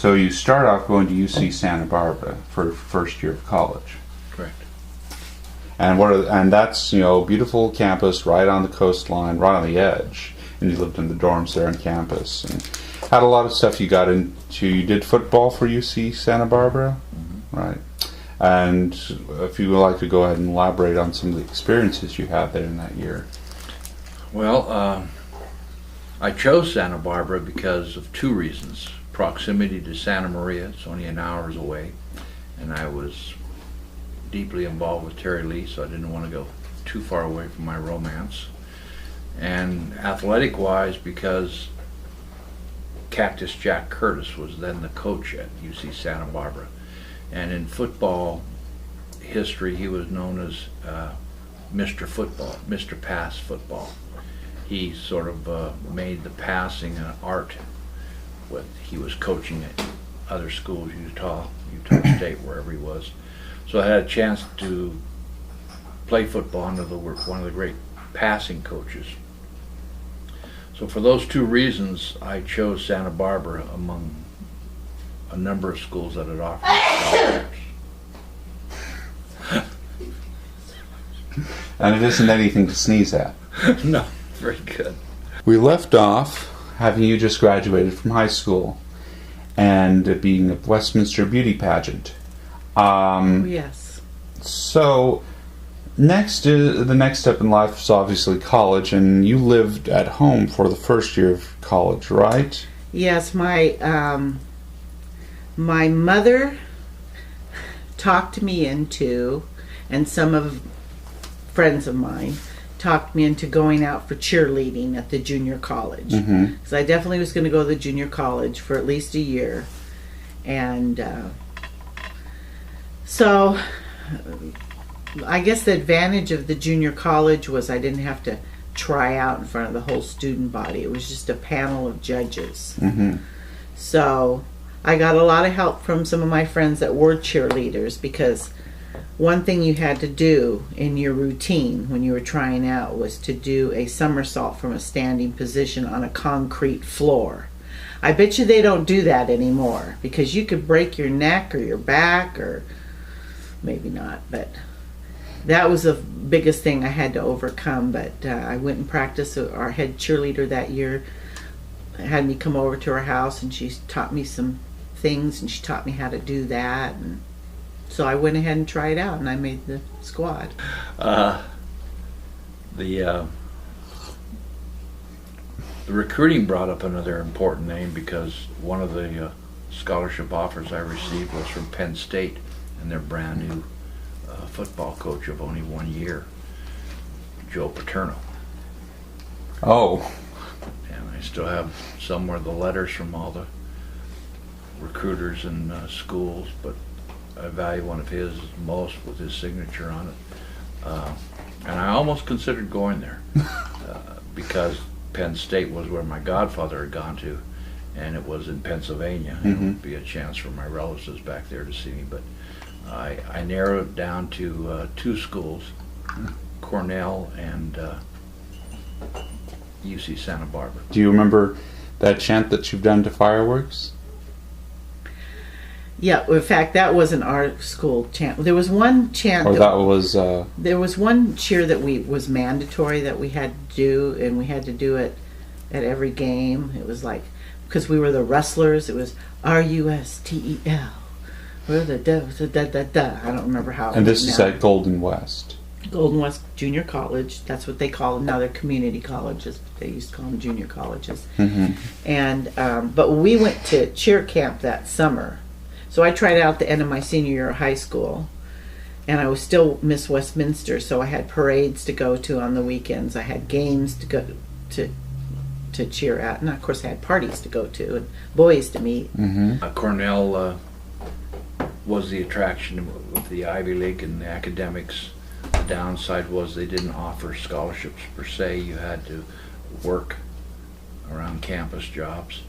So you start off going to UC Santa Barbara for the first year of college. Correct. And that's, beautiful campus right on the coastline, right on the edge. And you lived in the dorms there on campus and had a lot of stuff you got into. You did football for UC Santa Barbara, right? And if you would like to go ahead and elaborate on some of the experiences you had there in that year. Well, I chose Santa Barbara because of two reasons. Proximity to Santa Maria, it's only an hour's away, and I was deeply involved with Terry Lee, so I didn't want to go too far away from my romance. And athletic-wise, because Cactus Jack Curtis was then the coach at UC Santa Barbara. And in football history, he was known as Mr. Football, Mr. Pass Football. He sort of made the passing an art. He was coaching at other schools, Utah State, wherever he was. So I had a chance to play football under one of the great passing coaches. So for those two reasons, I chose Santa Barbara among a number of schools that had offered scholarships. And it isn't anything to sneeze at. No, very good. We left off having you just graduated from high school and it being a Westminster beauty pageant. Yes. So the next step in life is obviously college, and you lived at home for the first year of college, right? Yes, my mother talked me into, and some of friends of mine talked me into going out for cheerleading at the junior college. Because I definitely was going to go to the junior college for at least a year. And so I guess the advantage of the junior college was I didn't have to try out in front of the whole student body. It was just a panel of judges. So I got a lot of help from some of my friends that were cheerleaders, because one thing you had to do in your routine when you were trying out was to do a somersault from a standing position on a concrete floor. I bet you they don't do that anymore, because you could break your neck or your back, or maybe not, but that was the biggest thing I had to overcome. But I went and practiced. Our head cheerleader that year had me come over to her house, and she taught me some things, and she taught me how to do that. And so I went ahead and tried out, and I made the squad. The recruiting brought up another important name, because one of the scholarship offers I received was from Penn State, and their brand new football coach of only 1 year, Joe Paterno. Oh. And I still have somewhere the letters from all the recruiters and schools, but I value one of his most with his signature on it. And I almost considered going there because Penn State was where my godfather had gone to, and it was in Pennsylvania. It would be a chance for my relatives back there to see me, but I narrowed it down to two schools, Cornell and UC Santa Barbara. Do you remember that chant that you've done to fireworks? Yeah, in fact, that wasn't our school chant. There was one chant. Or that was... There was one cheer that was mandatory that we had to do, and we had to do it at every game. It was like, because we were the wrestlers, it was R-U-S-T-E-L. We're the da-da-da-da. I don't remember how. And this is at Golden West. Golden West Junior College. That's what they call them now. They're community colleges. They used to call them junior colleges. And but we went to cheer camp that summer. So I tried out at the end of my senior year of high school, and I was still Miss Westminster, so I had parades to go to on the weekends. I had games to go to cheer at, and of course I had parties to go to and boys to meet. Cornell was the attraction with the Ivy League and the academics. The downside was they didn't offer scholarships per se. You had to work around campus jobs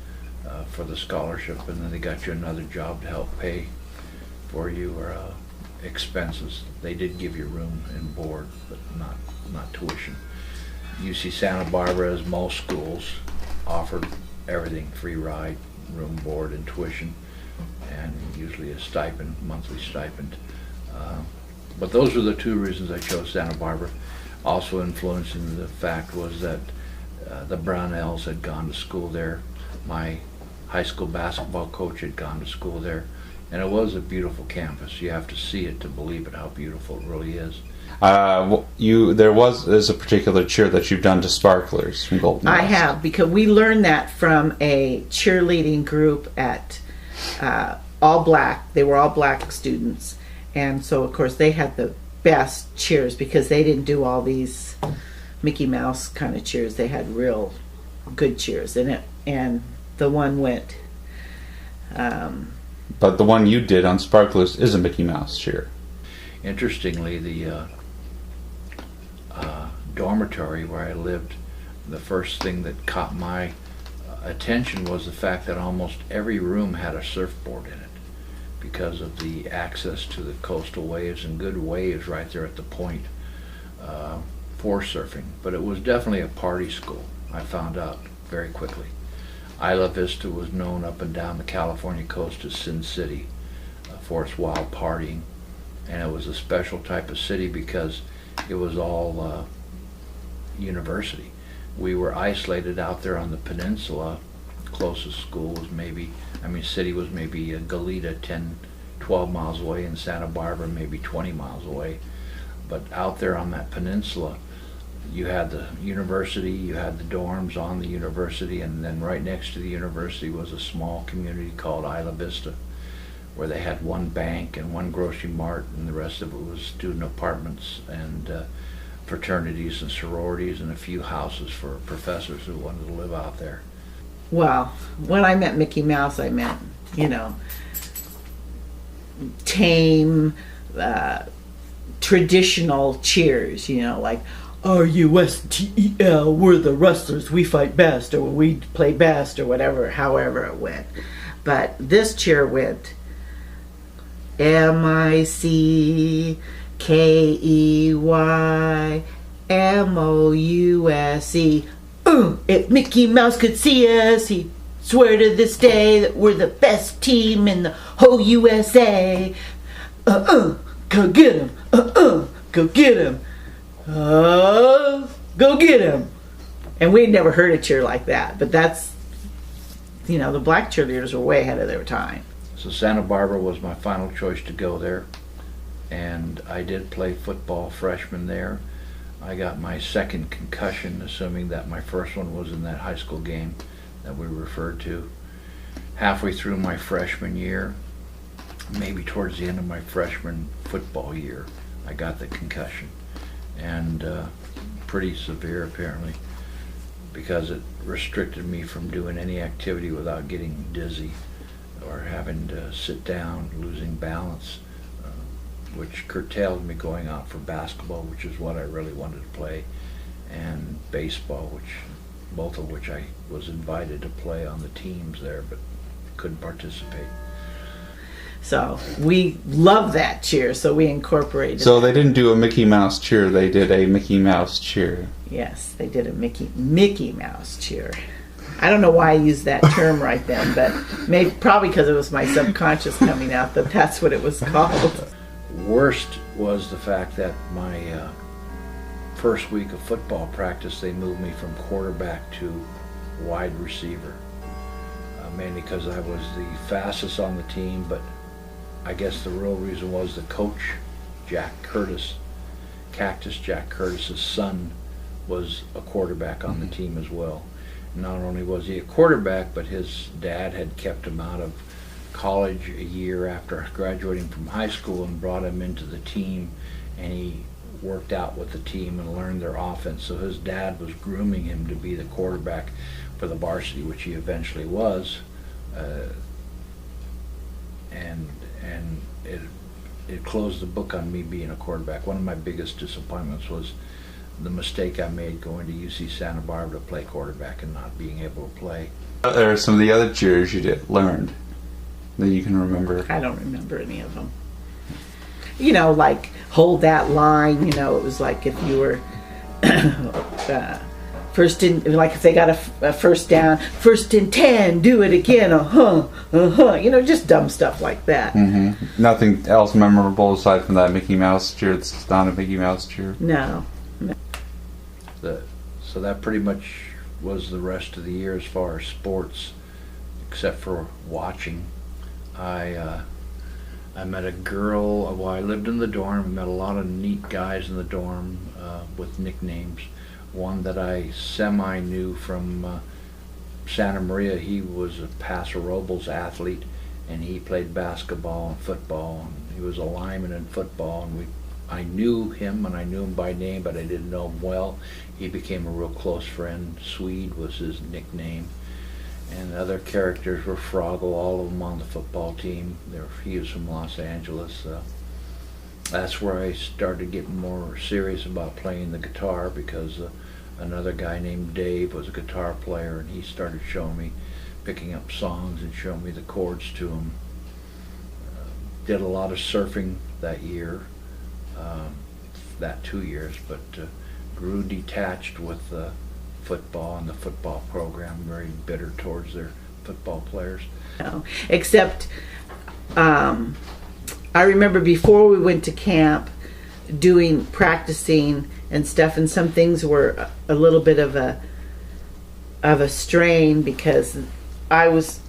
for the scholarship, and then they got you another job to help pay for your expenses. They did give you room and board, but not tuition. UC Santa Barbara, as most schools, offered everything: free ride, room, board, and tuition. and usually a stipend, monthly stipend. But those were the two reasons I chose Santa Barbara. Also influencing the fact was that the Brownells had gone to school there. My high school basketball coach had gone to school there. And it was a beautiful campus. You have to see it to believe it, how beautiful it really is. There's a particular cheer that you've done to sparklers from Golden West. I have, because we learned that from a cheerleading group at all black. They were all black students. And so, of course, they had the best cheers because they didn't do all these Mickey Mouse kind of cheers. They had real good cheers in it. And the one went... but the one you did on Sparklers is a Mickey Mouse cheer. Interestingly, the dormitory where I lived, the first thing that caught my attention was the fact that almost every room had a surfboard in it because of the access to the coastal waves and good waves right there at the point for surfing. But it was definitely a party school, I found out very quickly. Isla Vista was known up and down the California coast as Sin City for its wild partying, and it was a special type of city because it was all university. We were isolated out there on the peninsula. Closest school was city was maybe Goleta, 10, 12 miles away, and Santa Barbara maybe 20 miles away. But out there on that peninsula, you had the university, you had the dorms on the university, and then right next to the university was a small community called Isla Vista, where they had one bank and one grocery mart, and the rest of it was student apartments and fraternities and sororities and a few houses for professors who wanted to live out there. Well, when I met Mickey Mouse, I meant, tame, traditional cheers, like R-U-S-T-E-L, we're the wrestlers, we fight best, or we play best, or whatever, however it went. But this cheer went M-I-C-K-E-Y-M-O-U-S-E. If Mickey Mouse could see us, he'd swear to this day that we're the best team in the whole USA. Go get him. Go get him. Go get him. And we'd never heard a cheer like that. But that's, the black cheerleaders were way ahead of their time. So Santa Barbara was my final choice to go there. And I did play football freshman there. I got my second concussion, assuming that my first one was in that high school game that we referred to. Halfway through my freshman year, maybe towards the end of my freshman football year, I got the concussion. And pretty severe apparently, because it restricted me from doing any activity without getting dizzy or having to sit down, losing balance, which curtailed me going out for basketball, which is what I really wanted to play, and baseball, both of which I was invited to play on the teams there, but couldn't participate. So we love that cheer, so we incorporated So that. they didn't do a Mickey Mouse cheer, they did a Mickey Mouse cheer. Yes, they did a Mickey Mouse cheer. I don't know why I used that term right then, but probably because it was my subconscious coming out that that's what it was called. Worst was the fact that my first week of football practice, they moved me from quarterback to wide receiver, mainly because I was the fastest on the team, but I guess the real reason was the coach, Jack Curtis, Cactus Jack Curtis's son, was a quarterback on the team as well. Not only was he a quarterback, but his dad had kept him out of college a year after graduating from high school and brought him into the team, and he worked out with the team and learned their offense. So his dad was grooming him to be the quarterback for the varsity, which he eventually was, and it closed the book on me being a quarterback. One of my biggest disappointments was the mistake I made going to UC Santa Barbara to play quarterback and not being able to play. There are some of the other cheers you learned that you can remember. I don't remember any of them. Like hold that line, it was like if you were First in, like if they got a first down, first and 10, do it again, just dumb stuff like that. Mm-hmm. Nothing else memorable aside from that Mickey Mouse cheer. It's not a Mickey Mouse cheer. No. So that pretty much was the rest of the year as far as sports, except for watching. I met a girl. Well, I lived in the dorm. I met a lot of neat guys in the dorm with nicknames. One that I semi-knew from Santa Maria. He was a Paso Robles athlete, and he played basketball and football. And he was a lineman in football, and I knew him, and I knew him by name, but I didn't know him well. He became a real close friend. Swede was his nickname. And other characters were Froggle, all of them on the football team. He was from Los Angeles. That's where I started getting more serious about playing the guitar, because another guy named Dave was a guitar player, and he started showing me, picking up songs and showing me the chords to them. Did a lot of surfing that year, that 2 years, but grew detached with football and the football program, very bitter towards their football players. No, except I remember before we went to camp practicing and stuff, and some things were a little bit of a strain, because I was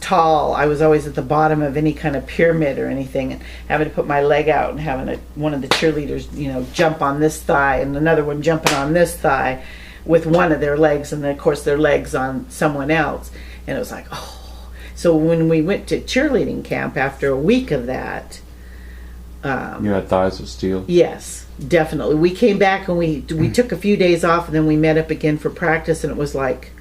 tall. I was always at the bottom of any kind of pyramid or anything, and having to put my leg out and having one of the cheerleaders, jump on this thigh and another one jumping on this thigh with one of their legs, and then of course their legs on someone else, and it was like, oh. So when we went to cheerleading camp after a week of that, you had thighs of steel. Yes, definitely. We came back and we took a few days off, and then we met up again for practice, and it was like,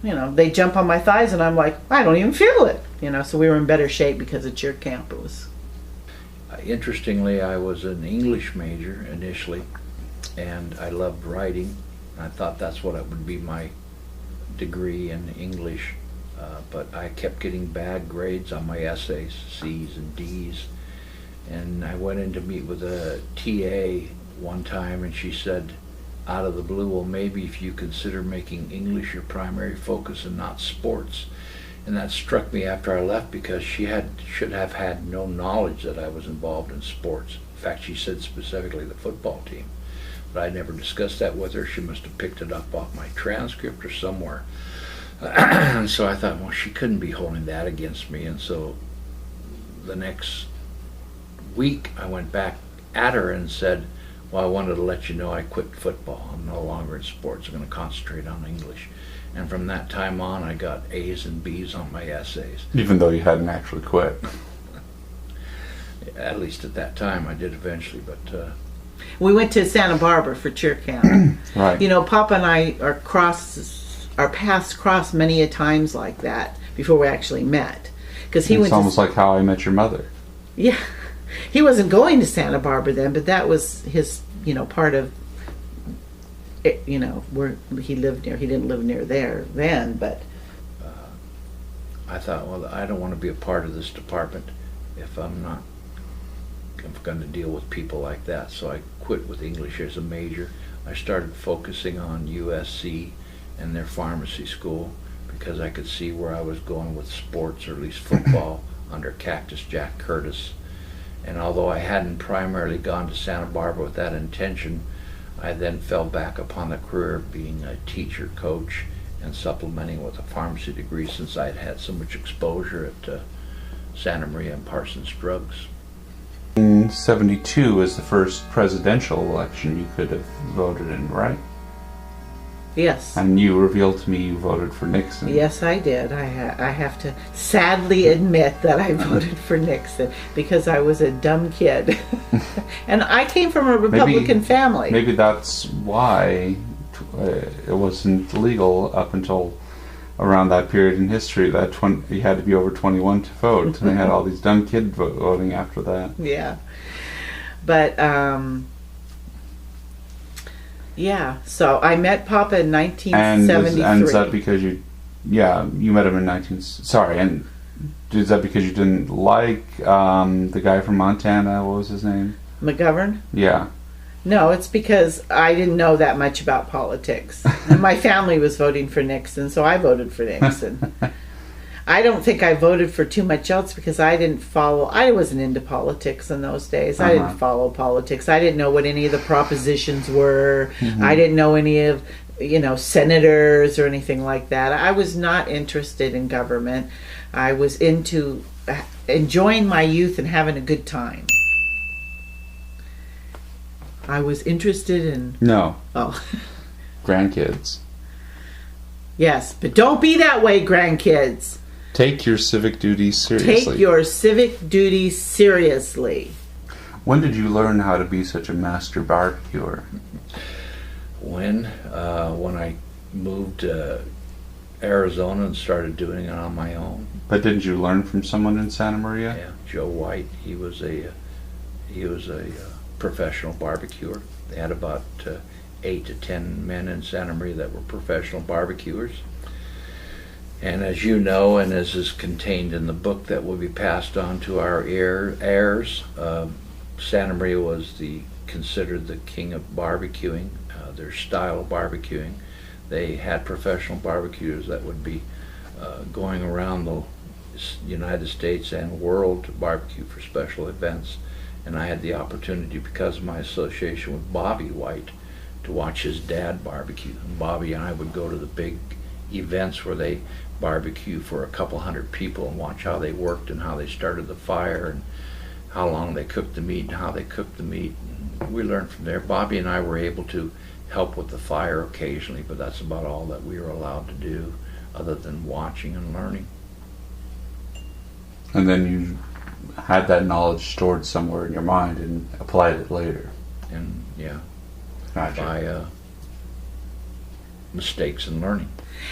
they jump on my thighs, and I'm like, I don't even feel it. So we were in better shape because of cheer camp. It was. Interestingly, I was an English major initially, and I loved writing. I thought that's what it would be, my degree in English. But I kept getting bad grades on my essays, C's and D's. And I went in to meet with a TA one time, and she said, out of the blue, well, maybe if you consider making English your primary focus and not sports. And that struck me after I left, because she should have had no knowledge that I was involved in sports. In fact, she said specifically the football team. But I never discussed that with her. She must have picked it up off my transcript or somewhere. And so I thought, well, she couldn't be holding that against me. And so the next week I went back at her and said, well, I wanted to let you know I quit football. I'm no longer in sports. I'm going to concentrate on English. And from that time on, I got A's and B's on my essays. Even though you hadn't actually quit. At least at that time. I did eventually, but... We went to Santa Barbara for cheer camp. Right. Papa and I our paths crossed many a times like that before we actually met. Because it's almost like How I Met Your Mother. Yeah. He wasn't going to Santa Barbara then, but that was his, part of, where he lived near. He didn't live near there then, but... I thought, well, I don't want to be a part of this department if I'm going to deal with people like that. So I quit with English as a major. I started focusing on USC and their pharmacy school, because I could see where I was going with sports, or at least football, under Cactus Jack Curtis. And although I hadn't primarily gone to Santa Barbara with that intention, I then fell back upon the career of being a teacher, coach, and supplementing with a pharmacy degree, since I had had so much exposure at Santa Maria and Parsons Drugs. 1972 is the first presidential election you could have voted in, right? Yes. And you revealed to me you voted for Nixon. Yes, I did. I have to sadly admit that I voted for Nixon, because I was a dumb kid. And I came from a Republican family. Maybe that's why it wasn't legal up until around that period in history, that you had to be over 21 to vote. And they had all these dumb kids voting after that. Yeah. But, yeah, so I met Papa in 1973. And is that because you met him in and is that because you didn't like the guy from Montana? What was his name? McGovern? Yeah. No, it's because I didn't know that much about politics. And my family was voting for Nixon, so I voted for Nixon. I don't think I voted for too much else because I wasn't into politics in those days. I didn't follow politics. I didn't know what any of the propositions were. I didn't know any of, senators or anything like that. I was not interested in government. I was into enjoying my youth and having a good time. I was interested in... No. Oh. Grandkids. Yes, but don't be that way, grandkids. Take your civic duties seriously. Take your civic duties seriously. When did you learn how to be such a master barbecuer? When I moved to Arizona and started doing it on my own. But didn't you learn from someone in Santa Maria? Yeah, Joe White. He was a professional barbecuer. They had about 8 to 10 men in Santa Maria that were professional barbecuers. And as you know, and as is contained in the book that will be passed on to our heirs, Santa Maria was considered the king of barbecuing, their style of barbecuing. They had professional barbecuers that would be going around the United States and world to barbecue for special events. And I had the opportunity, because of my association with Bobby White, to watch his dad barbecue. And Bobby and I would go to the big events where they barbecue for a couple hundred people and watch how they worked and how they started the fire and how long they cooked the meat and how they cooked the meat. And we learned from there. Bobby and I were able to help with the fire occasionally, but that's about all that we were allowed to do other than watching and learning. And then you had that knowledge stored somewhere in your mind and applied it later. And yeah, Gotcha. by mistakes and learning.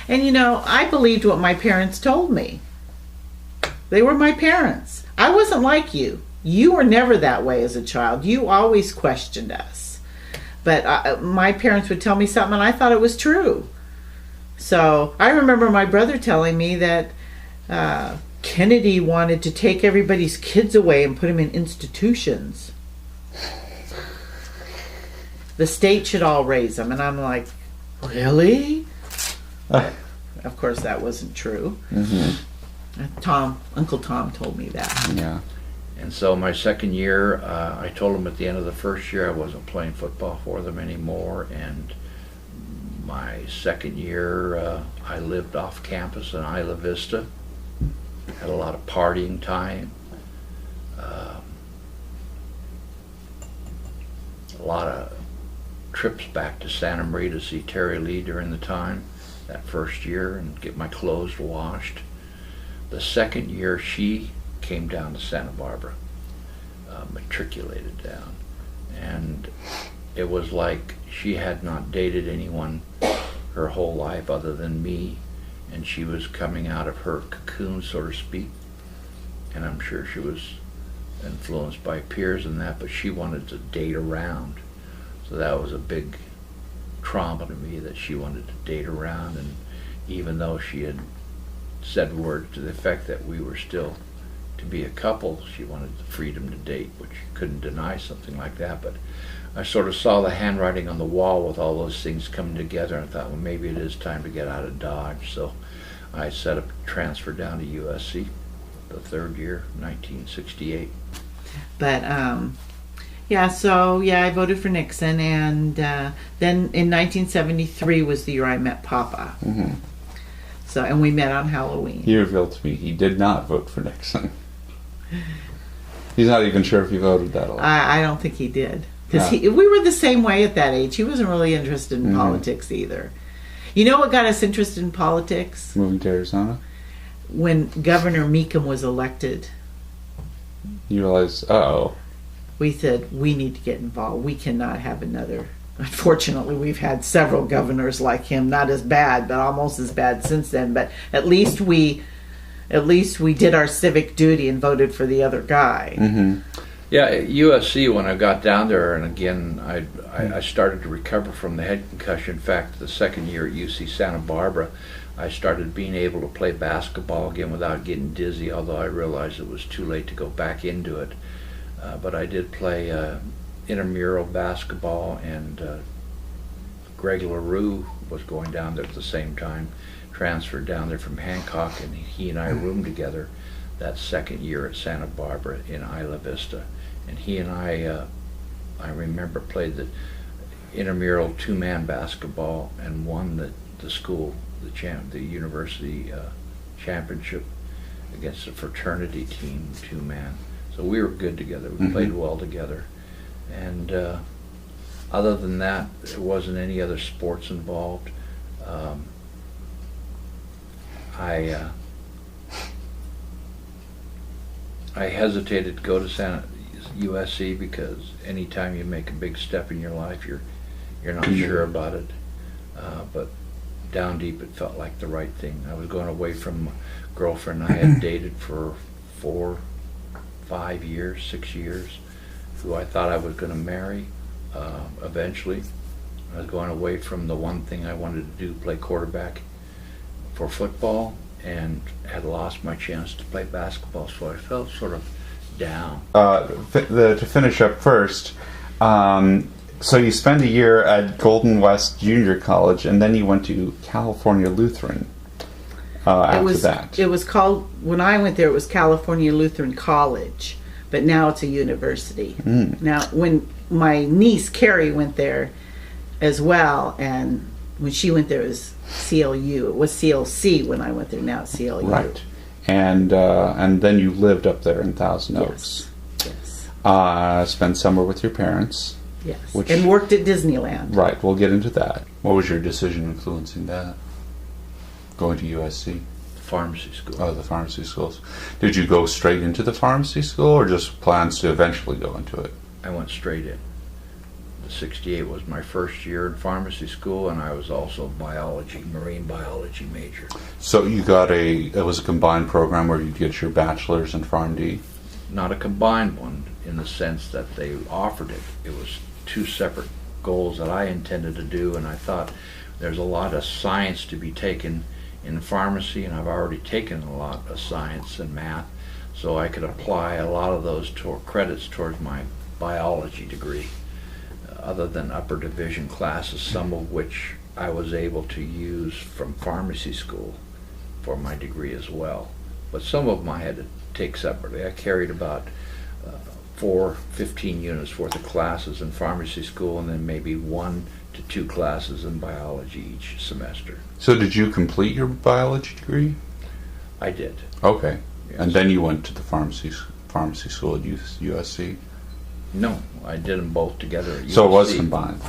And I believed what my parents told me. They were my parents. I wasn't like you. You were never that way as a child. You always questioned us. But my parents would tell me something and I thought it was true. So I remember my brother telling me that Kennedy wanted to take everybody's kids away and put them in institutions. The state should all raise them. And I'm like, really? Of course, that wasn't true. Uncle Tom told me that. Yeah. And so my second year, I told them at the end of the first year I wasn't playing football for them anymore. And my second year, I lived off campus in Isla Vista. Had a lot of partying time. A lot of trips back to Santa Maria to see Terry Lee during the time, that first year, and get my clothes washed. The second year, she came down to Santa Barbara, matriculated down, and it was like she had not dated anyone her whole life other than me, and she was coming out of her cocoon, so to speak, and I'm sure she was influenced by peers and that, but she wanted to date around. So that was a big trauma to me, that she wanted to date around, and even though she had said words to the effect that we were still to be a couple, she wanted the freedom to date, which you couldn't deny something like that. But I sort of saw the handwriting on the wall with all those things coming together, and I thought, well, maybe it is time to get out of Dodge. So I set up a transfer down to USC the third year, 1968. But I voted for Nixon, and then in 1973 was the year I met Papa. So, and we met on Halloween. He revealed to me he did not vote for Nixon. He's not even sure if he voted that a lot. I don't think he did, because we were the same way at that age. He wasn't really interested in politics either. You know what got us interested in politics? Moving to Arizona? When Governor Meekum was elected. You realize, We said, we need to get involved. We cannot have another. Unfortunately, we've had several governors like him, not as bad, but almost as bad since then. But at least we did our civic duty and voted for the other guy. Yeah, at USC, when I got down there, and again, I started to recover from the head concussion. In fact, the second year at UC Santa Barbara, I started being able to play basketball again without getting dizzy, although I realized it was too late to go back into it. But I did play intramural basketball, and Greg LaRue was going down there at the same time, transferred down there from Hancock, and he and I roomed together that second year at Santa Barbara in Isla Vista. And he and I remember, played the intramural two-man basketball and won the school, the university championship against the fraternity team, two-man. So we were good together. We played well together. And other than that, there wasn't any other sports involved. I hesitated to go to USC because anytime you make a big step in your life, you're not sure about it. But down deep, it felt like the right thing. I was going away from a girlfriend I had dated for 4, 5 years, 6 years, who I thought I was going to marry eventually. I was going away from the one thing I wanted to do, play quarterback for football, and had lost my chance to play basketball, so I felt sort of down. To finish up first, so you spent a year at Golden West Junior College, and then you went to California Lutheran after that. It was called, when I went there, it was California Lutheran College, but now it's a university. Now, when my niece Carrie went there as well, and when she went there, it was CLU. It was CLC when I went there. Now it's CLU. Right. And then you lived up there in Thousand Oaks. Yes. Spent summer with your parents. Yes. And worked at Disneyland. Right. We'll get into that. What was your decision influencing that? Going to USC? Pharmacy school. Oh, the pharmacy schools. Did you go straight into the pharmacy school, or just plans to eventually go into it? I went straight in. The 68 was my first year in pharmacy school, and I was also marine biology major. So you got it was a combined program where you get your bachelor's in PharmD? Not a combined one in the sense that they offered it. It was two separate goals that I intended to do, and I thought there's a lot of science to be taken in pharmacy, and I've already taken a lot of science and math, so I could apply a lot of those credits towards my biology degree, other than upper division classes, some of which I was able to use from pharmacy school for my degree as well. But some of them I had to take separately. I carried about 15 units worth of classes in pharmacy school, and then maybe 1 to 2 classes in biology each semester. So did you complete your biology degree? I did. Okay. Yes. And then you went to the pharmacy school at USC? No, I did them both together at USC. So it was combined?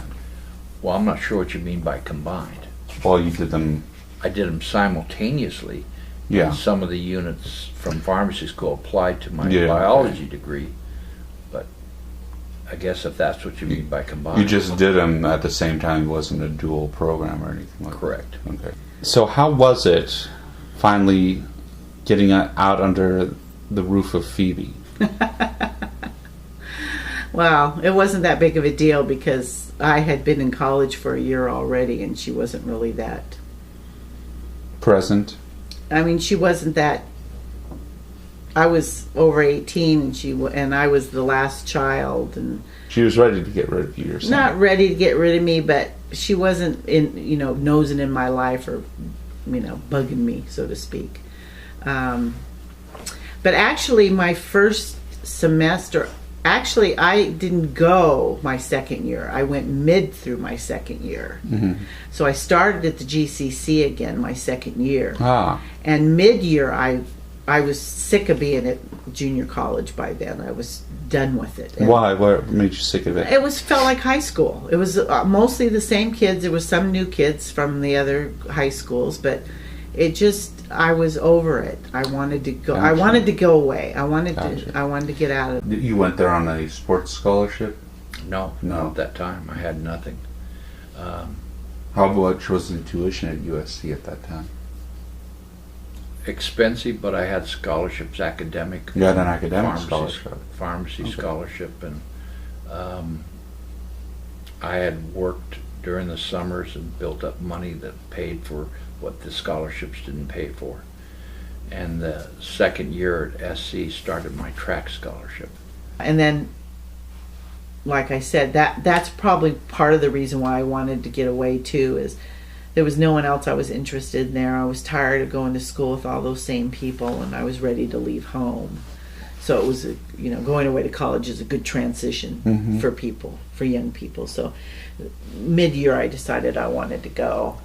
Well, I'm not sure what you mean by combined. Well, you did them... I did them simultaneously. Yeah. And some of the units from pharmacy school applied to my biology degree, but I guess if that's what you mean by combined. You just did them at the same time. It wasn't a dual program or anything like Correct. that? Okay. So how was it finally getting out under the roof of Phoebe? Well, it wasn't that big of a deal because I had been in college for a year already, and she wasn't really that... Present? I mean, she wasn't that... I was over 18, and I was the last child, and... She was ready to get rid of you, you're saying? Not ready to get rid of me, but she wasn't nosing in my life or, bugging me, so to speak. But actually, my first semester... Actually, I didn't go my second year. I went mid through my second year. Mm-hmm. So I started at the GCC again my second year. And mid-year, I was sick of being at junior college by then. I was done with it. And why? What made you sick of it? It felt like high school. It was mostly the same kids. There was some new kids from the other high schools, but I was over it. I wanted to go. Gotcha. I wanted to go away. I wanted to get out of it. You went there on a sports scholarship? No. At that time, I had nothing. How much was the tuition at USC at that time? Expensive, but I had scholarships, academic. You had an academic scholarship? Pharmacy scholarship, and I had worked during the summers and built up money that paid for what the scholarships didn't pay for. And the second year at SC started my track scholarship. And then like I said, that's probably part of the reason why I wanted to get away too, is there was no one else I was interested in there. I was tired of going to school with all those same people, and I was ready to leave home. So it was, going away to college is a good transition for people, for young people. So mid-year I decided I wanted to go.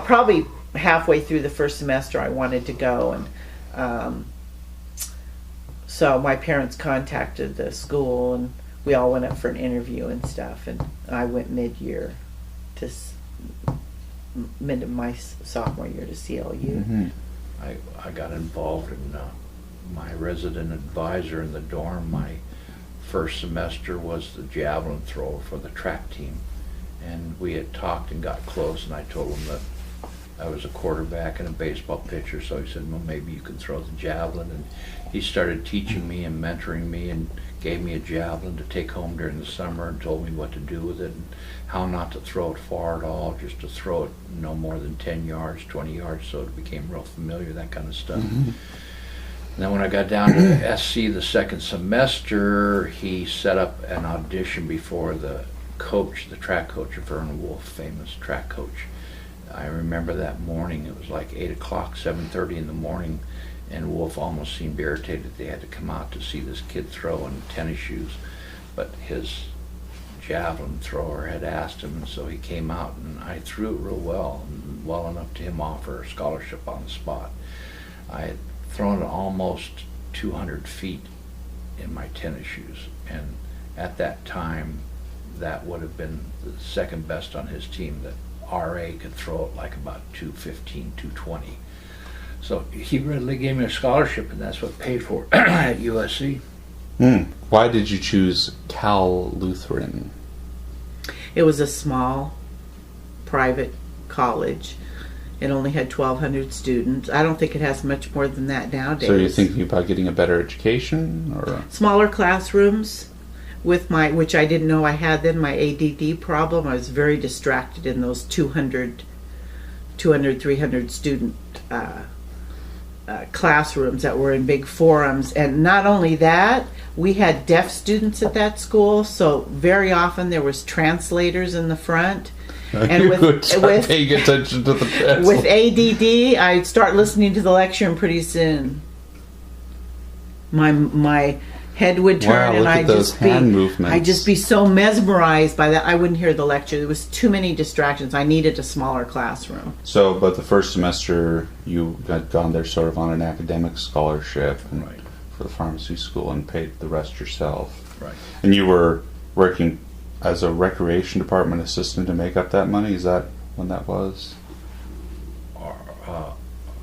Probably halfway through the first semester I wanted to go, and so my parents contacted the school, and we all went up for an interview and stuff, and I went mid-year to mid of my sophomore year to CLU. I got involved in my resident advisor in the dorm. My first semester was the javelin thrower for the track team, and we had talked and got close, and I told him that I was a quarterback and a baseball pitcher, so he said, well, maybe you can throw the javelin, and he started teaching me and mentoring me and gave me a javelin to take home during the summer and told me what to do with it and how not to throw it far at all, just to throw it no more than 10 yards, 20 yards, so it became real familiar, that kind of stuff. And then when I got down to SC the second semester, he set up an audition before the coach, the track coach, Vernon Wolf, famous track coach. I remember that morning, it was like 8 o'clock, 7:30 in the morning, and Wolf almost seemed irritated they had to come out to see this kid throw in tennis shoes. But his javelin thrower had asked him, and so he came out, and I threw it real well, and well enough to him offer a scholarship on the spot. I had thrown it almost 200 feet in my tennis shoes, and at that time, that would have been the second best on his team. That RA could throw it like about 215, 220. So he readily gave me a scholarship, and that's what paid for it at USC. Why did you choose Cal Lutheran? It was a small private college. It only had 1,200 students. I don't think it has much more than that nowadays. So you're thinking about getting a better education, or smaller classrooms? With which I didn't know I had then, my ADD problem. I was very distracted in those 200, 300 student classrooms that were in big forums. And not only that, we had deaf students at that school, so very often there was translators in the front. And with paying attention to the translation. With ADD, I'd start listening to the lecture, and pretty soon my head would turn, and I'd just be so mesmerized by that I wouldn't hear the lecture. There was too many distractions. I needed a smaller classroom. So, but the first semester you had gone there sort of on an academic scholarship for the pharmacy school and paid the rest yourself. Right. And you were working as a recreation department assistant to make up that money? Is that when that was?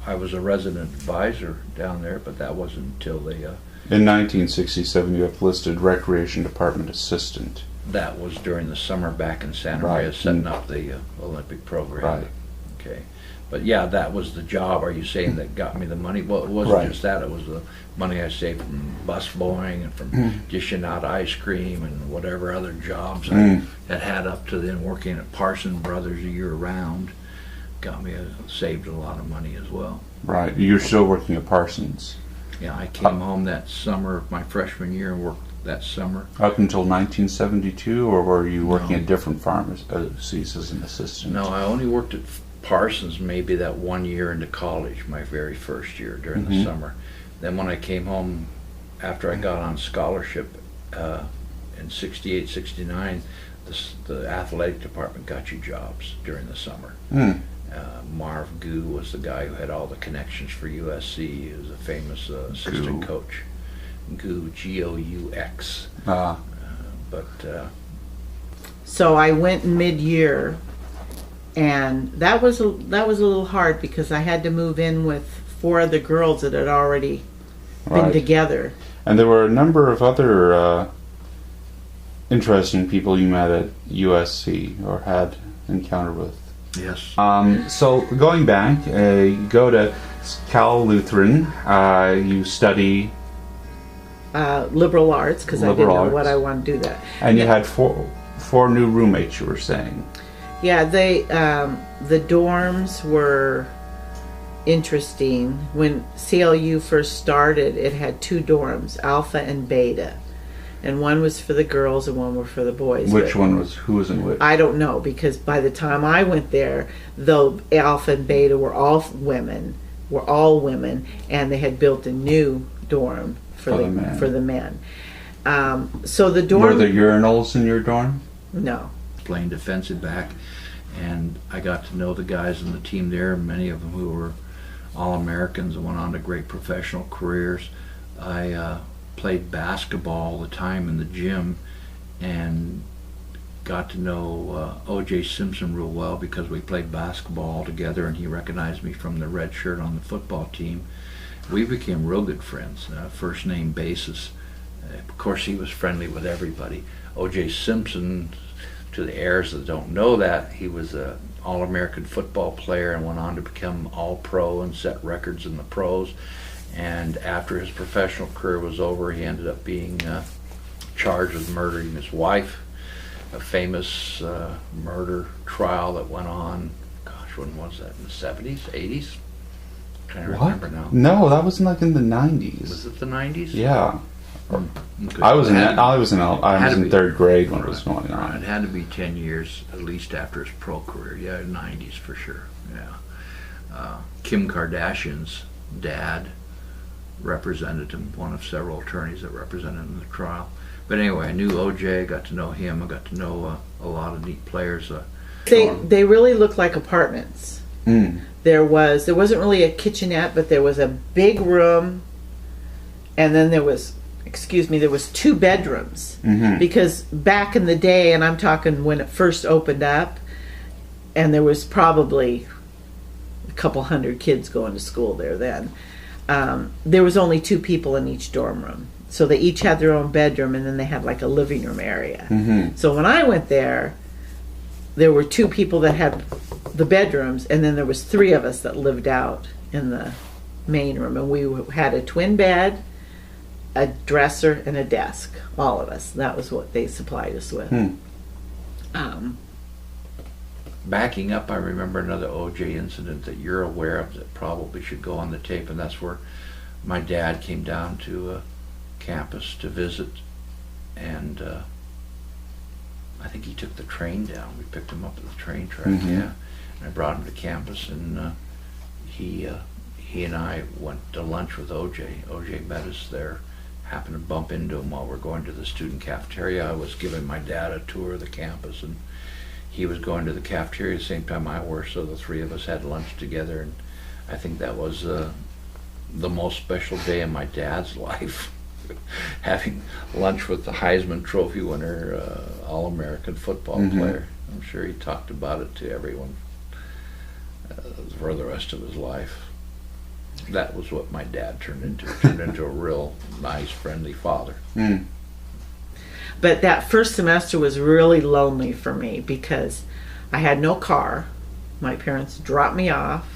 I was a resident advisor down there, but that wasn't until they... In 1967, you have listed recreation department assistant. That was during the summer back in Santa Maria, setting up the Olympic program. Right. Okay. But yeah, that was the job. Are you saying that got me the money? Well, it wasn't just that. It was the money I saved from busboying and from dishing out ice cream and whatever other jobs I had up to then, working at Parson Brothers year round. Got me saved a lot of money as well. Right. You're still working at Parsons? Yeah, I came home that summer of my freshman year and worked that summer. Up until 1972, or were you working at different pharmacies as an assistant? No, I only worked at Parsons maybe that 1 year into college, my very first year during the summer. Then when I came home after I got on scholarship in 68, 69, the athletic department got you jobs during the summer. Marv Goo was the guy who had all the connections for USC. He was a famous assistant coach. Goo, G-O-U-X. So I went mid-year, and that was a little hard because I had to move in with 4 other girls that had already been together. And there were a number of other interesting people you met at USC or had encounter with. Yes. So going back, you go to Cal Lutheran. You study liberal arts because I didn't know what I wanted to do that. And you had four new roommates, you were saying. Yeah, the dorms were interesting. When CLU first started, it had 2 dorms, Alpha and Beta. and one was for the girls and one were for the boys. Which one was, who was in which? I don't know, because by the time I went there, though Alpha and Beta were all women, and they had built a new dorm for the men. So the dorm. Were there urinals in your dorm? No. Playing defensive back, and I got to know the guys in the team there, many of them who were All-Americans and went on to great professional careers. I played basketball all the time in the gym and got to know O.J. Simpson real well because we played basketball all together, and he recognized me from the red shirt on the football team. We became real good friends, first name basis. Of course, he was friendly with everybody. O.J. Simpson, to the heirs that don't know that, he was an All-American football player and went on to become All-Pro and set records in the pros. And after his professional career was over, he ended up being charged with murdering his wife. A famous murder trial that went on, gosh, when was that, in the 70s, 80s? Can't remember now. No, that was like in the 90s. Was it the 90s? Yeah. Okay. I was in third grade when it was going on. It had to be 10 years at least after his pro career. Yeah, 90s for sure. Yeah. Kim Kardashian's dad represented him, one of several attorneys that represented him in the trial. But anyway, I knew OJ, got to know him, I got to know a lot of neat players. They really looked like apartments. There wasn't really a kitchenette, but there was a big room, and then there was two bedrooms. Because back in the day, and I'm talking when it first opened up, and there was probably a couple hundred kids going to school there then, there was only 2 people in each dorm room. So they each had their own bedroom, and then they had like a living room area. So when I went there were 2 people that had the bedrooms, and then there was 3 of us that lived out in the main room, and we had a twin bed, a dresser, and a desk, all of us. That was what they supplied us with. Backing up, I remember another OJ incident that you're aware of that probably should go on the tape, and that's where my dad came down to campus to visit, and I think he took the train down. We picked him up at the train track, yeah. And I brought him to campus, and he and I went to lunch with OJ. OJ met us there. Happened to bump into him while we're going to the student cafeteria. I was giving my dad a tour of the campus, and he was going to the cafeteria at the same time I were, so the 3 of us had lunch together, and I think that was the most special day in my dad's life. Having lunch with the Heisman Trophy winner, All-American football player. I'm sure he talked about it to everyone for the rest of his life. That was what my dad turned into a real nice, friendly father. But that first semester was really lonely for me because I had no car. My parents dropped me off.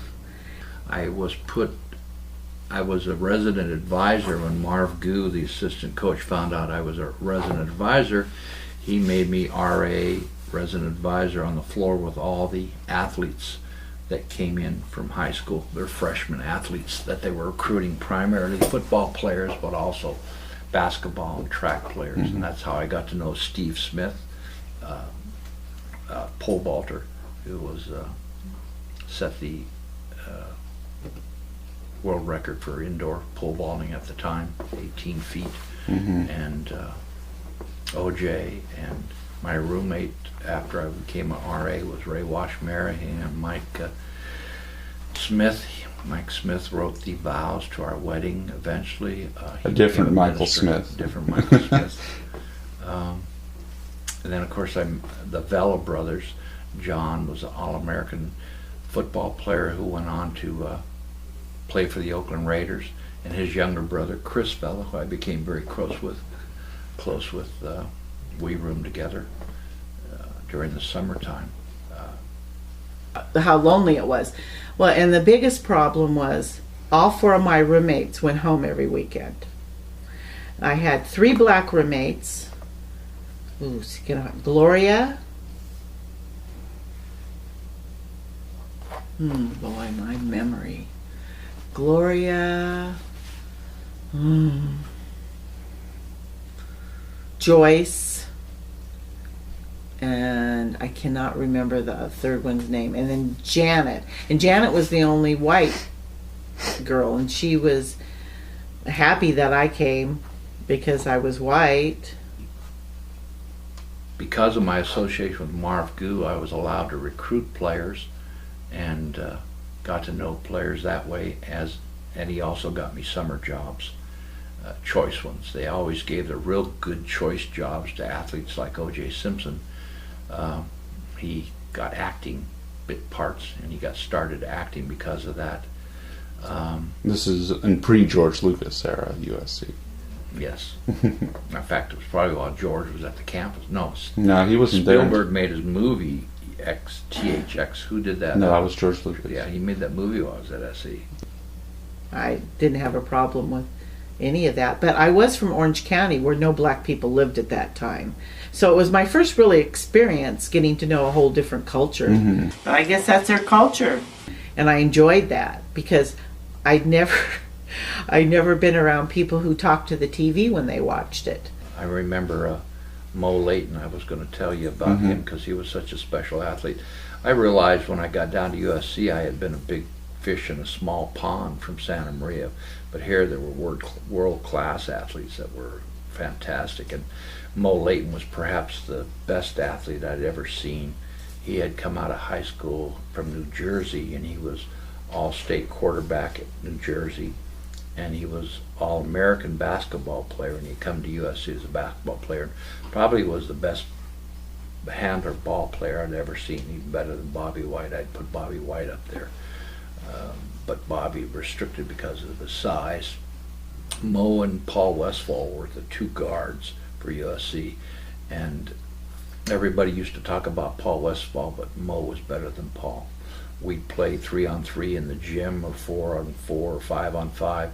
I was a resident advisor when Marv Gu, the assistant coach, found out I was a resident advisor. He made me RA, resident advisor, on the floor with all the athletes that came in from high school. They're freshman athletes that they were recruiting, primarily football players, but also basketball and track players. And that's how I got to know Steve Smith, pole vaulter, who was set the world record for indoor pole vaulting at the time, 18 feet. And OJ, and my roommate after I became an RA was Ray Washmara, and Mike Smith. Mike Smith wrote the vows to our wedding eventually. A different Michael Smith. Different Michael Smith. And then, of course, the Vela brothers. John was an All-American football player who went on to play for the Oakland Raiders, and his younger brother, Chris Vela, who I became very close with. We roomed together during the summertime. How lonely it was. Well, and the biggest problem was all 4 of my roommates went home every weekend. I had 3 black roommates. Gloria. Boy, my memory. Gloria. Joyce, and I cannot remember the third one's name, and then Janet. And Janet was the only white girl, and she was happy that I came because I was white. Because of my association with Marv Goo, I was allowed to recruit players and got to know players that way, and he also got me summer jobs, choice ones. They always gave the real good choice jobs to athletes like O.J. Simpson. He got acting bit parts, and he got started acting because of that. This is in pre-George Lucas era, USC. Yes. In fact, it was probably while George was at the campus. No, he wasn't there. Spielberg made his movie THX. Who did that? No, that was George Lucas. Yeah, he made that movie while I was at SE. I didn't have a problem with any of that, but I was from Orange County, where no black people lived at that time. So it was my first really experience getting to know a whole different culture. Mm-hmm. But I guess that's their culture, and I enjoyed that because I'd never been around people who talked to the TV when they watched it. I remember Mo Layton. I was going to tell you about him because he was such a special athlete. I realized when I got down to USC I had been a big fish in a small pond from Santa Maria, but here there were world-class athletes that were fantastic, and Mo Layton was perhaps the best athlete I'd ever seen. He had come out of high school from New Jersey, and he was all-state quarterback at New Jersey, and he was all-American basketball player, and he come to USC as a basketball player. Probably was the best handler ball player I'd ever seen, even better than Bobby White. I'd put Bobby White up there. But Bobby restricted because of his size. Mo and Paul Westphal were the two guards for USC, and everybody used to talk about Paul Westphal, but Mo was better than Paul. We'd play 3-on-3 in the gym, or 4-on-4, or 5-on-5,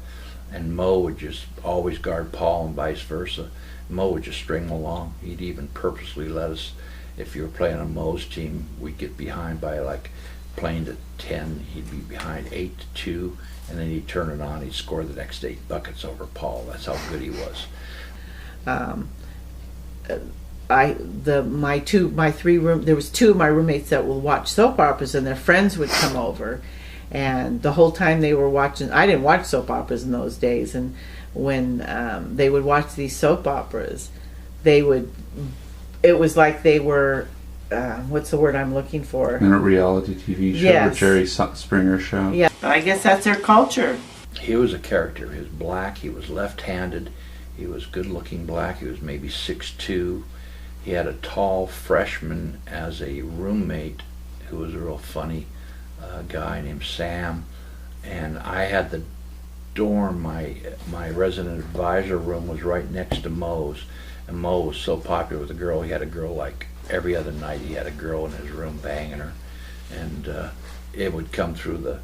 and Mo would just always guard Paul and vice versa. Mo would just string along. He'd even purposely let us, if you were playing on Mo's team, we'd get behind by like playing to 10, he'd be behind 8-2, and then he'd turn it on, he'd score the next 8 buckets over Paul. That's how good he was. There was 2 of my roommates that would watch soap operas, and their friends would come over, and the whole time they were watching, I didn't watch soap operas in those days, and when they would watch these soap operas, it was like they were, what's the word I'm looking for? In a reality TV show, yes. a Jerry Springer show. Yeah, I guess that's their culture. He was a character. He was black, he was left-handed, he was good-looking black, he was maybe 6'2". He had a tall freshman as a roommate who was a real funny guy named Sam, and I had the dorm, my resident advisor room was right next to Mo's, and Mo was so popular with the girl. He had a girl like every other night. He had a girl in his room banging her, and it would come through the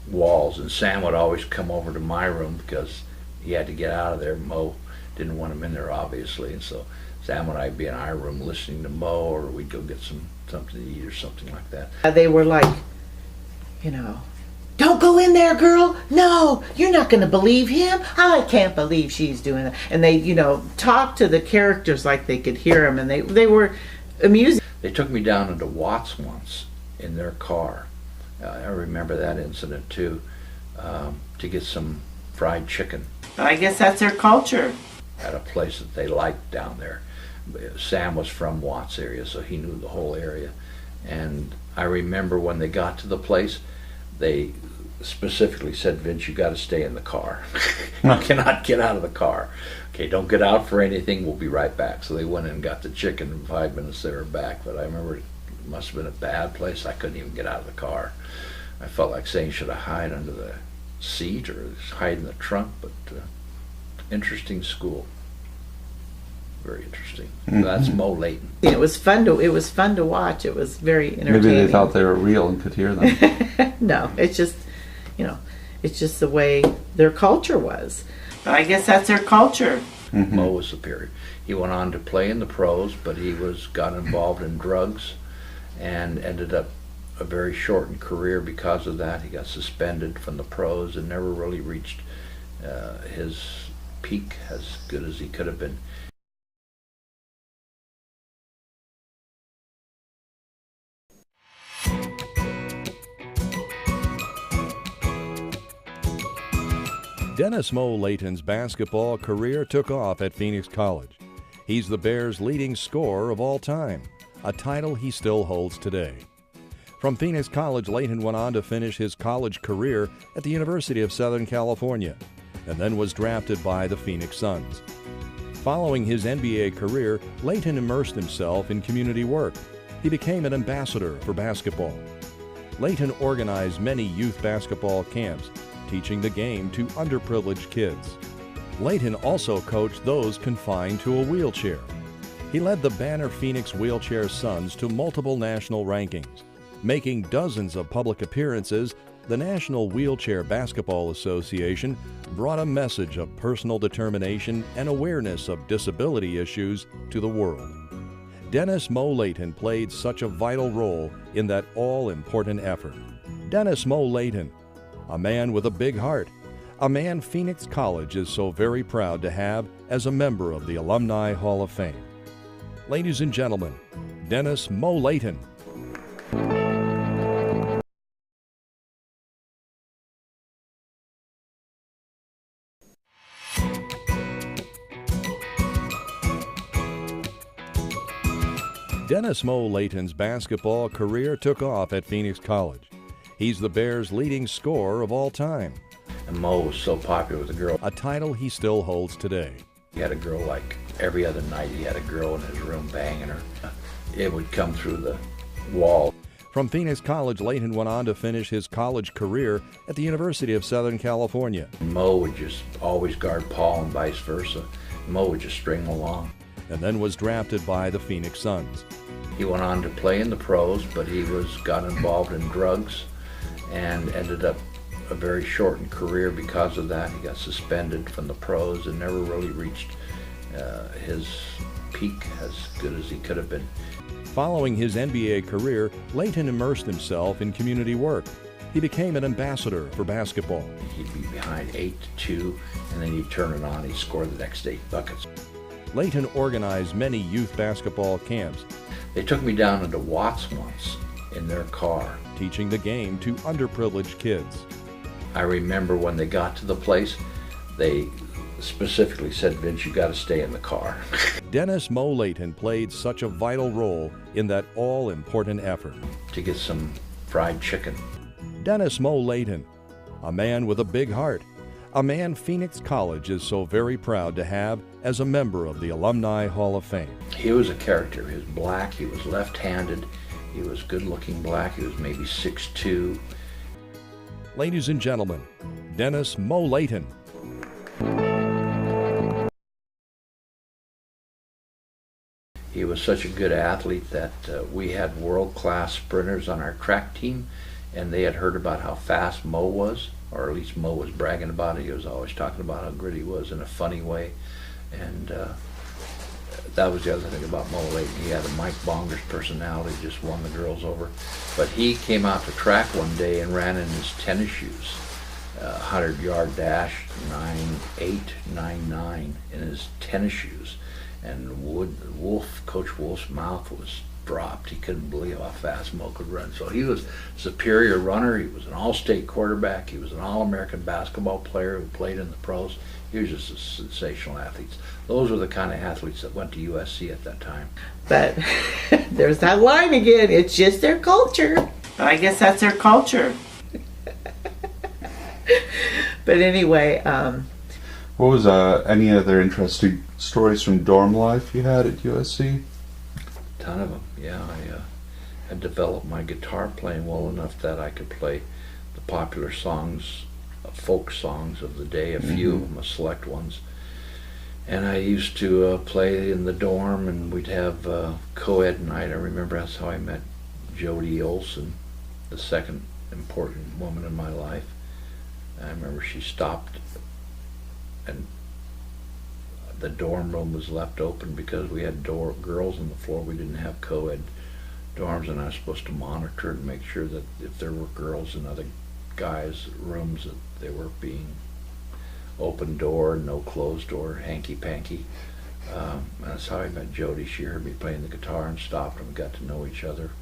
walls, and Sam would always come over to my room because he had to get out of there. Mo didn't want him in there, obviously, and so Sam and I'd be in our room listening to Mo, or we'd go get something to eat or something like that. They were like, don't go in there, girl. No, you're not going to believe him. I can't believe she's doing that. And they, talked to the characters like they could hear them, and they were amusing. They took me down into Watts once in their car. I remember that incident too, to get some fried chicken. I guess that's their culture. At a place that they liked down there. Sam was from Watts area, so he knew the whole area. And I remember when they got to the place, they specifically said, Vince, you got to stay in the car. You cannot get out of the car. Okay, don't get out for anything, we'll be right back. So they went in and got the chicken. In 5 minutes they were back. But I remember it must have been a bad place. I couldn't even get out of the car. I felt like saying, should I hide under the seat or hide in the trunk? But interesting school. Very interesting. Mm-hmm. That's Mo Layton. It was fun to watch. It was very entertaining. Maybe they thought they were real and could hear them. No, it's just, it's just the way their culture was. But I guess that's their culture. Mm-hmm. Mo was superior. He went on to play in the pros, but he got involved in drugs and ended up a very shortened career because of that. He got suspended from the pros and never really reached his peak as good as he could have been. Dennis Mo Layton's basketball career took off at Phoenix College. He's the Bears' leading scorer of all time, a title he still holds today. From Phoenix College, Layton went on to finish his college career at the University of Southern California, and then was drafted by the Phoenix Suns. Following his NBA career, Layton immersed himself in community work. He became an ambassador for basketball. Layton organized many youth basketball camps, teaching the game to underprivileged kids. Layton also coached those confined to a wheelchair. He led the Banner Phoenix Wheelchair Suns to multiple national rankings. Making dozens of public appearances, the National Wheelchair Basketball Association brought a message of personal determination and awareness of disability issues to the world. Dennis Mo Layton played such a vital role in that all-important effort. Dennis Mo Layton, a man with a big heart, a man Phoenix College is so very proud to have as a member of the Alumni Hall of Fame. Ladies and gentlemen, Dennis Mo Layton. Dennis Mo Layton's basketball career took off at Phoenix College. He's the Bears' leading scorer of all time. And Mo was so popular with the girl. A title he still holds today. He had a girl like every other night. He had a girl in his room banging her. It would come through the wall. From Phoenix College, Layton went on to finish his college career at the University of Southern California. Mo would just always guard Paul and vice versa. Mo would just string him along. And then was drafted by the Phoenix Suns. He went on to play in the pros, but he got involved in drugs and ended up a very shortened career because of that. He got suspended from the pros and never really reached his peak as good as he could have been. Following his NBA career, Layton immersed himself in community work. He became an ambassador for basketball. He'd be behind 8-2, and then he'd turn it on. He'd score the next 8 buckets. Layton organized many youth basketball camps. They took me down into Watts once in their car, teaching the game to underprivileged kids. I remember when they got to the place, they specifically said, "Vince, you got to stay in the car." Dennis Mo Layton played such a vital role in that all-important effort. To get some fried chicken. Dennis Mo Layton, a man with a big heart, a man Phoenix College is so very proud to have as a member of the Alumni Hall of Fame. He was a character. He was black, he was left-handed, he was good-looking black, he was maybe 6'2". Ladies and gentlemen, Dennis Mo Layton. He was such a good athlete that we had world-class sprinters on our track team, and they had heard about how fast Mo was, or at least Mo was bragging about it. He was always talking about how good he was in a funny way, and that was the other thing about Mo Layton. He had a Mike Bonger's personality, just won the girls over. But he came out to track one day and ran in his tennis shoes, 100-yard dash, 9.8, 9.9 in his tennis shoes. And Coach Wolf's mouth was dropped. He couldn't believe how fast Mo could run. So he was a superior runner. He was an all-state quarterback. He was an all-American basketball player who played in the pros. He was just a sensational athlete. Those were the kind of athletes that went to USC at that time. But there's that line again. It's just their culture. I guess that's their culture. But anyway, what was any other interesting stories from dorm life you had at USC? A ton of them, yeah. I had developed my guitar playing well enough that I could play the popular songs, folk songs of the day, a few of them, select ones. And I used to play in the dorm, and we'd have co-ed night. I remember that's how I met Jody Olson, the second important woman in my life. I remember she stopped, and the dorm room was left open because we had girls on the floor. We didn't have co-ed dorms, and I was supposed to monitor and make sure that if there were girls in other guys' rooms that they were being open door, no closed door, hanky-panky. And that's how I met Jody. She heard me playing the guitar and stopped, and we got to know each other.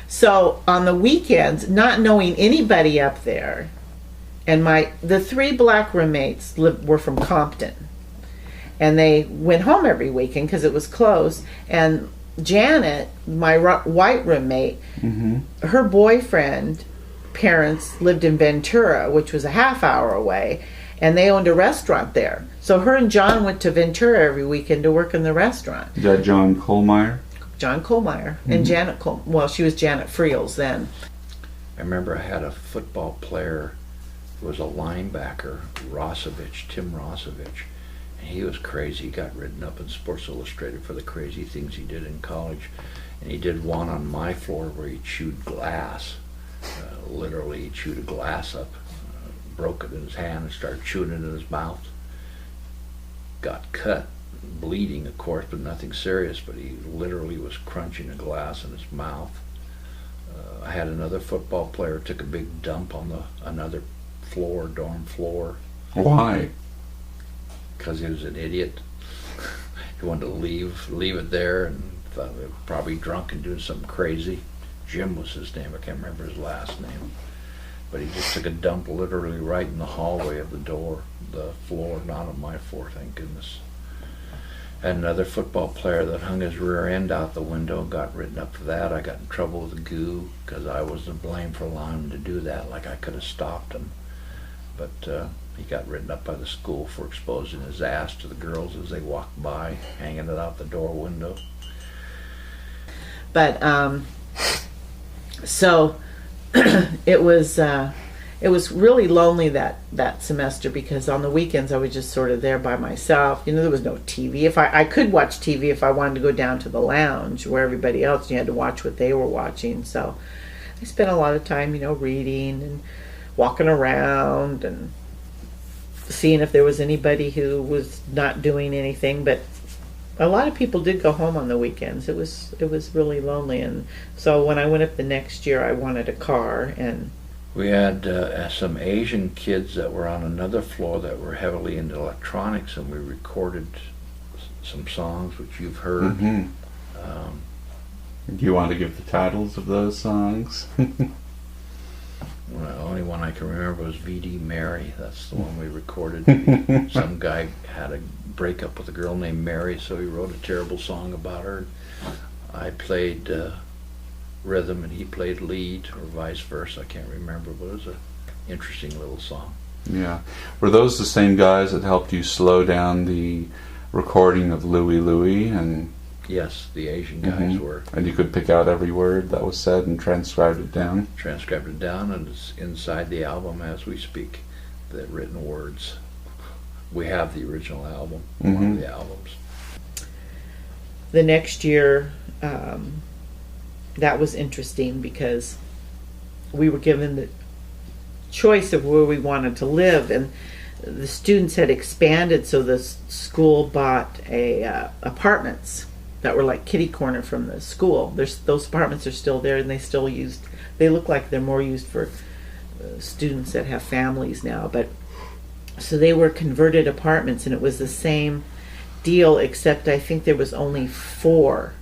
So on the weekends, not knowing anybody up there, and the three black roommates were from Compton, and they went home every weekend because it was close. And Janet, my white roommate, her boyfriend parents lived in Ventura, which was a half hour away, and they owned a restaurant there. So her and John went to Ventura every weekend to work in the restaurant. Is that John Kohlmeyer? John Kohlmeyer and Janet well, she was Janet Friels then. I remember I had a football player who was a linebacker, Tim Rosevich, and he was crazy. He got written up in Sports Illustrated for the crazy things he did in college. And he did one on my floor where he chewed glass. Literally, he chewed a glass up, broke it in his hand and started chewing it in his mouth. Got cut, bleeding of course, but nothing serious, but he literally was crunching a glass in his mouth. I had another football player took a big dump on another floor, dorm floor. Why? Because he was an idiot. He wanted to leave it there, and thought they were probably drunk and doing something crazy. Jim was his name. I can't remember his last name. But he just took a dump literally right in the hallway of the floor, not on my floor, thank goodness. Had another football player that hung his rear end out the window and got written up for that. I got in trouble with the GU because I wasn't blamed for allowing him to do that, like I could have stopped him. But he got written up by the school for exposing his ass to the girls as they walked by, hanging it out the door window. But so it was really lonely that semester, because on the weekends I was just sort of there by myself. There was no TV. If I could watch TV if I wanted to go down to the lounge where everybody else, you had to watch what they were watching. So I spent a lot of time, reading and walking around and seeing if there was anybody who was not doing anything. But a lot of people did go home on the weekends. It was really lonely. And so when I went up the next year, I wanted a car. And we had some Asian kids that were on another floor that were heavily into electronics, and we recorded some songs which you've heard. Do you want to give the titles of those songs? Well, the only one I can remember was V.D. Mary. That's the one we recorded. Some guy had a breakup with a girl named Mary, so he wrote a terrible song about her. I played rhythm and he played lead, or vice versa. I can't remember, but it was an interesting little song. Yeah. Were those the same guys that helped you slow down the recording of Louie Louie? And yes, the Asian guys were. And you could pick out every word that was said and transcribe it down? Transcribed it down, and it's inside the album as we speak, the written words. We have the original album, one of the albums. The next year, that was interesting because we were given the choice of where we wanted to live, and the students had expanded, so the school bought apartments that were like kitty corner from the school. Those apartments are still there, and they look like they're more used for students that have families now. But so they were converted apartments, and it was the same deal, except I think there was only 4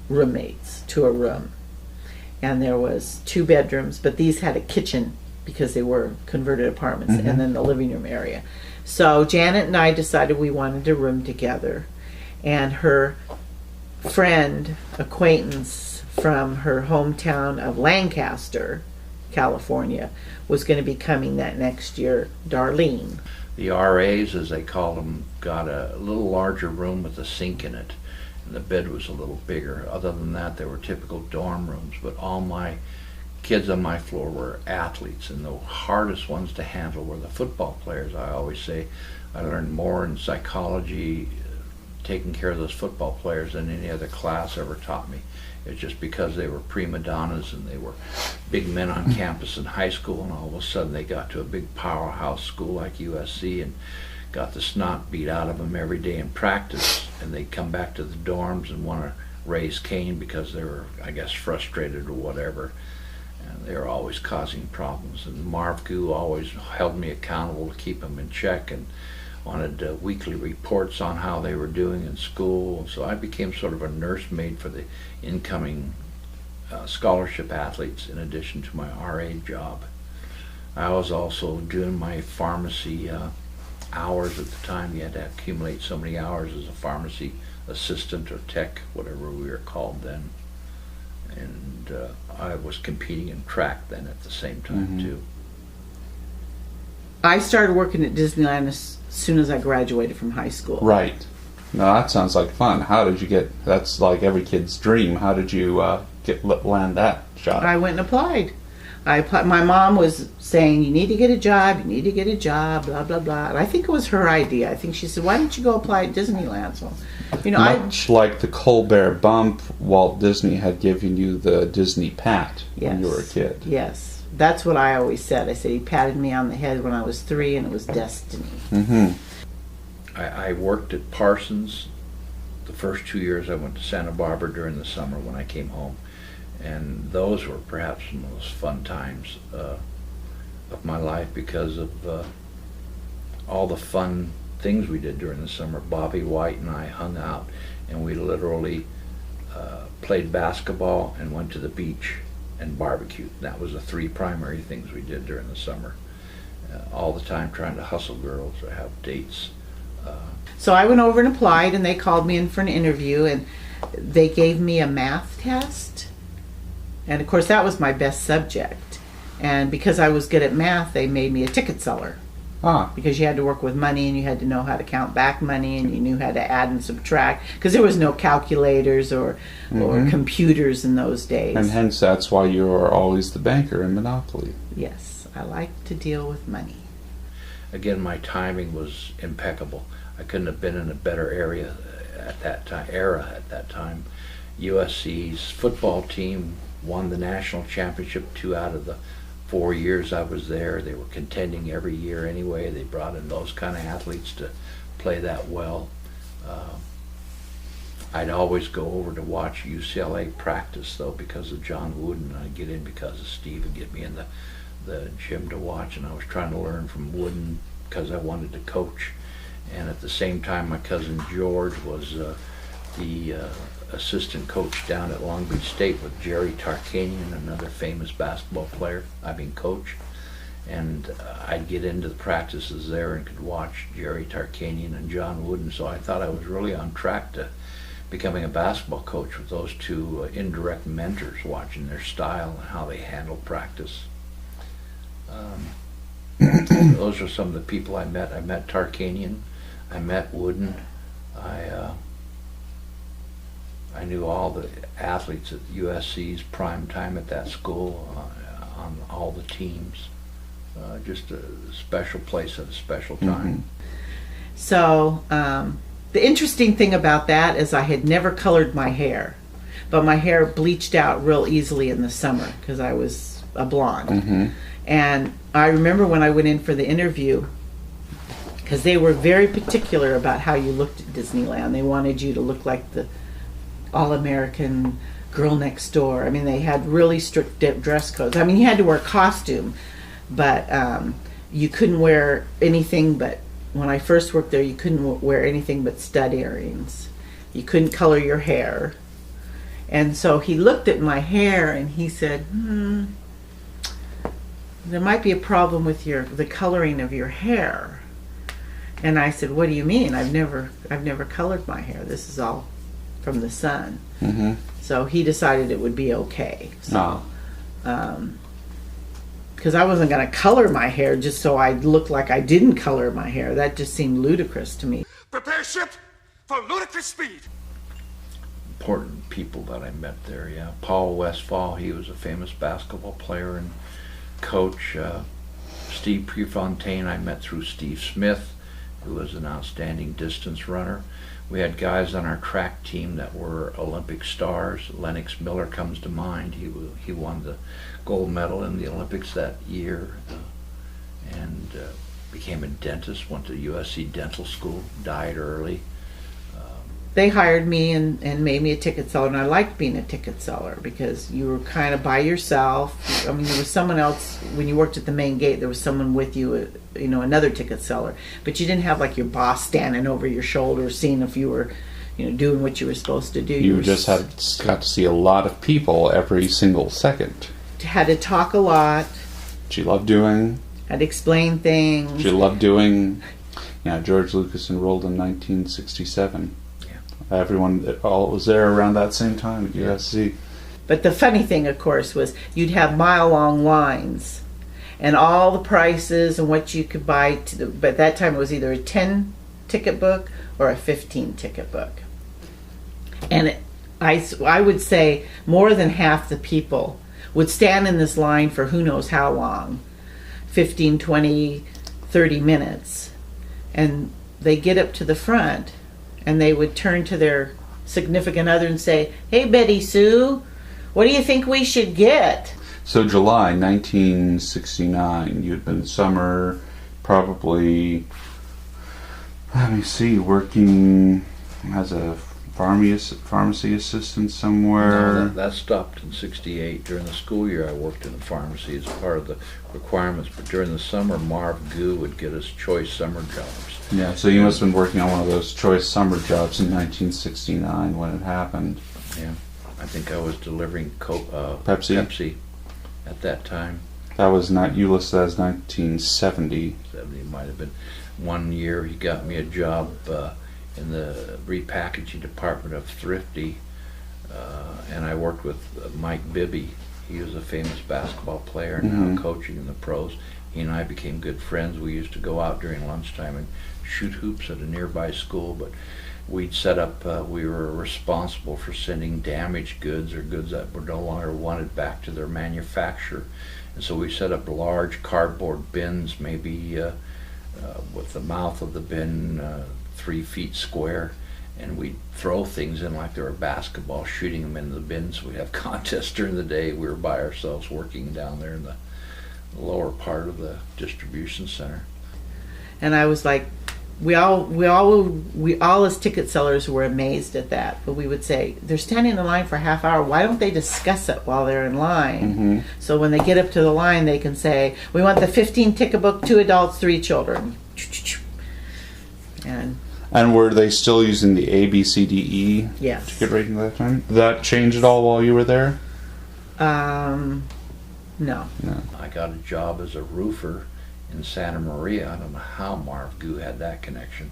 roommates to a room, and there was 2 bedrooms, but these had a kitchen because they were converted apartments, and then the living room area. So Janet and I decided we wanted to room together, and her acquaintance from her hometown of Lancaster, California, was going to be coming that next year, Darlene. The RAs, as they call them, got a little larger room with a sink in it, and the bed was a little bigger. Other than that, they were typical dorm rooms, but all my kids on my floor were athletes, and the hardest ones to handle were the football players. I always say I learned more in psychology taking care of those football players than any other class ever taught me. It's just because they were prima donnas and they were big men on campus in high school, and all of a sudden they got to a big powerhouse school like USC and got the snot beat out of them every day in practice, and they'd come back to the dorms and want to raise Cain because they were, I guess, frustrated or whatever, and they were always causing problems. And Marv Gu always held me accountable to keep them in check and wanted weekly reports on how they were doing in school. So I became sort of a nursemaid for the incoming scholarship athletes in addition to my RA job. I was also doing my pharmacy hours at the time. You had to accumulate so many hours as a pharmacy assistant or tech, whatever we were called then. And I was competing in track then at the same time too. I started working at Disneyland as soon as I graduated from high school. Right. Now that sounds like fun. How did you get? That's like every kid's dream. How did you land that job? I went and applied. My mom was saying, "You need to get a job. You need to get a job." Blah blah blah. And I think it was her idea. I think she said, "Why don't you go apply at Disneyland?" So, much like the Colbert bump, Walt Disney had given you the Disney pat when you were a kid. Yes, that's what I always said. I said he patted me on the head when I was 3, and it was destiny. I worked at Parsons. The first 2 years I went to Santa Barbara during the summer when I came home. And those were perhaps the most fun times of my life because of all the fun things we did during the summer. Bobby White and I hung out, and we literally played basketball and went to the beach and barbecued. That was the 3 primary things we did during the summer. All the time trying to hustle girls or have dates. So I went over and applied, and they called me in for an interview, and they gave me a math test. And of course that was my best subject. And because I was good at math, they made me a ticket seller. Because you had to work with money, and you had to know how to count back money, and you knew how to add and subtract, because there was no calculators or computers in those days. And hence that's why you were always the banker in Monopoly. Yes, I like to deal with money. Again, my timing was impeccable. I couldn't have been in a better era at that time. USC's football team won the national championship 2 out of the 4 years I was there. They were contending every year anyway. They brought in those kind of athletes to play that well. I'd always go over to watch UCLA practice though because of John Wooden. I'd get in because of Steve and get me in the gym to watch, and I was trying to learn from Wooden because I wanted to coach. And at the same time, my cousin George was the assistant coach down at Long Beach State with Jerry Tarkanian, another famous basketball player, coach. And I'd get into the practices there and could watch Jerry Tarkanian and John Wooden, so I thought I was really on track to becoming a basketball coach with those 2 indirect mentors, watching their style and how they handle practice. Those are some of the people I met. I met Tarkanian, I met Wooden, I knew all the athletes at USC's prime time at that school, on all the teams. Just a special place at a special time. So the interesting thing about that is I had never colored my hair, but my hair bleached out real easily in the summer because I was a blonde. And I remember when I went in for the interview, because they were very particular about how you looked at Disneyland. They wanted you to look like the all-American girl next door. I mean, they had really strict dress codes. I mean, you had to wear a costume, but you couldn't wear anything but, when I first worked there, you couldn't wear anything but stud earrings. You couldn't color your hair. And so he looked at my hair and he said, there might be a problem with the coloring of your hair. And I said, what do you mean? I've never colored my hair. This is all from the sun. So he decided it would be okay. So, because I wasn't going to color my hair just so I'd look like I didn't color my hair. That just seemed ludicrous to me. Prepare ship for ludicrous speed. Important people that I met there, yeah. Paul Westphal, he was a famous basketball player and coach. Steve Prefontaine I met through Steve Smith, who was an outstanding distance runner. We had guys on our track team that were Olympic stars. Lennox Miller comes to mind. He won the gold medal in the Olympics that year, and became a dentist, went to USC dental school, died early. They hired me and made me a ticket seller, and I liked being a ticket seller because you were kind of by yourself. I mean, there was someone else, when you worked at the main gate, there was someone with you, another ticket seller, but you didn't have like your boss standing over your shoulder seeing if you were, doing what you were supposed to do. You just got to see a lot of people every single second. Had to talk a lot. she loved doing. I'd explain things. She loved doing. Yeah, George Lucas enrolled in 1967. Yeah. Everyone all was there around that same time at USC. But the funny thing, of course, was you'd have mile-long lines, and all the prices and what you could buy. But at that time, it was either a 10-ticket book or a 15-ticket book. And I would say more than half the people would stand in this line for who knows how long, 15, 20, 30 minutes. And they get up to the front, and they would turn to their significant other and say, "Hey, Betty Sue, what do you think we should get?" So July 1969, you had been summer, probably, let me see, working as a pharmacy assistant somewhere. No, that stopped in '68. During the school year, I worked in the pharmacy as part of the requirements, but during the summer, Marv Goo would get us choice summer jobs. Yeah, so you must have been working on one of those choice summer jobs in 1969 when it happened. Yeah, I think I was delivering Pepsi at that time. That was not, you listed as 1970. 70 might have been. One year, he got me a job in the repackaging department of Thrifty, and I worked with Mike Bibby. He was a famous basketball player and now coaching in the pros. He and I became good friends. We used to go out during lunchtime and shoot hoops at a nearby school, but we'd set up, we were responsible for sending damaged goods or goods that were no longer wanted back to their manufacturer. And so we set up large cardboard bins, maybe with the mouth of the bin 3 feet square, and we'd throw things in like they were basketball, shooting them into the bins. We'd have contests during the day. We were by ourselves working down there in the lower part of the distribution center. And I was like, we all as ticket sellers were amazed at that. But we would say, they're standing in line for a half hour. Why don't they discuss it while they're in line? So when they get up to the line, they can say, "We want the 15-ticket book, 2 adults, 3 children." And were they still using the A, B, C, D, E Yes. ticket rating at that time? Did that change at all while you were there? No. I got a job as a roofer in Santa Maria. I don't know how Marv Goo had that connection,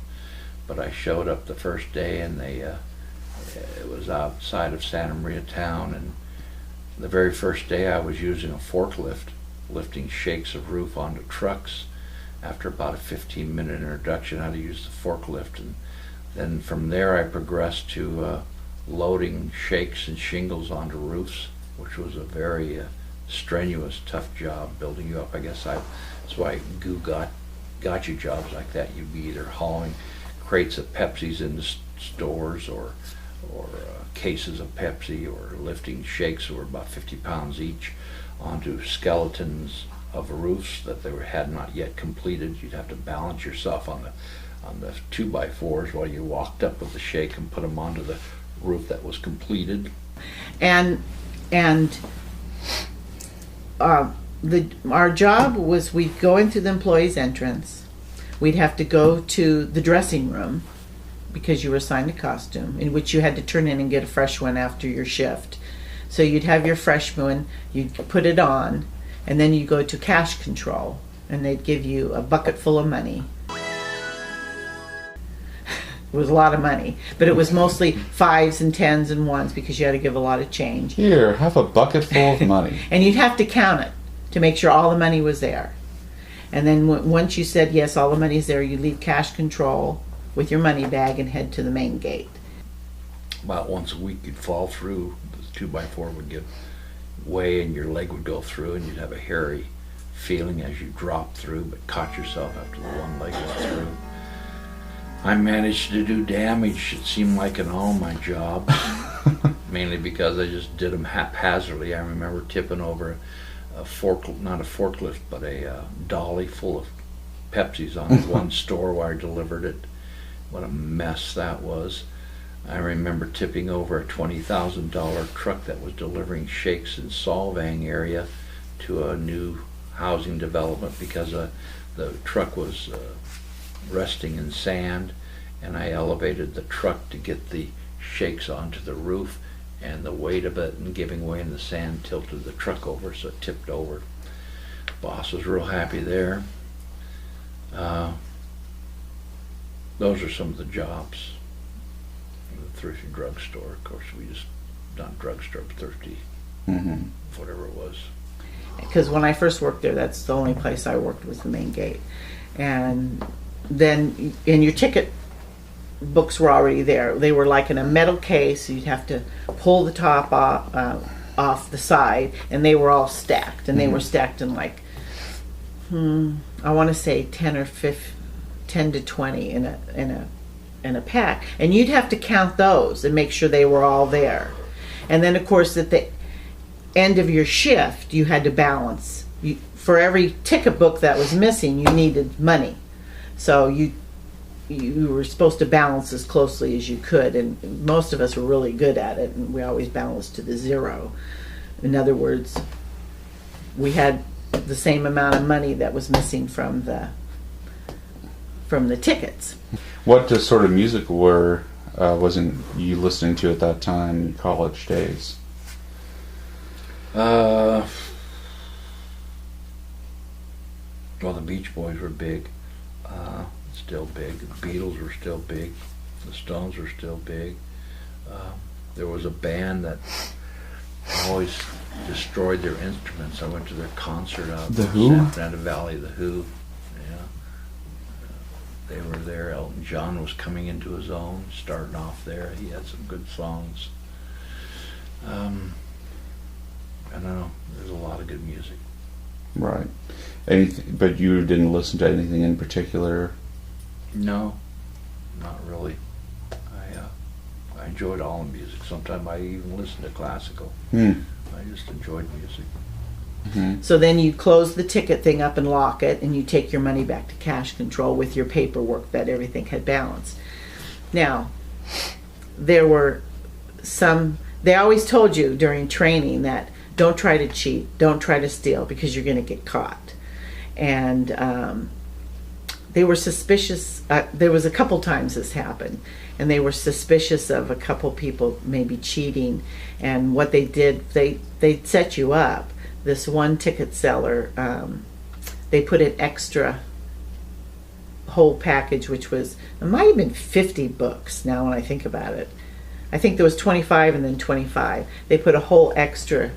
but I showed up the first day, and it was outside of Santa Maria town, and the very first day I was using a forklift, lifting shakes of roof onto trucks. After about a 15-minute introduction how to use the forklift, and then from there I progressed to loading shakes and shingles onto roofs, which was a very strenuous, tough job, building you up. I guess that's why Goo got you jobs like that. You'd be either hauling crates of Pepsis into stores, or cases of Pepsi, or lifting shakes that were about 50 pounds each onto skeletons of roofs that had not yet completed. You'd have to balance yourself on the 2x4s while you walked up with the shake and put them onto the roof that was completed. And our job was, we'd go into the employee's entrance. We'd have to go to the dressing room because you were assigned a costume in which you had to turn in and get a fresh one after your shift. So you'd have your fresh one, you'd put it on, and then you go to cash control, and they'd give you a bucket full of money. It was a lot of money, but it was mostly 5s and 10s and 1s because you had to give a lot of change. Here, have a bucket full of money. And you'd have to count it to make sure all the money was there. And then once you said, yes, all the money's there, you'd leave cash control with your money bag and head to the main gate. About once a week you'd fall through, the 2x4 would give way and your leg would go through, and you'd have a hairy feeling as you dropped through, but caught yourself after the one leg was through. I managed to do damage, it seemed like, in all my jobs, mainly because I just did them haphazardly. I remember tipping over not a forklift, but a dolly full of Pepsis on one store where I delivered it. What a mess that was. I remember tipping over a $20,000 truck that was delivering shakes in Solvang area to a new housing development because the truck was resting in sand, and I elevated the truck to get the shakes onto the roof, and the weight of it and giving way in the sand tilted the truck over, so it tipped over. Boss was real happy there. Those are some of the jobs. The thrifty drugstore, of course, we just done drugstore, thrifty, whatever it was. Because when I first worked there, that's the only place I worked, was the main gate. And then, and your ticket books were already there. They were like in a metal case. You'd have to pull the top off the side, and they were all stacked. And they were stacked in like, I want to say 10 to 20 in a pack. And you'd have to count those and make sure they were all there. And then, of course, at the end of your shift, you had to balance. For every ticket book that was missing, you needed money. So you were supposed to balance as closely as you could, and most of us were really good at it, and we always balanced to the zero. In other words, we had the same amount of money that was missing from the tickets. What sort of music wasn't you listening to at that time in college days? Well, the Beach Boys were big, still big. The Beatles were still big. The Stones were still big. There was a band that always destroyed their instruments. I went to their concert out in San Fernando Valley, The Who. Yeah. They were there. Elton John was coming into his own, starting off there. He had some good songs. I don't know. There's a lot of good music. Right. But you didn't listen to anything in particular? No, not really. I enjoyed all the music. Sometimes I even listened to classical. I just enjoyed music. So then you close the ticket thing up and lock it, and you take your money back to cash control with your paperwork that everything had balanced. Now, there were they always told you during training that don't try to cheat, don't try to steal, because you're going to get caught. And they were suspicious. There was a couple times this happened, and they were suspicious of a couple people maybe cheating. And what they did, they set you up. This one ticket seller, they put an extra whole package, which was, it might have been 50 books now when I think about it. I think there was 25 and then 25. They put a whole extra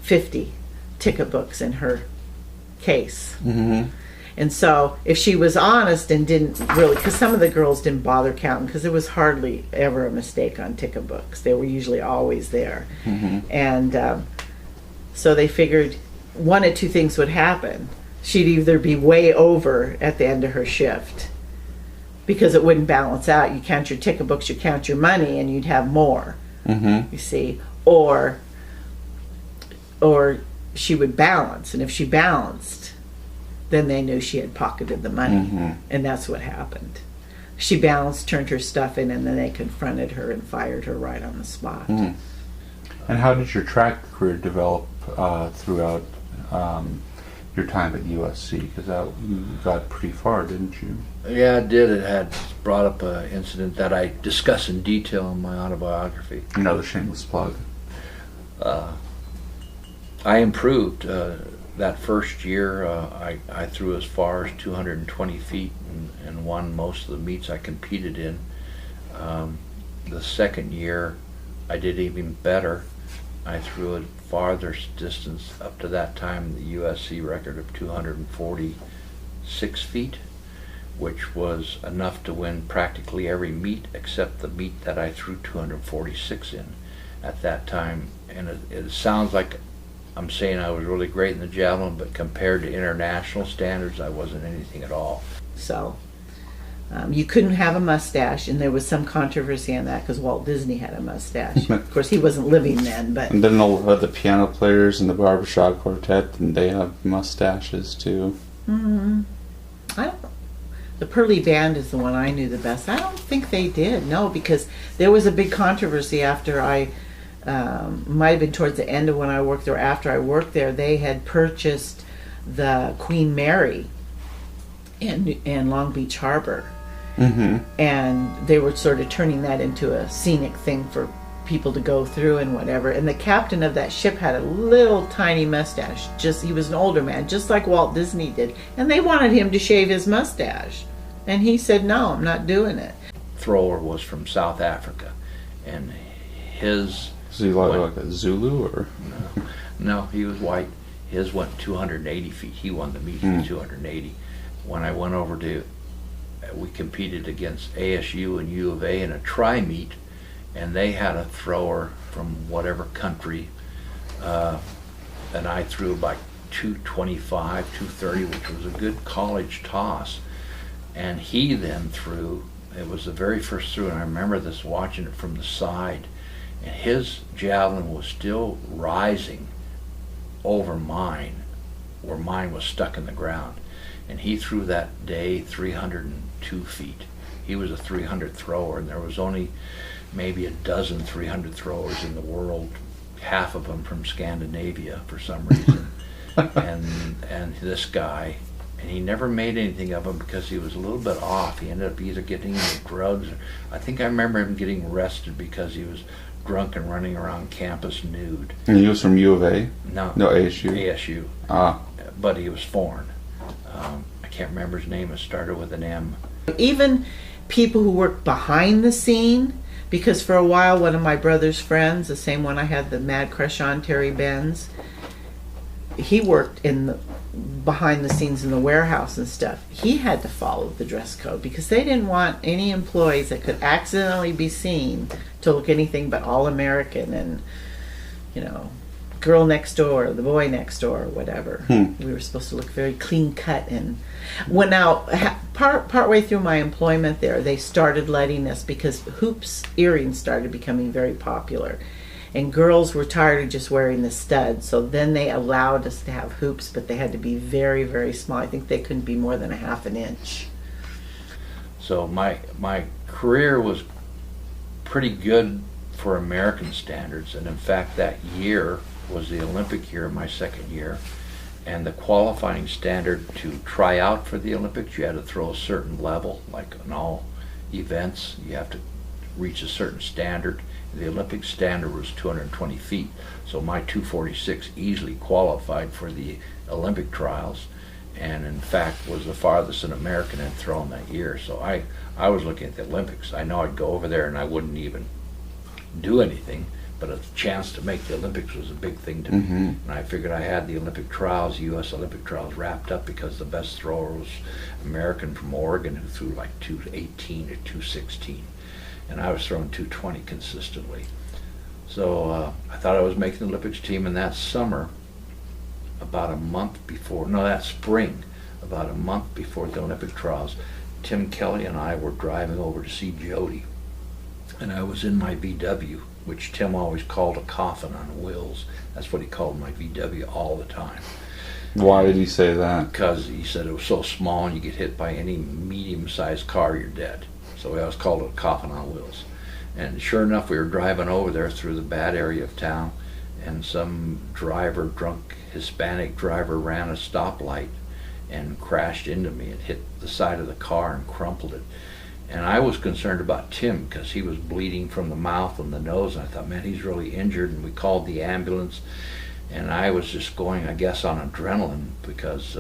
50 ticket books in her case. And so if she was honest and didn't really, because some of the girls didn't bother counting, because there was hardly ever a mistake on ticket books. They were usually always there. And so they figured one of two things would happen. She'd either be way over at the end of her shift, because it wouldn't balance out. You count your ticket books, you count your money, and you'd have more, you see. Or she would balance, and if she balanced, then they knew she had pocketed the money, and that's what happened. She balanced, turned her stuff in, and then they confronted her and fired her right on the spot. And how did your track career develop throughout your time at USC? Because you got pretty far, didn't you? Yeah, it did. It had brought up an incident that I discuss in detail in my autobiography. Another shameless plug. I improved. That first year, I threw as far as 220 feet and won most of the meets I competed in. The second year, I did even better. I threw a farther distance up to that time, the USC record of 246 feet, which was enough to win practically every meet except the meet that I threw 246 in at that time. And it sounds like I'm saying I was really great in the javelin, but compared to international standards, I wasn't anything at all. So you couldn't have a mustache, and there was some controversy on that because Walt Disney had a mustache. Of course, he wasn't living then, but... And then all of the piano players in the barbershop quartet, and they have mustaches too. I don't... The Pearly Band is the one I knew the best. I don't think they did, no, because there was a big controversy after I... might have been towards the end of when I worked there. After I worked there, they had purchased the Queen Mary in Long Beach Harbor, and they were sort of turning that into a scenic thing for people to go through and whatever. And the captain of that ship had a little tiny mustache. He was an older man, just like Walt Disney did. And they wanted him to shave his mustache. And he said, no, I'm not doing it. Thrower was from South Africa, and his... Is he like a Zulu or? No, he was white. His went 280 feet. He won the meet for 280. When I went over to, we competed against ASU and U of A in a tri-meet, and they had a thrower from whatever country, and I threw like 225, 230, which was a good college toss. And he then threw, it was the very first throw, and I remember this, watching it from the side, and his javelin was still rising over mine, where mine was stuck in the ground. And he threw that day 302 feet. He was a 300 thrower, and there was only maybe a dozen 300 throwers in the world, half of them from Scandinavia for some reason. and this guy, and he never made anything of him because he was a little bit off. He ended up either getting into drugs, or I think I remember him getting arrested because he was drunk and running around campus nude. And he was from U of A? No, ASU. ASU. Ah. But he was foreign. I can't remember his name. It started with an M. Even people who work behind the scene, because for a while one of my brother's friends, the same one I had the mad crush on, Terry Benz, he worked behind the scenes in the warehouse and stuff. He had to follow the dress code because they didn't want any employees that could accidentally be seen to look anything but all American and, you know, girl next door, the boy next door, or whatever. We were supposed to look very clean cut. And when partway through my employment there, they started letting us, because hoops earrings started becoming very popular. And girls were tired of just wearing the studs, so then they allowed us to have hoops, but they had to be very, very small. I think they couldn't be more than a half an inch. So my career was pretty good for American standards, and in fact that year was the Olympic year, my second year, and the qualifying standard to try out for the Olympics, you had to throw a certain level, like in all events, you have to reach a certain standard. The Olympic standard was 220 feet, so my 246 easily qualified for the Olympic trials, and in fact was the farthest an American had thrown that year. So I was looking at the Olympics. I know I'd go over there and I wouldn't even do anything, but a chance to make the Olympics was a big thing to me. And I figured I had the Olympic trials, U.S. Olympic trials, wrapped up, because the best thrower was American from Oregon who threw like 218 or 216. And I was throwing 220 consistently. So I thought I was making the Olympics team, and that summer, about a month before, no, that spring, about a month before the Olympic trials, Tim Kelly and I were driving over to see Jody. And I was in my VW, which Tim always called a coffin on wheels. That's what he called my VW all the time. Why did he say that? Because he said it was so small, and you get hit by any medium-sized car, you're dead. So we always called it a coffin on wheels. And sure enough, we were driving over there through the bad area of town, and some driver, drunk Hispanic driver, ran a stoplight and crashed into me and hit the side of the car and crumpled it. And I was concerned about Tim because he was bleeding from the mouth and the nose, and I thought, man, he's really injured. And we called the ambulance, and I was just going, I guess, on adrenaline, because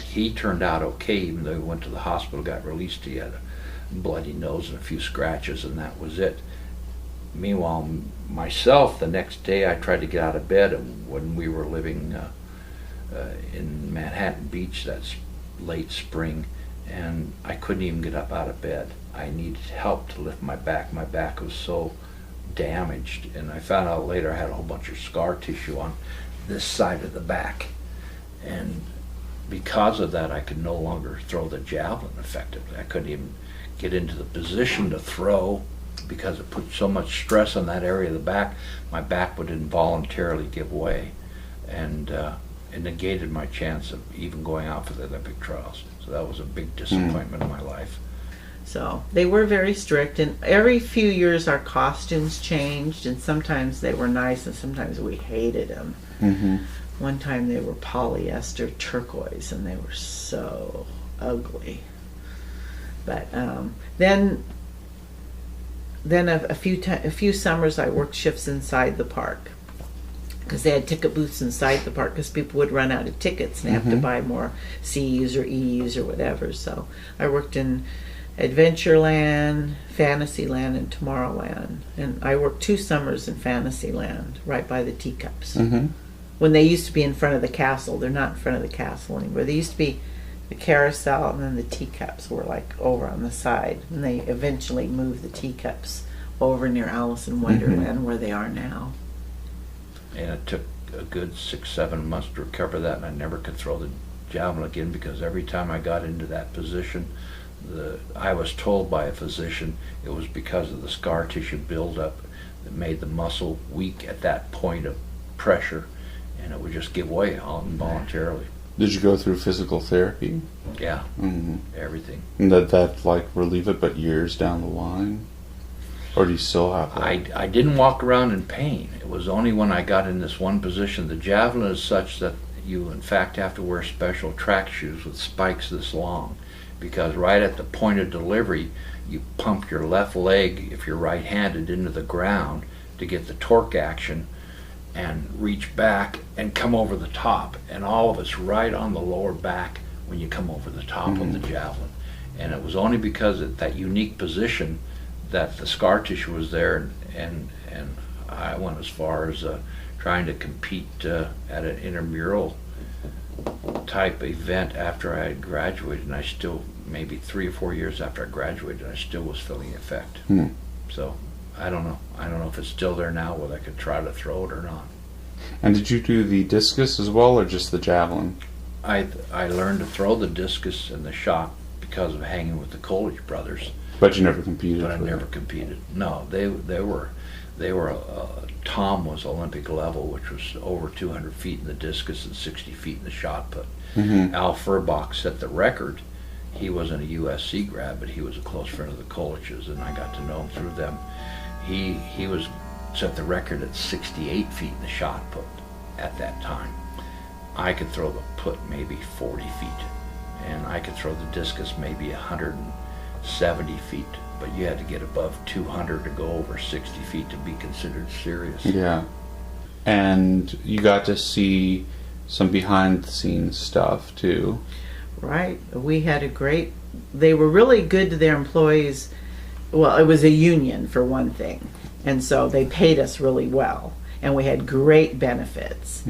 he turned out okay, even though he went to the hospital, got released. He had a bloody nose and a few scratches, and that was it. Meanwhile, myself, the next day I tried to get out of bed, and when we were living in Manhattan Beach that late spring, and I couldn't even get up out of bed. I needed help to lift my back. My back was so damaged, and I found out later I had a whole bunch of scar tissue on this side of the back, and because of that I could no longer throw the javelin effectively. I couldn't even get into the position to throw because it put so much stress on that area of the back. My back would involuntarily give way, and it negated my chance of even going out for the Olympic trials. So that was a big disappointment in my life. So they were very strict, and every few years our costumes changed, and sometimes they were nice and sometimes we hated them. One time they were polyester turquoise, and they were so ugly. But then then a few summers I worked shifts inside the park, because they had ticket booths inside the park, because people would run out of tickets and have to buy more C's or E's or whatever. So I worked in Adventureland, Fantasyland, and Tomorrowland. And I worked 2 summers in Fantasyland, right by the teacups. When they used to be in front of the castle. They're not in front of the castle anymore. They used to be the carousel, and then the teacups were like over on the side. And they eventually moved the teacups over near Alice in Wonderland, where they are now. And it took a good 6-7 months to recover that, and I never could throw the javelin again, because every time I got into that position, I was told by a physician it was because of the scar tissue buildup that made the muscle weak at that point of pressure, and it would just give way all involuntarily. Did you go through physical therapy? Yeah, everything. And did that like relieve it, but years down the line? Or do you still have that? I didn't walk around in pain. It was only when I got in this one position. The javelin is such that you in fact have to wear special track shoes with spikes this long, because right at the point of delivery you pump your left leg, if you're right-handed, into the ground to get the torque action and reach back and come over the top, and all of it's right on the lower back when you come over the top of the javelin. And it was only because of that unique position that the scar tissue was there, and I went as far as trying to compete at an intramural type event after I had graduated, and I still, maybe 3 or 4 years after I graduated, I still was feeling the effect. So I don't know if it's still there now, whether I could try to throw it or not. And did you do the discus as well, or just the javelin? I learned to throw the discus and the shot because of hanging with the Coolidge brothers. But you never competed. But I never competed. No, they were. Tom was Olympic level, which was over 200 feet in the discus and 60 feet in the shot put. Al Furbach set the record. He wasn't a USC grad, but he was a close friend of the Coolidges, and I got to know him through them. He was set the record at 68 feet in the shot put at that time. I could throw the put maybe 40 feet, and I could throw the discus maybe 170 feet, but you had to get above 200 to go over 60 feet to be considered serious. Yeah. And you got to see some behind-the-scenes stuff, too. Right. We had they were really good to their employees. Well, it was a union, for one thing, and so they paid us really well, and we had great benefits.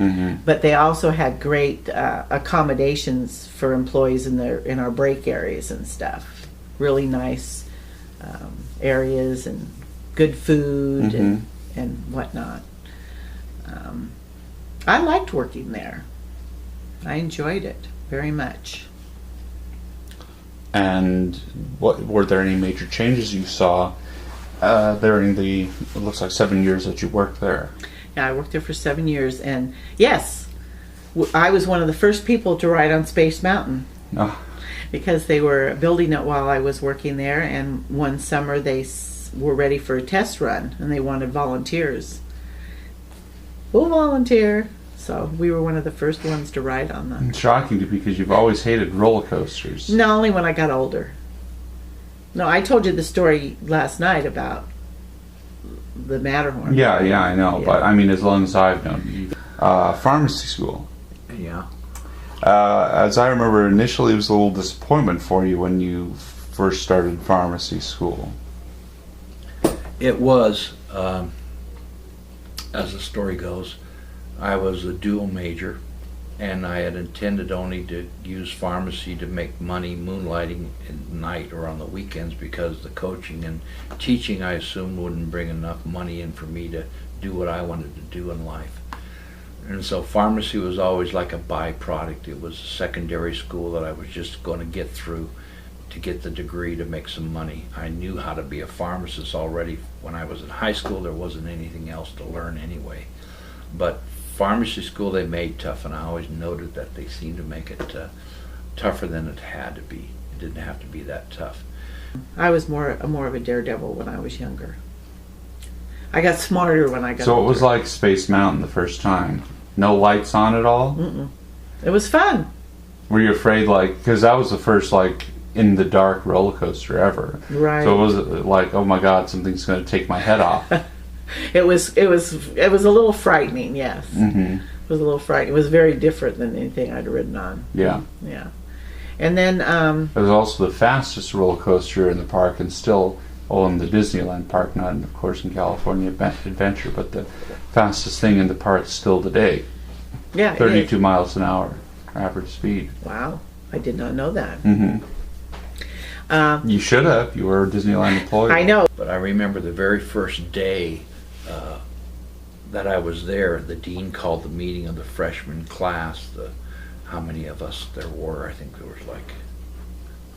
But they also had great accommodations for employees in our break areas and stuff. Really nice areas and good food and whatnot. I liked working there. I enjoyed it very much. And what were there any major changes you saw during the, it looks like 7 years that you worked there? Yeah, I worked there for 7 years, and yes, I was one of the first people to ride on Space Mountain. Because they were building it while I was working there, and one summer they were ready for a test run, and they wanted volunteers. We'll volunteer. So we were one of the first ones to ride on them. It's shocking to me, because you've always hated roller coasters. No, only when I got older. No, I told you the story last night about the Matterhorn. Yeah, I know. Yeah. But I mean, as long as I've known you. Pharmacy school. Yeah. As I remember, initially it was a little disappointment for you when you first started pharmacy school. It was, as the story goes, I was a dual major, and I had intended only to use pharmacy to make money moonlighting at night or on the weekends, because the coaching and teaching, I assumed, wouldn't bring enough money in for me to do what I wanted to do in life. And so pharmacy was always like a byproduct. It was a secondary school that I was just going to get through to get the degree to make some money. I knew how to be a pharmacist already when I was in high school. There wasn't anything else to learn anyway. But pharmacy school they made tough, and I always noted that they seemed to make it tougher than it had to be. It didn't have to be that tough. I was more of a daredevil when I was younger. I got smarter when I got older. So it was like Space Mountain the first time. No lights on at all? It was fun. Were you afraid, like, because that was the first, like, in the dark roller coaster ever. Right. So it was like, oh my God, something's going to take my head off. It was a little frightening. Yes. Mm-hmm. It was a little frightening. It was very different than anything I'd ridden on. Yeah. Yeah. And then it was also the fastest roller coaster in the park, and still, in the Disneyland park, not of course in California Adventure, but the fastest thing in the park still today. yeah, 32 miles an hour average speed. Wow, I did not know that. Mm-hmm. You should have. You were a Disneyland employee. I know. But I remember the very first day that I was there, the dean called the meeting of the freshman class. How many of us there were? I think there was like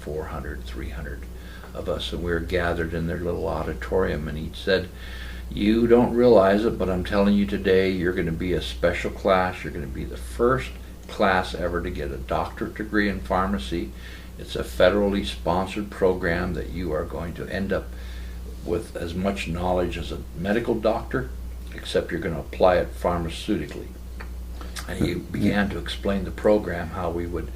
400, 300 of us, and we were gathered in their little auditorium, and he said, you don't realize it, but I'm telling you today, you're going to be a special class. You're going to be the first class ever to get a doctorate degree in pharmacy. It's a federally sponsored program that you are going to end up with as much knowledge as a medical doctor, except you're going to apply it pharmaceutically. And he began to explain the program, how we would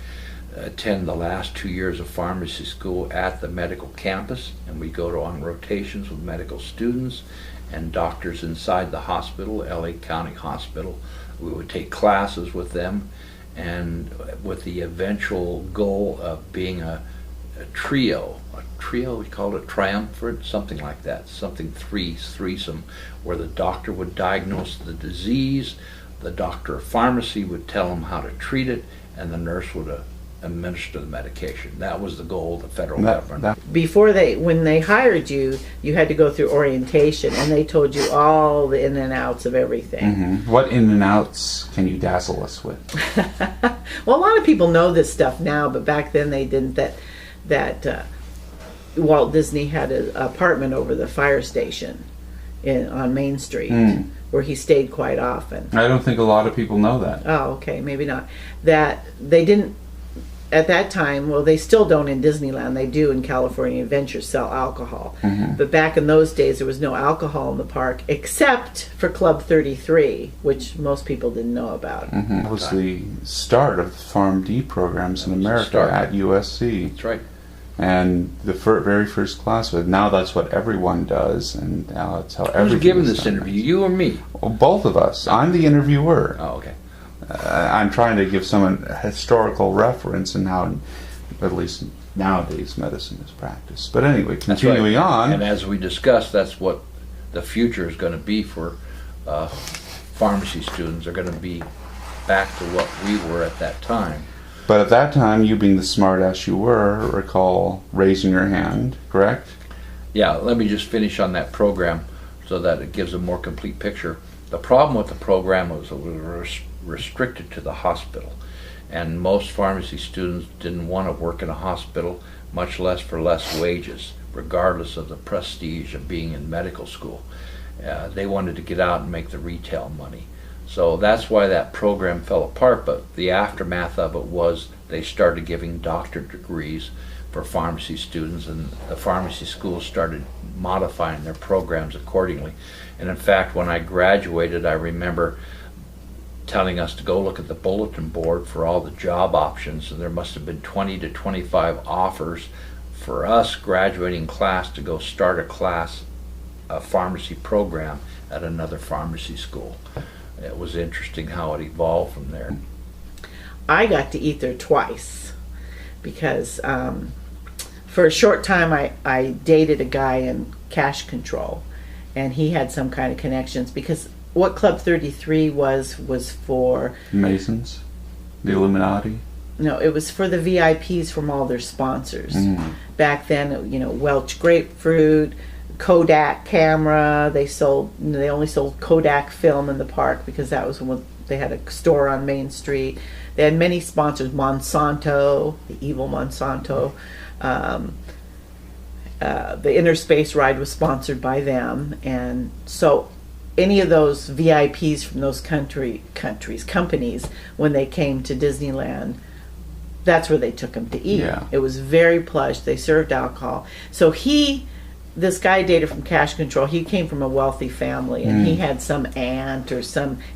attend the last 2 years of pharmacy school at the medical campus, and we go on rotations with medical students and doctors inside the hospital, LA County Hospital. We would take classes with them, and with the eventual goal of being a trio, we called it triumvirate, something like that, something threesome, where the doctor would diagnose the disease, the doctor of pharmacy would tell them how to treat it, and the nurse would administer the medication. That was the goal of the federal government. Before when they hired you, you had to go through orientation, and they told you all the in and outs of everything. Mm-hmm. What in and outs can you dazzle us with? Well, a lot of people know this stuff now, but back then they didn't. That Walt Disney had an apartment over the fire station on Main Street, where he stayed quite often. I don't think a lot of people know that. Oh, okay, maybe not. That they didn't, at that time, well, they still don't in Disneyland. They do in California Adventure sell alcohol. Mm-hmm. But back in those days, there was no alcohol in the park, except for Club 33, which most people didn't know about. Mm-hmm. That was the start of the PharmD programs in America at USC. That's right. And the very first class, but now that's what everyone does, and now that's how everyone. Who's giving this interview, you or me? Well, both of us. I'm the interviewer. Oh, okay. I'm trying to give someone a historical reference in how, at least nowadays, medicine is practiced. But anyway, continuing on. And as we discussed, that's what the future is going to be for pharmacy students. They're going to be back to what we were at that time. But at that time, you being the smartass you were, recall raising your hand, correct? Yeah, let me just finish on that program so that it gives a more complete picture. The problem with the program was it was restricted to the hospital, and most pharmacy students didn't want to work in a hospital, much less for less wages, regardless of the prestige of being in medical school. They wanted to get out and make the retail money. So that's why that program fell apart, but the aftermath of it was they started giving doctorate degrees for pharmacy students, and the pharmacy schools started modifying their programs accordingly. And in fact, when I graduated, I remember telling us to go look at the bulletin board for all the job options, and there must have been 20 to 25 offers for us graduating class to go start a pharmacy program at another pharmacy school. It was interesting how it evolved from there. I got to eat there twice because for a short time I dated a guy in cash control, and he had some kind of connections, because what Club 33 was for Masons? The Illuminati? No, it was for the VIPs from all their sponsors. Back then, Welch Grapefruit, Kodak camera. They only sold Kodak film in the park because that was when they had a store on Main Street. They had many sponsors. Monsanto, the evil Monsanto. The Inner Space Ride was sponsored by them, and so any of those VIPs from those companies, when they came to Disneyland, that's where they took them to eat. Yeah. It was very plush. They served alcohol. So he this guy I dated from Cash Control, he came from a wealthy family, and he had some aunt or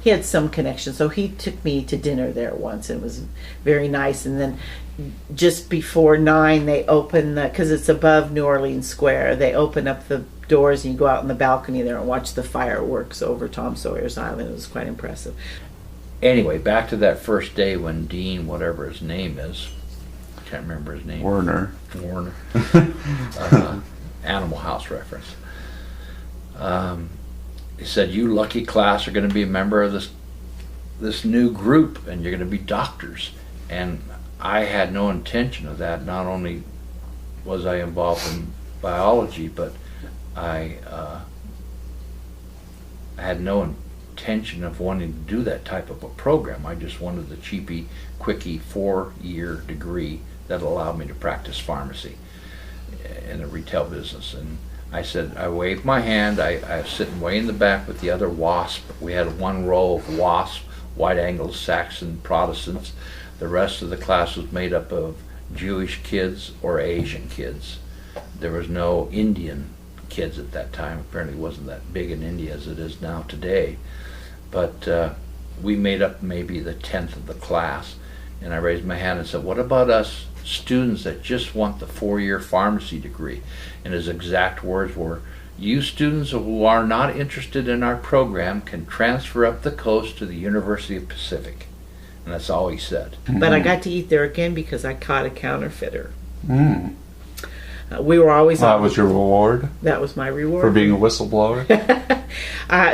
he had some connection. So he took me to dinner there once, and it was very nice. And then just before 9, they open because it's above New Orleans Square, they open up the doors and you go out on the balcony there and watch the fireworks over Tom Sawyer's Island. It was quite impressive. Anyway, back to that first day when Dean, whatever his name is, I can't remember his name. Warner. Animal House reference. He said, "You lucky class are going to be a member of this new group, and you're going to be doctors." And I had no intention of that. Not only was I involved in biology, but I had no intention of wanting to do that type of a program. I just wanted the cheapy, quickie 4-year degree that allowed me to practice pharmacy in the retail business. And I said, I waved my hand. I was sitting way in the back with the other WASP. We had one row of WASP, White Anglo-Saxon Protestants. The rest of the class was made up of Jewish kids or Asian kids. There was no Indian kids at that time. Apparently it wasn't that big in India as it is now today. But we made up maybe the 10th of the class. And I raised my hand and said, what about us students that just want the 4-year pharmacy degree? And his exact words were, you students who are not interested in our program can transfer up the coast to the University of Pacific. And that's all he said. But I got to eat there again because I caught a counterfeiter. Mm. We were always... That was your reward? That was my reward. For being a whistleblower?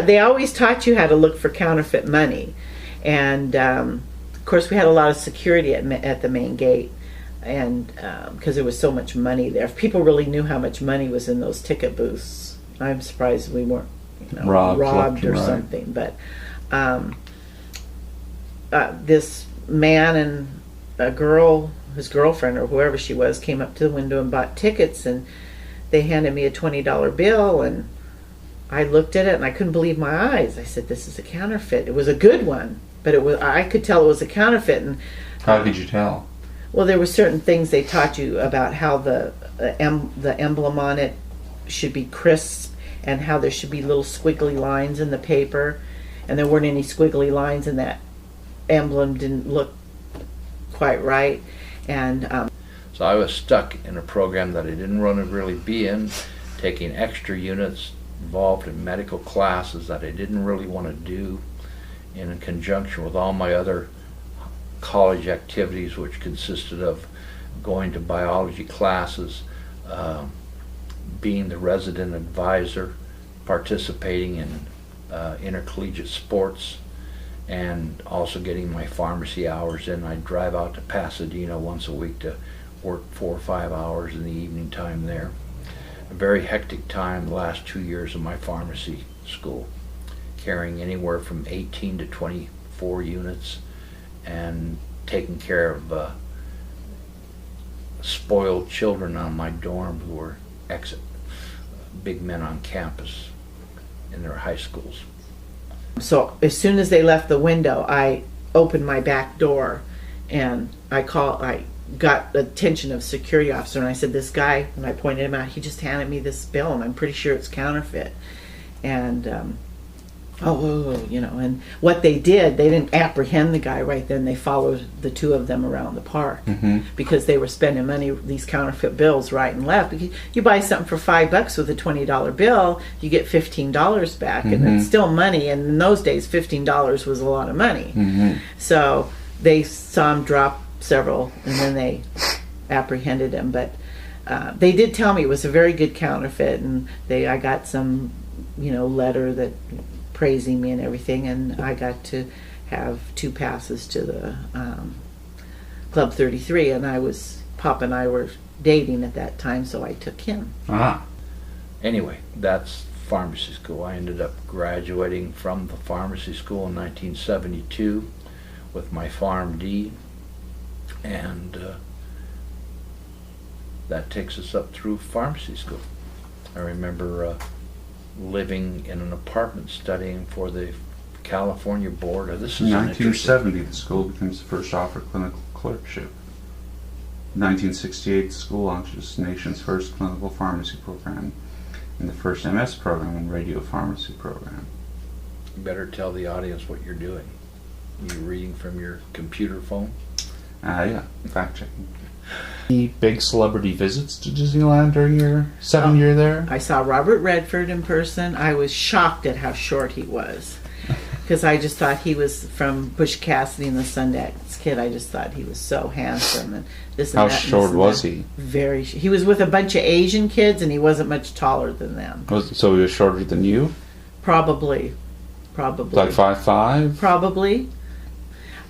They always taught you how to look for counterfeit money. And, of course, we had a lot of security at the main gate, and because there was so much money there. If people really knew how much money was in those ticket booths, I'm surprised we weren't robbed or something. But this man and a girl, his girlfriend or whoever she was, came up to the window and bought tickets, and they handed me a $20 bill, and I looked at it and I couldn't believe my eyes. I said, this is a counterfeit. It was a good one, but I could tell it was a counterfeit. And how did you tell? Well, there were certain things they taught you about how the emblem on it should be crisp, and how there should be little squiggly lines in the paper, and there weren't any squiggly lines, and that emblem didn't look quite right. And so I was stuck in a program that I didn't want to really be in, taking extra units, involved in medical classes that I didn't really want to do, in conjunction with all my other college activities, which consisted of going to biology classes, being the resident advisor, participating in intercollegiate sports, and also getting my pharmacy hours in. I'd drive out to Pasadena once a week to work 4 or 5 hours in the evening time there. A very hectic time the last 2 years of my pharmacy school, carrying anywhere from 18 to 24 units and taking care of spoiled children on my dorm who were big men on campus in their high schools. So as soon as they left the window, I opened my back door, and I got the attention of security officer, and I said, this guy, and I pointed him out, he just handed me this bill, and I'm pretty sure it's counterfeit. And and what they did, they didn't apprehend the guy right then. They followed the two of them around the park, because they were spending money, these counterfeit bills, right and left. You buy something for $5 with a $20 bill, you get $15 back, and it's still money. And in those days, $15 was a lot of money. So they saw him drop several, and then they apprehended him. But they did tell me it was a very good counterfeit, and I got some, letter that praising me and everything, and I got to have 2 passes to the Club 33, and Pop and I were dating at that time, so I took him. Anyway, that's pharmacy school. I ended up graduating from the pharmacy school in 1972 with my PharmD, and that takes us up through pharmacy school. I remember living in an apartment studying for the California board. This is in 1970, the school becomes the first offer clinical clerkship. 1968, the school launches the nation's first clinical pharmacy program. in the first MS program and radio pharmacy program. You better tell the audience what you're doing. You reading from your computer phone? Yeah, fact checking. Any big celebrity visits to Disneyland during your 7 year there? I saw Robert Redford in person. I was shocked at how short he was, because I just thought he was from Butch Cassidy and the Sundance Kid. I just thought he was so handsome and this and How that. short was he? Very. He was with a bunch of Asian kids, and he wasn't much taller than them. So he was shorter than you? Probably. Like 5'5"? Probably.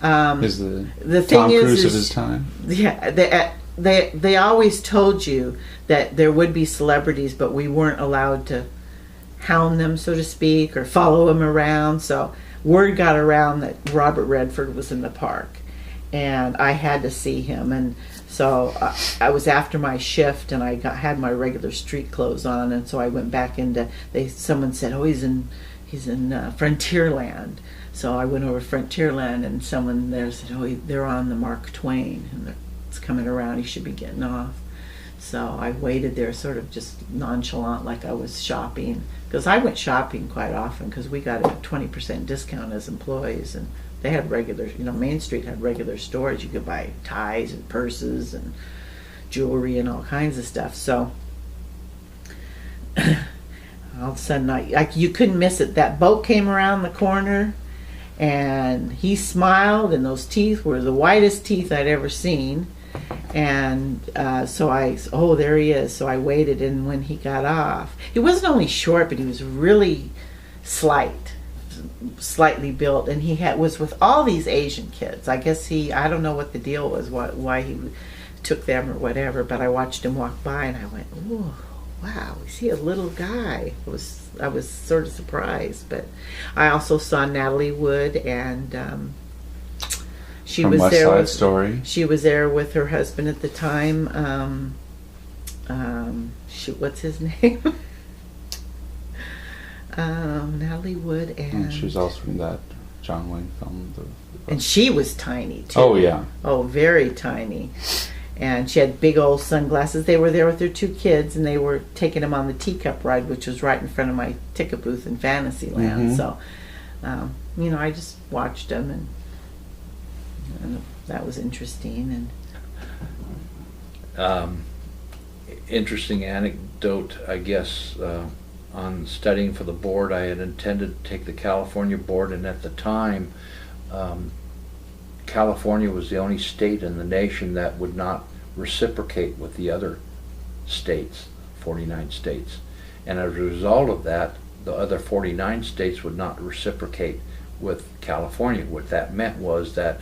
Is the thing Tom Cruise is of his time? Yeah, they always told you that there would be celebrities, but we weren't allowed to hound them, so to speak, or follow them around. So word got around that Robert Redford was in the park, and I had to see him. And so I was after my shift, and I had my regular street clothes on, and so I went back into. Someone said, "Oh, he's in Frontierland." So I went over Frontierland, and someone there said, "Oh, they're on the Mark Twain, and it's coming around. He should be getting off." So I waited there, sort of just nonchalant, like I was shopping, because I went shopping quite often because we got a 20% discount as employees, and they had regular, Main Street had regular stores. You could buy ties and purses and jewelry and all kinds of stuff. So all of a sudden, you couldn't miss it. That boat came around the corner, and he smiled, and those teeth were the whitest teeth I'd ever seen. And so there he is. So I waited, and when he got off, he wasn't only short, but he was really slightly built, and he was with all these Asian kids. I guess I don't know what the deal was, why he took them or whatever, but I watched him walk by, and I went, "Ooh, wow, is he a little guy?" I was sort of surprised. But I also saw Natalie Wood, and she From was West there. Side Story. She was there with her husband at the time. What's his name? Natalie Wood, and she was also from that John Wayne film. And she was tiny too. Oh yeah. Oh, very tiny. And she had big old sunglasses. They were there with their two kids, and they were taking them on the teacup ride, which was right in front of my ticket booth in Fantasyland. Mm-hmm. So, I just watched them, and that was interesting. And interesting anecdote, I guess. On studying for the board, I had intended to take the California board, and at the time, California was the only state in the nation that would not reciprocate with the other states, 49 states. And as a result of that, the other 49 states would not reciprocate with California. What that meant was that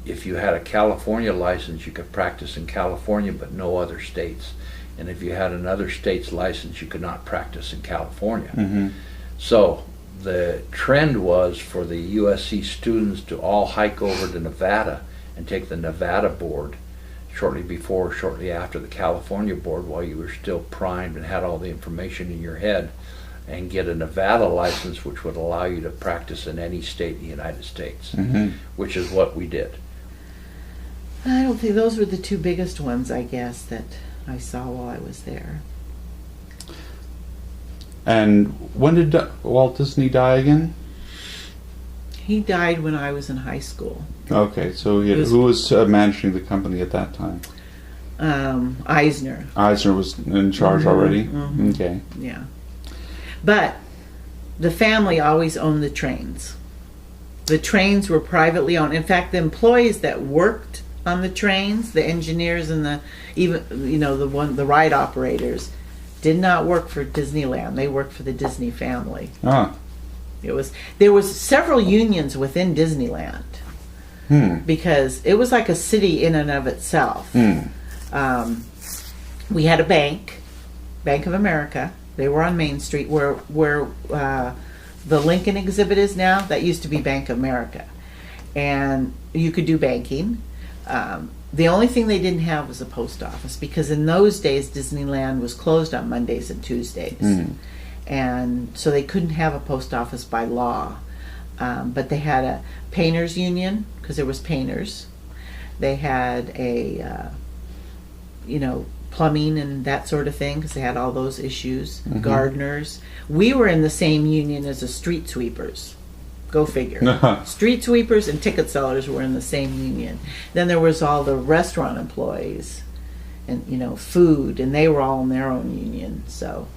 if you had a California license, you could practice in California, but no other states. And if you had another state's license, you could not practice in California. Mm-hmm. So the trend was for the USC students to all hike over to Nevada and take the Nevada board shortly before, shortly after the California board, while you were still primed and had all the information in your head, and get a Nevada license, which would allow you to practice in any state in the United States, Mm-hmm. which is what we did. I don't think those were the two biggest ones, I guess, that I saw while I was there. And when did Walt Disney die again? He died when I was in high school. Okay, so who was managing the company at that time? Eisner. Eisner was in charge already? Mm-hmm. Okay. Yeah. But the family always owned the trains. The trains were privately owned. In fact, the employees that worked on the trains, the engineers and the ride operators, did not work for Disneyland. They worked for the Disney family. Ah. There was several unions within Disneyland. Because it was like a city in and of itself. We had a Bank of America. They were on Main Street where the Lincoln exhibit is now. That used to be Bank of America. And you could do banking. The only thing they didn't have was a post office, because in those days Disneyland was closed on Mondays and Tuesdays. And so they couldn't have a post office by law. But they had a painters union, because there was painters. They had a plumbing and that sort of thing, because they had all those issues. Gardeners. We were in the same union as the street sweepers. Go figure. Street sweepers and ticket sellers were in the same union. Then there was all the restaurant employees and, you know, food, and they were all in their own union. So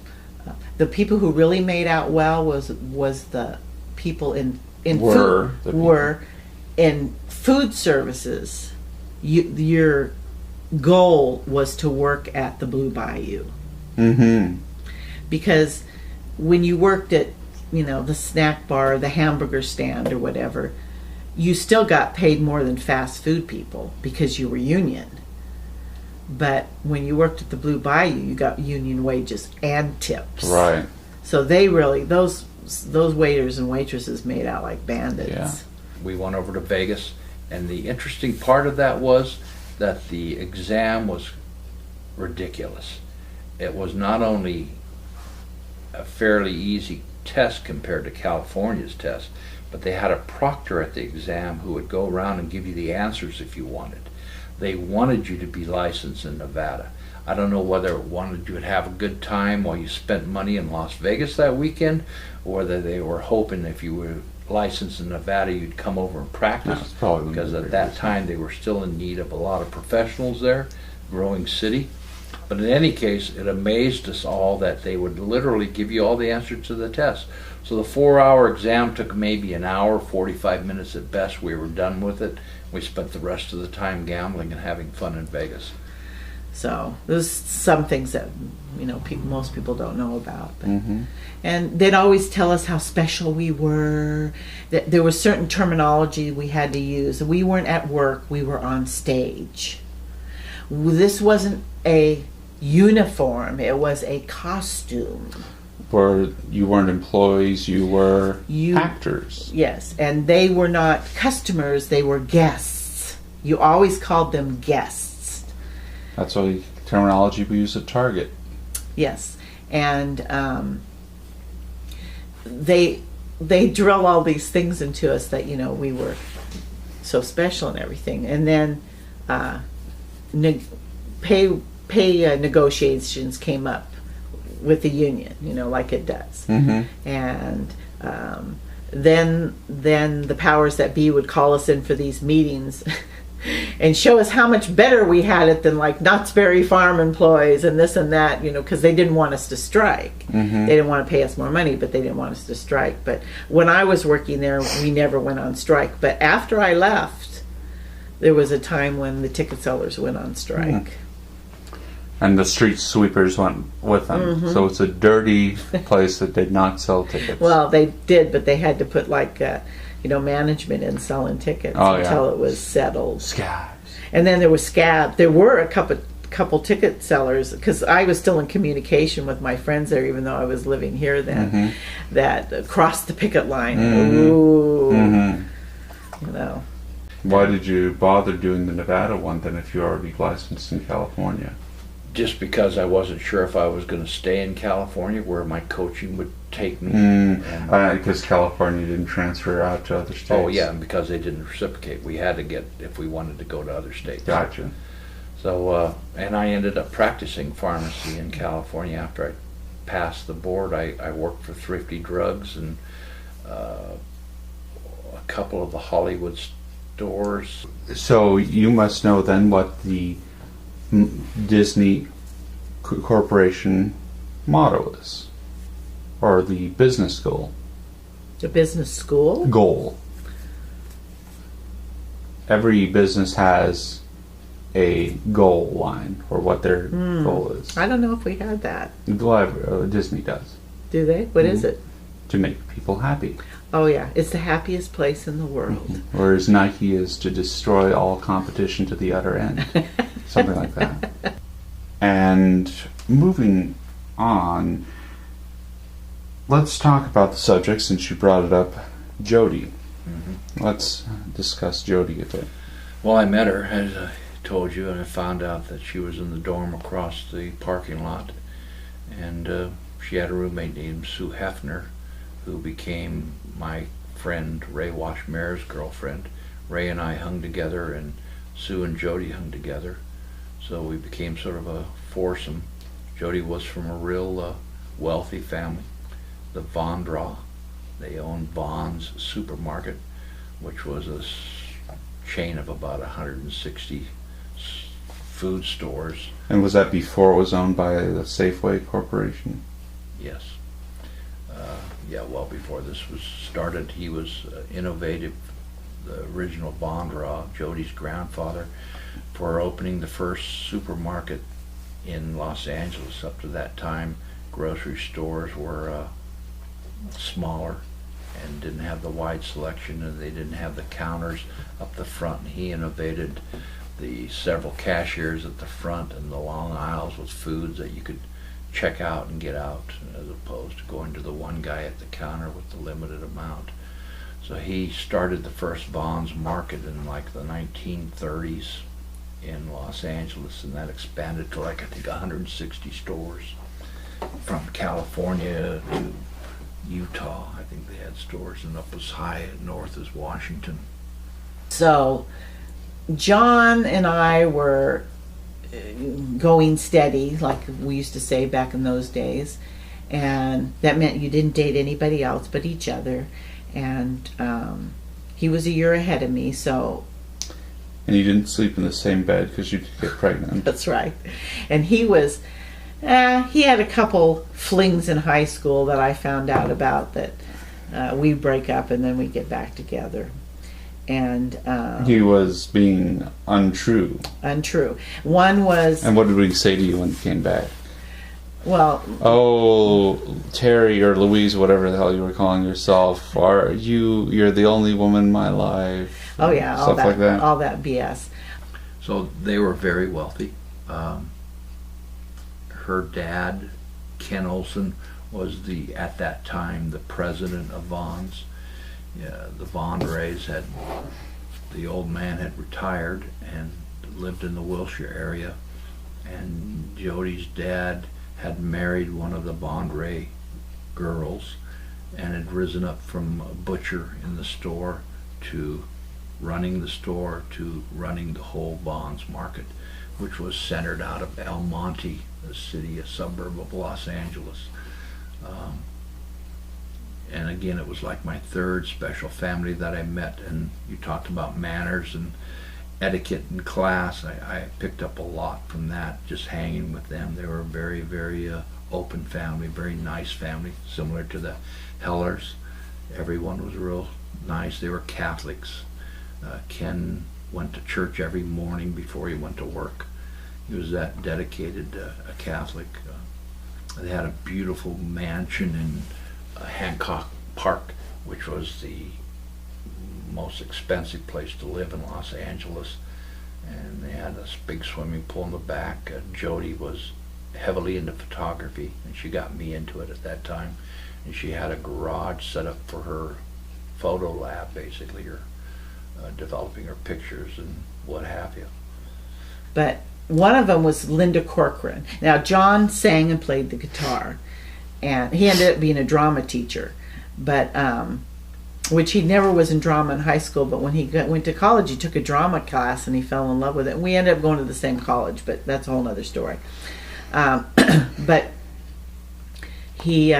the people who really made out well was the people in food services. Your goal was to work at the Blue Bayou. Because when you worked at, you know, the snack bar, the hamburger stand or whatever, you still got paid more than fast food people because you were union. But when you worked at the Blue Bayou, you got union wages and tips. Right. So they really, those waiters and waitresses made out like bandits. Yeah. We went over to Vegas, and the interesting part of that was that the exam was ridiculous. It was not only a fairly easy test compared to California's test, but they had a proctor at the exam who would go around and give you the answers if you wanted. They wanted you to be licensed in Nevada. I don't know whether it wanted you to have a good time while you spent money in Las Vegas that weekend, or whether they were hoping if you were licensed in Nevada you'd come over and practice, That's probably because at that time they were still in need of a lot of professionals there, growing city. But in any case, it amazed us all that they would literally give you all the answers to the test. So the 4-hour exam took maybe an hour, 45 minutes at best. We were done with it. We spent the rest of the time gambling and having fun in Vegas. So there's some things that, you know, most people don't know about. But, and they'd always tell us how special we were, that there was certain terminology we had to use. We weren't at work, we were on stage. This wasn't a uniform, it was a costume. Where you weren't employees, you were actors. Yes, and they were not customers, they were guests. You always called them guests. That's the terminology we use at Target. Yes, and they drill all these things into us that, you know, we were so special and everything. And then pay negotiations came up with the union, you know, like it does. And then the powers that be would call us in for these meetings and show us how much better we had it than like Knott's Berry Farm employees and this and that, you know, because they didn't want us to strike. They didn't want to pay us more money, but they didn't want us to strike. But when I was working there, we never went on strike. But after I left, there was a time when the ticket sellers went on strike. And the street sweepers went with them. So it's a dirty place that did not sell tickets. Well, they did, but they had to put like, you know, management in selling tickets until it was settled. Scabs. And then there was scab. There were a couple ticket sellers, because I was still in communication with my friends there, even though I was living here then, that crossed the picket line. Ooh. You know. Why did you bother doing the Nevada one then if you were already licensed in California? Just because I wasn't sure if I was going to stay in California where my coaching would take me. Because California didn't transfer out to other states. Oh yeah, and because they didn't reciprocate, we had to get, if we wanted to go to other states. Gotcha. So, and I ended up practicing pharmacy in California after I passed the board. I worked for Thrifty Drugs and a couple of the Hollywood stores. So you must know then what the Disney Corporation motto is, or the business goal. The business school? Goal. Every business has a goal line, or what their goal is. I don't know if we had that. Well, Disney does. Do they? What is it? To make people happy. Oh yeah, it's the happiest place in the world. Whereas Nike is to destroy all competition to the utter end. Something like that. And moving on, let's talk about the subject, since you brought it up, Jody. Let's discuss Jody a bit. Well, I met her, as I told you, and I found out that she was in the dorm across the parking lot. And she had a roommate named Sue Hefner, who became my friend Ray Washmere's girlfriend. Ray and I hung together, and Sue and Jody hung together. So we became sort of a foursome. Jody was from a real wealthy family, the Vondra. They owned Vaughn's Supermarket, which was a chain of about 160 food stores. And was that before it was owned by the Safeway Corporation? Yes. Yeah, well before this was started, he was innovative, the original Vondra, Jody's grandfather, for opening the first supermarket in Los Angeles. Up to that time, grocery stores were smaller and didn't have the wide selection, and they didn't have the counters up the front. And he innovated the several cashiers at the front and the long aisles with foods that you could check out and get out, as opposed to going to the one guy at the counter with the limited amount. So he started the first Vaughn's Market in like the 1930s in Los Angeles, and that expanded to like I think 160 stores from California to Utah. I think they had stores, and up as high north as Washington. So John and I were going steady, like we used to say back in those days, and that meant you didn't date anybody else but each other. And he was a year ahead of me, so. And you didn't sleep in the same bed because you could get pregnant. That's right. And he was, he had a couple flings in high school that I found out about, that we break up and then we get back together. And he was being untrue. Untrue. One was. And what did we say to you when you came back? Well. Oh, Terry or Louise, whatever the hell you were calling yourself, you're the only woman in my life. Oh yeah, stuff like that. All that BS. So they were very wealthy. Her dad, Ken Olson, was at that time the president of Vaughn's. Yeah, the Vondres the old man had retired and lived in the Wilshire area, and Jody's dad had married one of the Vondre girls and had risen up from a butcher in the store to running the store to running the whole Vaughn's Market, which was centered out of El Monte, a suburb of Los Angeles. And again, it was like my third special family that I met. And you talked about manners and etiquette in class. I picked up a lot from that, just hanging with them. They were a very, very open family, very nice family, similar to the Hellers. Everyone was real nice. They were Catholics. Ken went to church every morning before he went to work. He was that dedicated a Catholic. They had a beautiful mansion in Hancock Park, which was the most expensive place to live in Los Angeles, and they had this big swimming pool in the back. Jody was heavily into photography, and she got me into it at that time, and she had a garage set up for her photo lab, basically, her developing her pictures and what have you. But one of them was Linda Corcoran. Now John sang and played the guitar, and he ended up being a drama teacher, but which he never was in drama in high school, but when he went to college he took a drama class and he fell in love with it, and we ended up going to the same college, but that's a whole other story. But he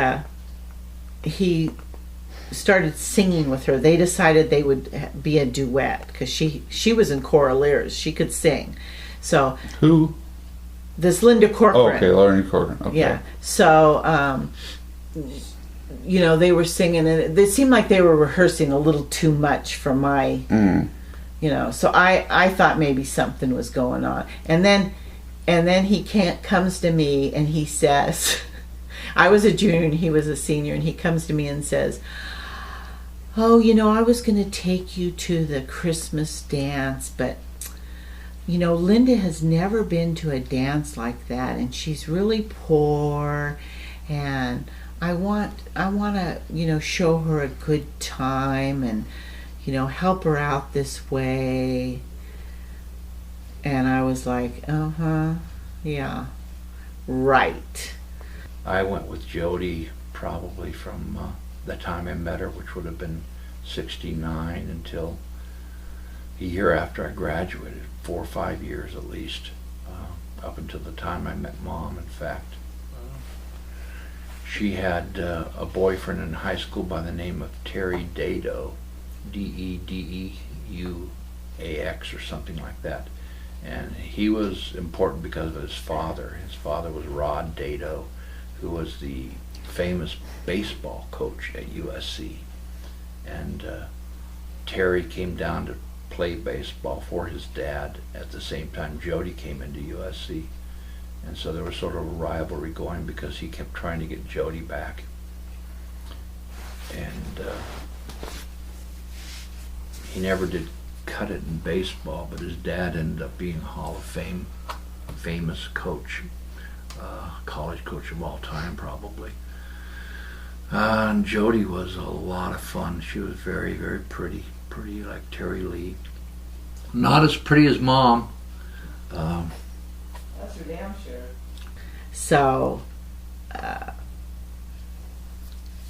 started singing with her. They decided they would be a duet because she was in choraleers, she could sing. So who? This Linda Corcoran. Oh, okay, Lauren Corcoran. Okay. Yeah. So, they were singing, and it seemed like they were rehearsing a little too much for my, so I thought maybe something was going on. And then he comes to me and he says, I was a junior and he was a senior, and he comes to me and says, oh, I was going to take you to the Christmas dance, but Linda has never been to a dance like that, and she's really poor, and I want to, show her a good time and, help her out this way. And I was like, yeah, right. I went with Jody probably from the time I met her, which would have been 1969, until a year after I graduated, 4 or 5 years at least. up until the time I met Mom, in fact. She had a boyfriend in high school by the name of Terry Dado, Dedeuax or something like that. And he was important because of his father. His father was Rod Dado, who was the famous baseball coach at USC. And Terry came down to play baseball for his dad at the same time Jody came into USC. And so there was sort of a rivalry going because he kept trying to get Jody back. And he never did cut it in baseball, but his dad ended up being a Hall of Fame famous coach, college coach of all time probably. And Jody was a lot of fun. She was very, very pretty like Terry Lee. Not as pretty as Mom. That's for damn sure. So,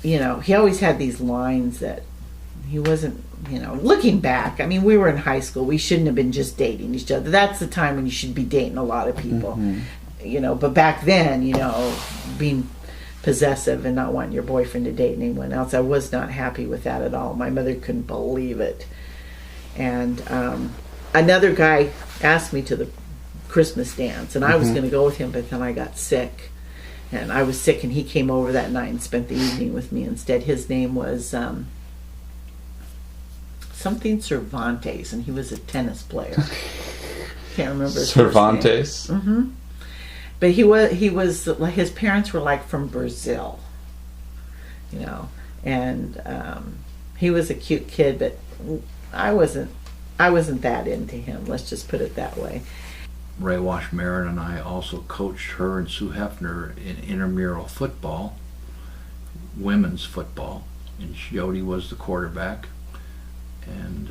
you know, he always had these lines that he wasn't, you know, looking back, I mean, we were in high school. We shouldn't have been just dating each other. That's the time when you should be dating a lot of people, you know, but back then, you know, being possessive and not wanting your boyfriend to date anyone else, I was not happy with that at all. My mother couldn't believe it. And another guy asked me to the Christmas dance, and I was going to go with him, but then I got sick. And I was sick, and he came over that night and spent the evening with me instead. His name was something Cervantes, and he was a tennis player. Can't remember his Cervantes. first name. But he was his parents were like from Brazil, you know, and he was a cute kid, but I wasn't that into him. Let's just put it that way. Ray Washmarin and I also coached her and Sue Hefner in intramural football, women's football, and Jody was the quarterback. And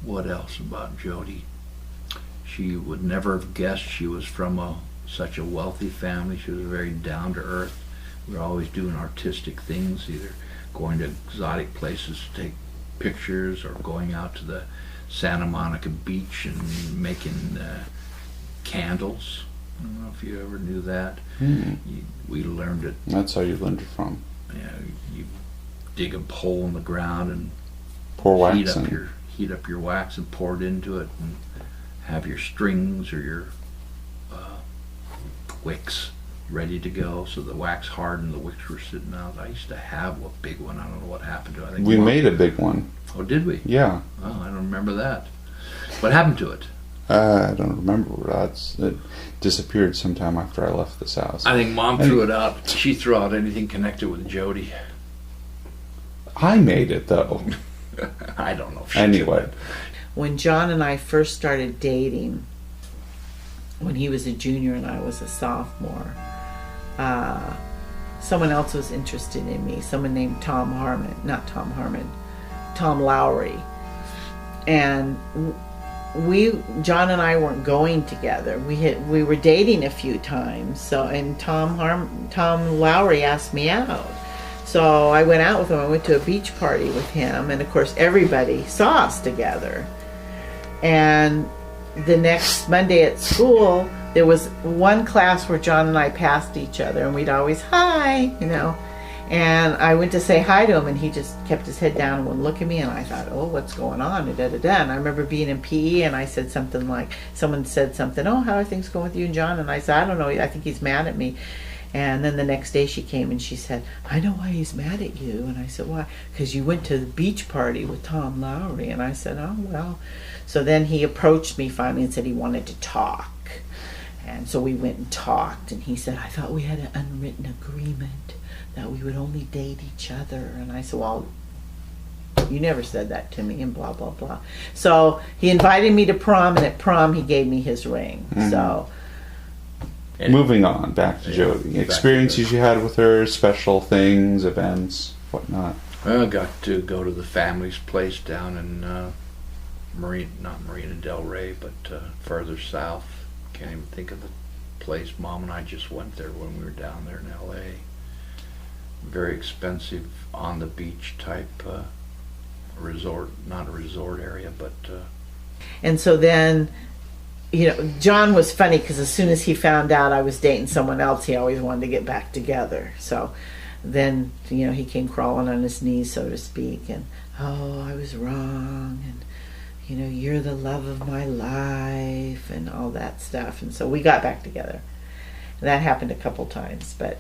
what else about Jody? She would never have guessed she was from such a wealthy family. She was very down to earth. We were always doing artistic things, either going to exotic places to take pictures or going out to the Santa Monica beach and making candles. I don't know if you ever knew that. We learned it. That's how you learned it from. Yeah, you dig a hole in the ground and Pour wax heat up your wax and pour it into it, and have your strings or your wicks ready to go. So the wax hardened, the wicks were sitting out. I used to have a big one. I don't know what happened to it. I think We made a big one. Oh, did we? Yeah. Oh, I don't remember that. What happened to it? I don't remember. It disappeared sometime after I left this house. I think Mom threw it out. She threw out anything connected with Jody. I made it, though. I don't know if she Anyway. did. When John and I first started dating, when he was a junior and I was a sophomore, someone else was interested in me. Someone named Tom Lowry. And John and I weren't going together. We were dating a few times. So, and Tom Lowry asked me out. So I went out with him. I went to a beach party with him, and of course everybody saw us together. And the next Monday at school, there was one class where John and I passed each other, and we'd always, hi, you know. And I went to say hi to him, and he just kept his head down and wouldn't look at me, and I thought, oh, what's going on? And I remember being in PE, and I said something like, someone said something, oh, how are things going with you and John? And I said, I don't know, I think he's mad at me. And then the next day she came and she said, I know why he's mad at you. And I said, why? Because you went to the beach party with Tom Lowry. And I said, oh, well. So then he approached me finally and said he wanted to talk. And so we went and talked. And he said, I thought we had an unwritten agreement that we would only date each other. And I said, well, you never said that to me, and blah, blah, blah. So he invited me to prom, and at prom he gave me his ring. So... Moving on, back to Jody. Experiences you had with her, special things, events, whatnot. I got to go to the family's place down in not Marina Del Rey, but further south. Can't even think of the place. Mom and I just went there when we were down there in L.A. Very expensive, on the beach type resort, not a resort area, but... And so then John was funny because as soon as he found out I was dating someone else, he always wanted to get back together. So then, he came crawling on his knees, so to speak, and, oh, I was wrong, and, you're the love of my life, and all that stuff. And so we got back together. And that happened a couple times. But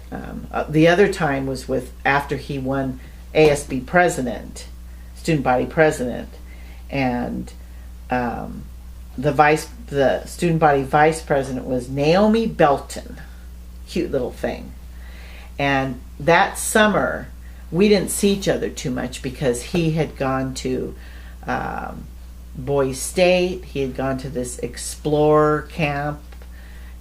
the other time was after he won ASB president, student body president, and the student body vice president was Naomi Belton. Cute little thing. And that summer, we didn't see each other too much because he had gone to Boise State. He had gone to this explorer camp.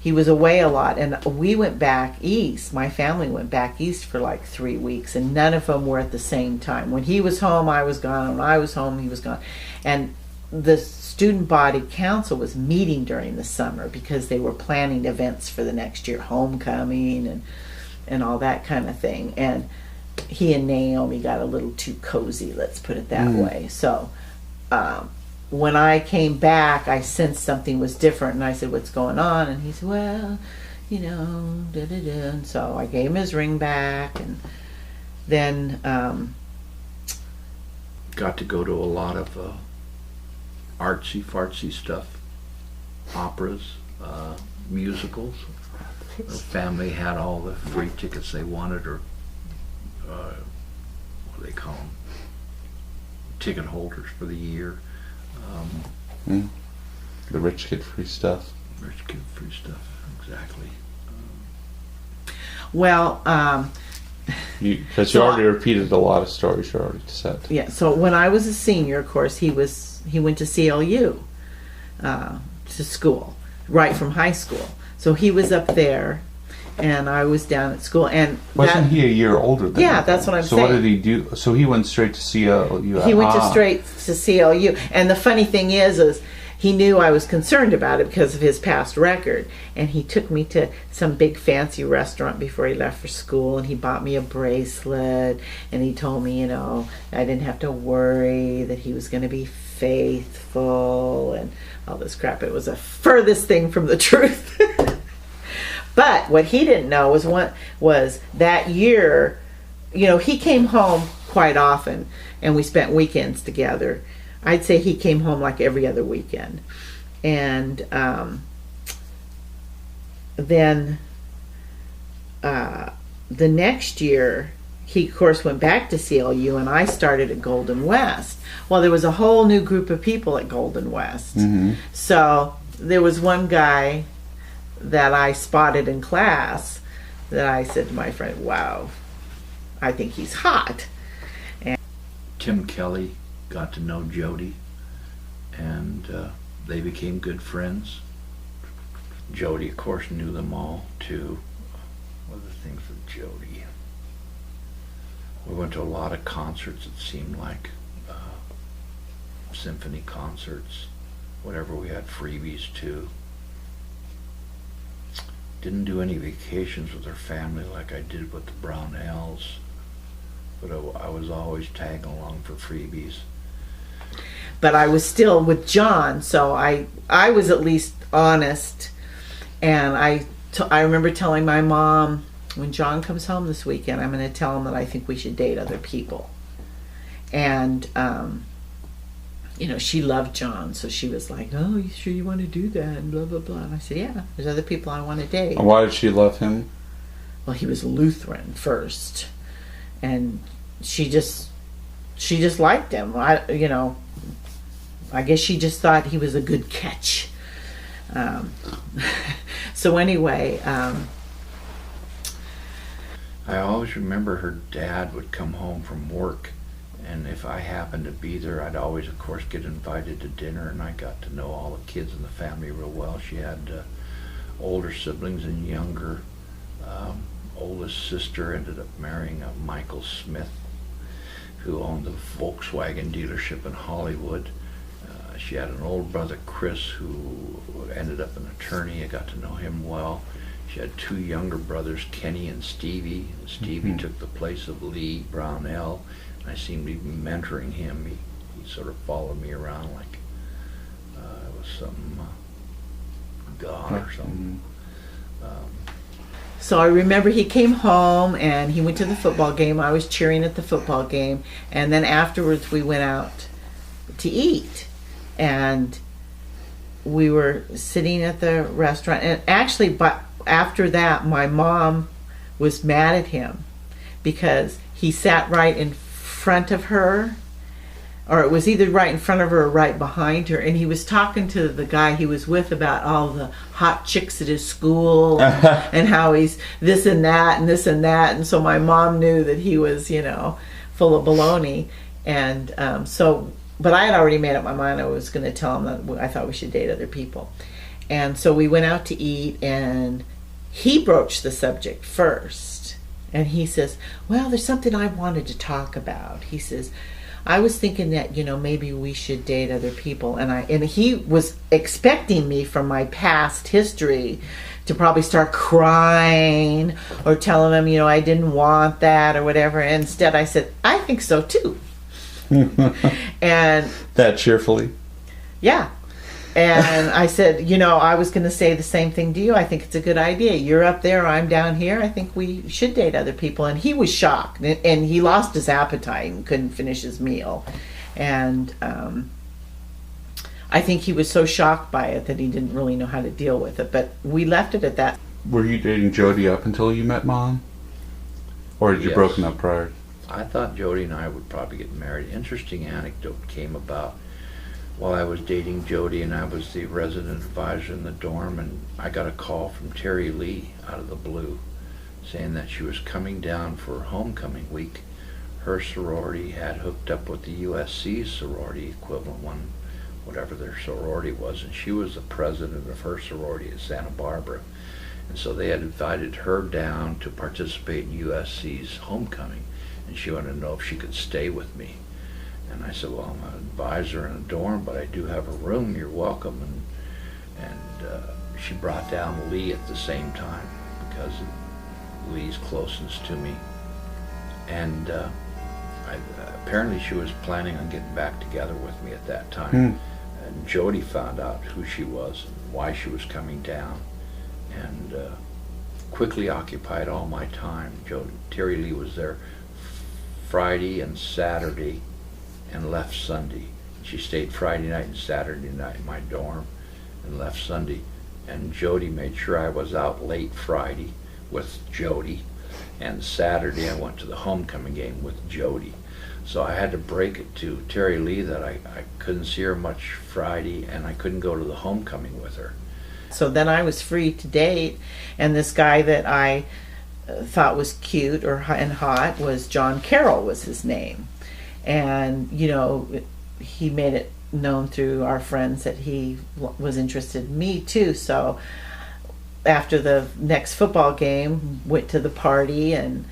He was away a lot, and we went back east. My family went back east for like 3 weeks, and none of them were at the same time. When he was home, I was gone. When I was home, he was gone. And the student body council was meeting during the summer because they were planning events for the next year, homecoming and all that kind of thing. And he and Naomi got a little too cozy, let's put it that way. So when I came back, I sensed something was different, and I said, what's going on? And he said, well, da-da-da. And so I gave him his ring back, and then got to go to a lot of artsy-fartsy stuff, operas, musicals. The family had all the free tickets they wanted, or what do they call them? Ticket holders for the year. The rich kid free stuff. Rich kid free stuff, exactly. Well, because you already repeated a lot of stories you already said. Yeah. So when I was a senior, of course, he went to CLU to school right from high school. So he was up there, and I was down at school. And wasn't he a year older than Yeah, you? that's what I'm so saying. So what did he do? So he went straight to CLU. He went straight to CLU. And the funny thing is he knew I was concerned about it because of his past record. And he took me to some big fancy restaurant before he left for school, and he bought me a bracelet, and he told me, I didn't have to worry, that he was going to be faithful and all this crap. It was the furthest thing from the truth. But what he didn't know was that year, he came home quite often, and we spent weekends together. I'd say he came home like every other weekend. And then the next year, he, of course, went back to CLU, and I started at Golden West. Well, there was a whole new group of people at Golden West. Mm-hmm. So there was one guy that I spotted in class that I said to my friend, wow, I think he's hot. And Tim Kelly got to know Jody, and they became good friends. Jody, of course, knew them all too. What are the things with Jody? We went to a lot of concerts, it seemed like. Symphony concerts, whatever. We had freebies too. Didn't do any vacations with our family like I did with the Brownells, but I was always tagging along for freebies. But I was still with John, so I was at least honest. And I remember telling my mom, when John comes home this weekend, I'm going to tell him that I think we should date other people. And she loved John, so she was like, oh, you sure you want to do that, and blah blah blah. And I said, yeah, there's other people I want to date. And why did she love him? Well, he was Lutheran first, and she just liked him. I guess she just thought he was a good catch. So anyway, I always remember her dad would come home from work, and if I happened to be there, I'd always, of course, get invited to dinner, and I got to know all the kids in the family real well. She had older siblings and younger. Oldest sister ended up marrying a Michael Smith, who owned the Volkswagen dealership in Hollywood. She had an old brother, Chris, who ended up an attorney. I got to know him well. She had two younger brothers, Kenny and Stevie. Stevie took the place of Lee Brownell. I seemed to be mentoring him. He sort of followed me around like it was something gone or something. So I remember he came home and he went to the football game. I was cheering at the football game. And then afterwards we went out to eat. And we were sitting at the restaurant. And actually, but after that, my mom was mad at him because he sat right in front of her, or it was either right in front of her or right behind her, and he was talking to the guy he was with about all the hot chicks at his school and how he's this and that and this and that. And so my mom knew that he was, full of baloney. And but I had already made up my mind I was going to tell him that I thought we should date other people. And so we went out to eat, and he broached the subject first. And he says, well, there's something I wanted to talk about. He says, I was thinking that, maybe we should date other people. And he was expecting me from my past history to probably start crying or telling him, I didn't want that or whatever. And instead I said, I think so too. And that cheerfully. Yeah. And I said, I was going to say the same thing to you. I think it's a good idea. You're up there, I'm down here. I think we should date other people. And he was shocked. And he lost his appetite and couldn't finish his meal. And I think he was so shocked by it that he didn't really know how to deal with it. But we left it at that. Were you dating Jody up until you met Mom? Or had you broken up prior? I thought Jody and I would probably get married. Interesting anecdote came about while I was dating Jody, and I was the resident advisor in the dorm, and I got a call from Terry Lee out of the blue saying that she was coming down for homecoming week. Her sorority had hooked up with the USC sorority equivalent one, whatever their sorority was, and she was the president of her sorority at Santa Barbara. And so they had invited her down to participate in USC's homecoming, and she wanted to know if she could stay with me. And I said, well, I'm an advisor in a dorm, but I do have a room. You're welcome. And she brought down Lee at the same time because of Lee's closeness to me. And apparently she was planning on getting back together with me at that time. And Jody found out who she was and why she was coming down, and quickly occupied all my time. Terry Lee was there Friday and Saturday and left Sunday. She stayed Friday night and Saturday night in my dorm and left Sunday. And Jody made sure I was out late Friday with Jody, and Saturday I went to the homecoming game with Jody. So I had to break it to Terry Lee that I couldn't see her much Friday, and I couldn't go to the homecoming with her. So then I was free to date, and this guy that I thought was cute and hot was John Carroll was his name. And, he made it known through our friends that he was interested in me too. So after the next football game, went to the party, and,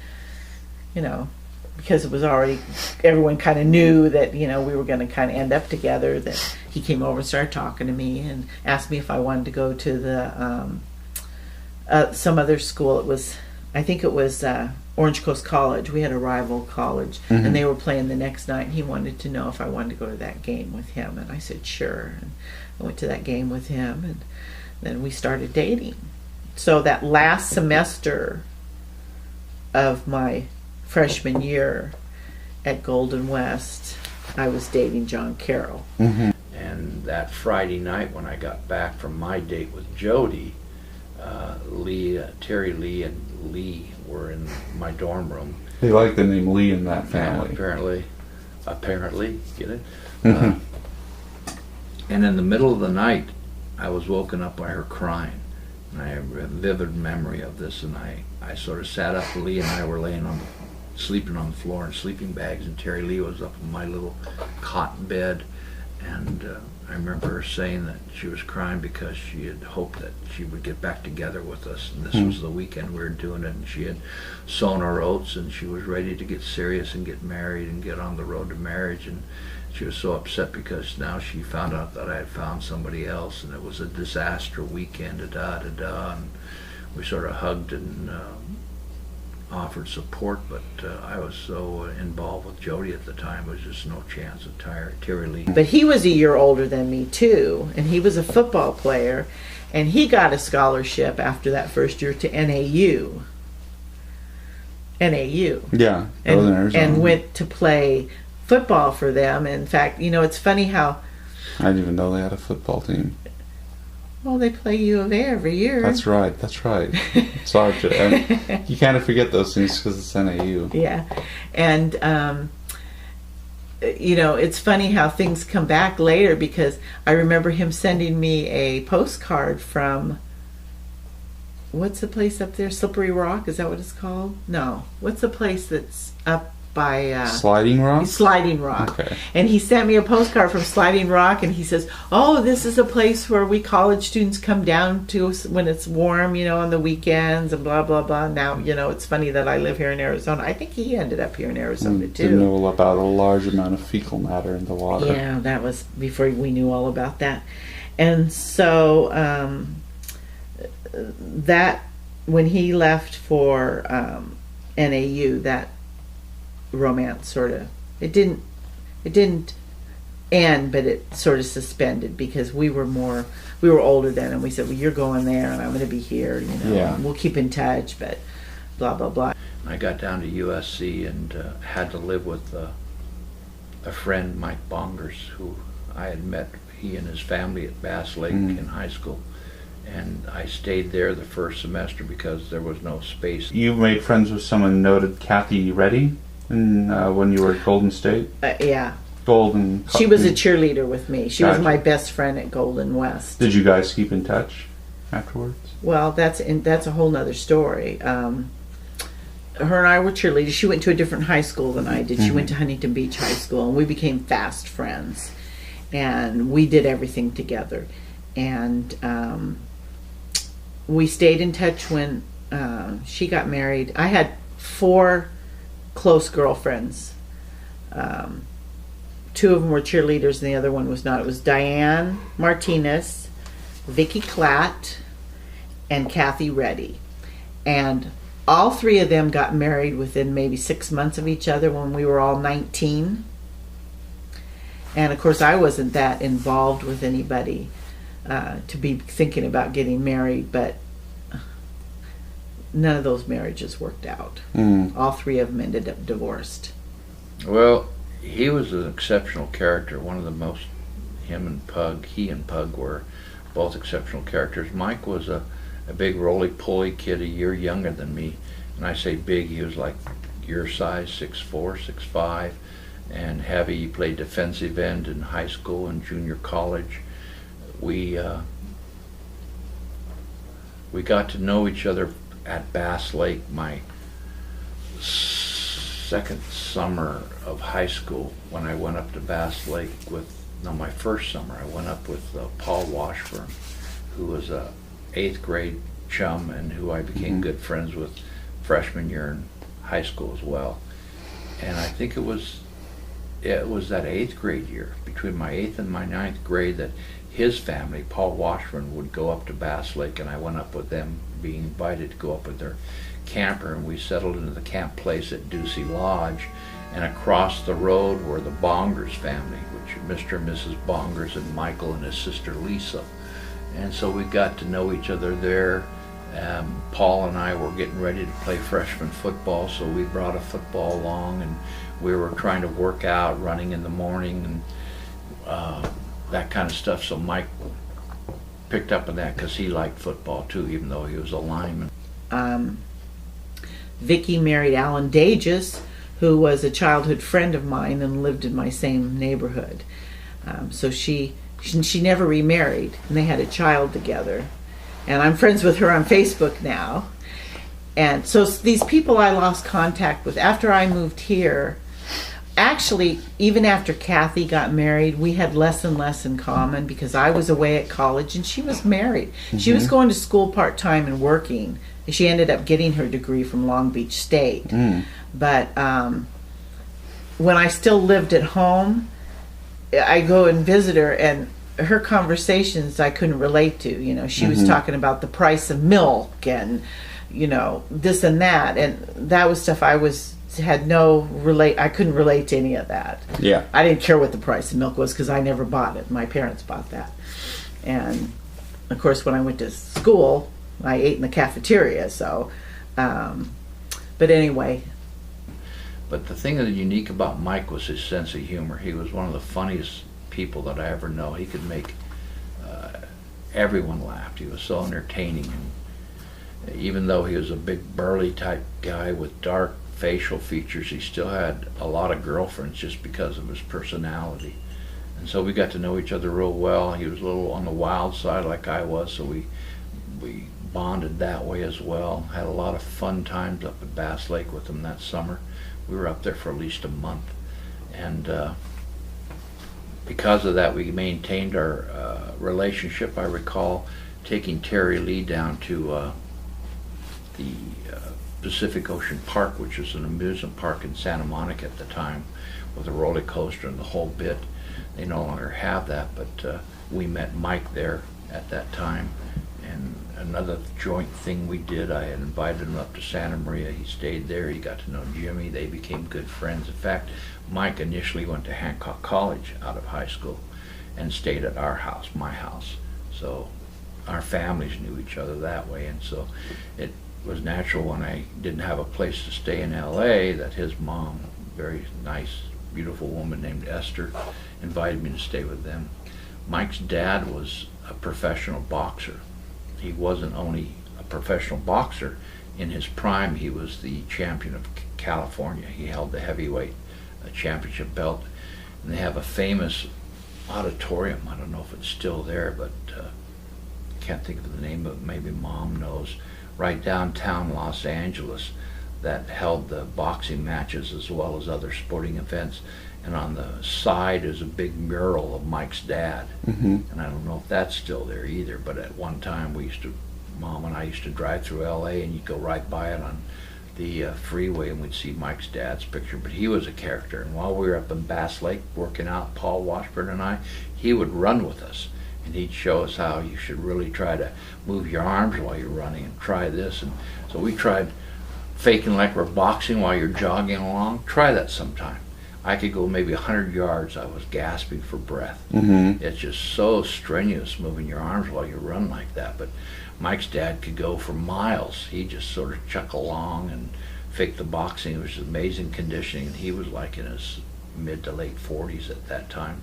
because it was already, everyone kind of knew that, we were going to kind of end up together, that he came over and started talking to me and asked me if I wanted to go to the, some other school. I think it was Orange Coast College. We had a rival college, and they were playing the next night, and he wanted to know if I wanted to go to that game with him, and I said sure, and I went to that game with him, and then we started dating. So that last semester of my freshman year at Golden West, I was dating John Carroll. And that Friday night when I got back from my date with Jody, Terry Lee and Lee were in my dorm room. They like the name Lee in that family. Yeah, apparently, get it? And in the middle of the night, I was woken up by her crying. And I have a vivid memory of this, and I sort of sat up. Lee and I were sleeping on the floor in sleeping bags, and Terry Lee was up in my little cot bed, and I remember her saying that she was crying because she had hoped that she would get back together with us, and this was the weekend we were doing it, and she had sown her oats, and she was ready to get serious and get married and get on the road to marriage. And she was so upset because now she found out that I had found somebody else, and it was a disaster weekend, and we sort of hugged and offered support, but I was so involved with Jody at the time, there was just no chance of Terry Lee. But he was a year older than me too, and he was a football player, And he got a scholarship after that first year to NAU. Yeah, Northern Arizona. And went to play football for them. In fact, it's funny how... I didn't even know they had a football team. Well, they play U of A every year. That's right. Sorry, you kind of forget those things because it's NAU. Yeah. And, it's funny how things come back later, because I remember him sending me a postcard from... What's the place up there? Slippery Rock? Is that what it's called? No. What's the place that's up by... Sliding Rock? Sliding Rock. Okay. And he sent me a postcard from Sliding Rock, and he says, oh, this is a place where we college students come down to when it's warm, on the weekends and blah, blah, blah. Now, it's funny that I live here in Arizona. I think he ended up here in Arizona, too. Didn't know about a large amount of fecal matter in the water. Yeah, that was before we knew all about that. And so... that when he left for NAU, that romance sort of it didn't end, but it sort of suspended, because we were older then, and we said, well, you're going there and I'm going to be here, and we'll keep in touch, but blah blah blah. I got down to USC and had to live with a friend, Mike Bongers, who I had met, he and his family, at Bass Lake in high school. And I stayed there the first semester because there was no space. You made friends with someone noted, Kathy Reddy, when you were at Golden State? Yeah. Golden. She was a cheerleader with me. She was Gotcha. my best friend at Golden West. Did you guys keep in touch afterwards? Well, that's a whole nother story. Her and I were cheerleaders. She went to a different high school than I did. She went to Huntington Beach High School, and we became fast friends. And we did everything together. And we stayed in touch when she got married. I had 4 close girlfriends. 2 of them were cheerleaders and the other one was not. It was Diane Martinez, Vicky Klatt, and Kathy Reddy. And all 3 of them got married within maybe 6 months of each other when we were all 19. And of course I wasn't that involved with anybody to be thinking about getting married, but none of those marriages worked out. All 3 of them ended up divorced. Well, he was an exceptional character. One of the most, he and Pug were both exceptional characters. Mike was a big roly-poly kid, a year younger than me. And I say big, he was like your size, 6'4", 6'5", and heavy. He played defensive end in high school and junior college. We got to know each other at Bass Lake my second summer of high school, when I went up to Bass Lake my first summer, I went up with Paul Washburn, who was a 8th grade chum and who I became good friends with freshman year in high school as well. And I think it was that 8th grade year, between my 8th and my 9th grade, that his family, Paul Washburn, would go up to Bass Lake, and I went up with them, being invited to go up with their camper, and we settled into the camp place at Ducey Lodge. And across the road were the Bongers family, which Mr. and Mrs. Bongers, and Michael and his sister Lisa. And so we got to know each other there. Paul and I were getting ready to play freshman football, so we brought a football along, and we were trying to work out, running in the morning, and that kind of stuff. So Mike picked up on that because he liked football too, even though he was a lineman. Vicky married Alan Dages, who was a childhood friend of mine and lived in my same neighborhood. So she never remarried, and they had a child together. And I'm friends with her on Facebook now. And so these people I lost contact with after I moved here. Actually, even after Kathy got married, we had less and less in common, because I was away at college and she was married. She was going to school part-time and working. She ended up getting her degree from Long Beach State. But when I still lived at home, I go and visit her, and her conversations I couldn't relate to. She was talking about the price of milk and, this and that. And that was stuff I couldn't relate to any of that. Yeah. I didn't care what the price of milk was, because I never bought it. My parents bought that. And of course, when I went to school, I ate in the cafeteria. So, but anyway. But the thing that was unique about Mike was his sense of humor. He was one of the funniest people that I ever know. He could make everyone laugh. He was so entertaining, and even though he was a big burly type guy with dark facial features, he still had a lot of girlfriends just because of his personality. And so we got to know each other real well. He was a little on the wild side like I was, so we bonded that way as well. Had a lot of fun times up at Bass Lake with him that summer. We were up there for at least a month, and because of that, we maintained our relationship. I recall taking Terry Lee down to the Pacific Ocean Park, which was an amusement park in Santa Monica at the time, with a roller coaster and the whole bit. They no longer have that, but we met Mike there at that time. And another joint thing we did, I had invited him up to Santa Maria. He stayed there. He got to know Jimmy. They became good friends. In fact, Mike initially went to Hancock College out of high school and stayed at our house, my house. So our families knew each other that way. And so it was natural when I didn't have a place to stay in LA that his mom, a very nice, beautiful woman named Esther, invited me to stay with them. Mike's dad was a professional boxer. He wasn't only a professional boxer. In his prime, he was the champion of California. He held the heavyweight championship belt. And they have a famous auditorium. I don't know if it's still there, but I can't think of the name of it. Maybe Mom knows. Right downtown Los Angeles, that held the boxing matches as well as other sporting events. And on the side is a big mural of Mike's dad. And I don't know if that's still there either, but at one time Mom and I used to drive through LA, and you'd go right by it on the freeway, and we'd see Mike's dad's picture. But he was a character, and while we were up in Bass Lake working out, Paul Washburn and I, he would run with us, and he'd show us how you should really try to move your arms while you're running, and try this. And so we tried faking like we're boxing while you're jogging along. Try that sometime. I could go maybe 100 yards. I was gasping for breath. It's just so strenuous moving your arms while you run like that. But Mike's dad could go for miles. He just sort of chuck along and fake the boxing. It was amazing conditioning. And he was like in his mid to late 40s at that time.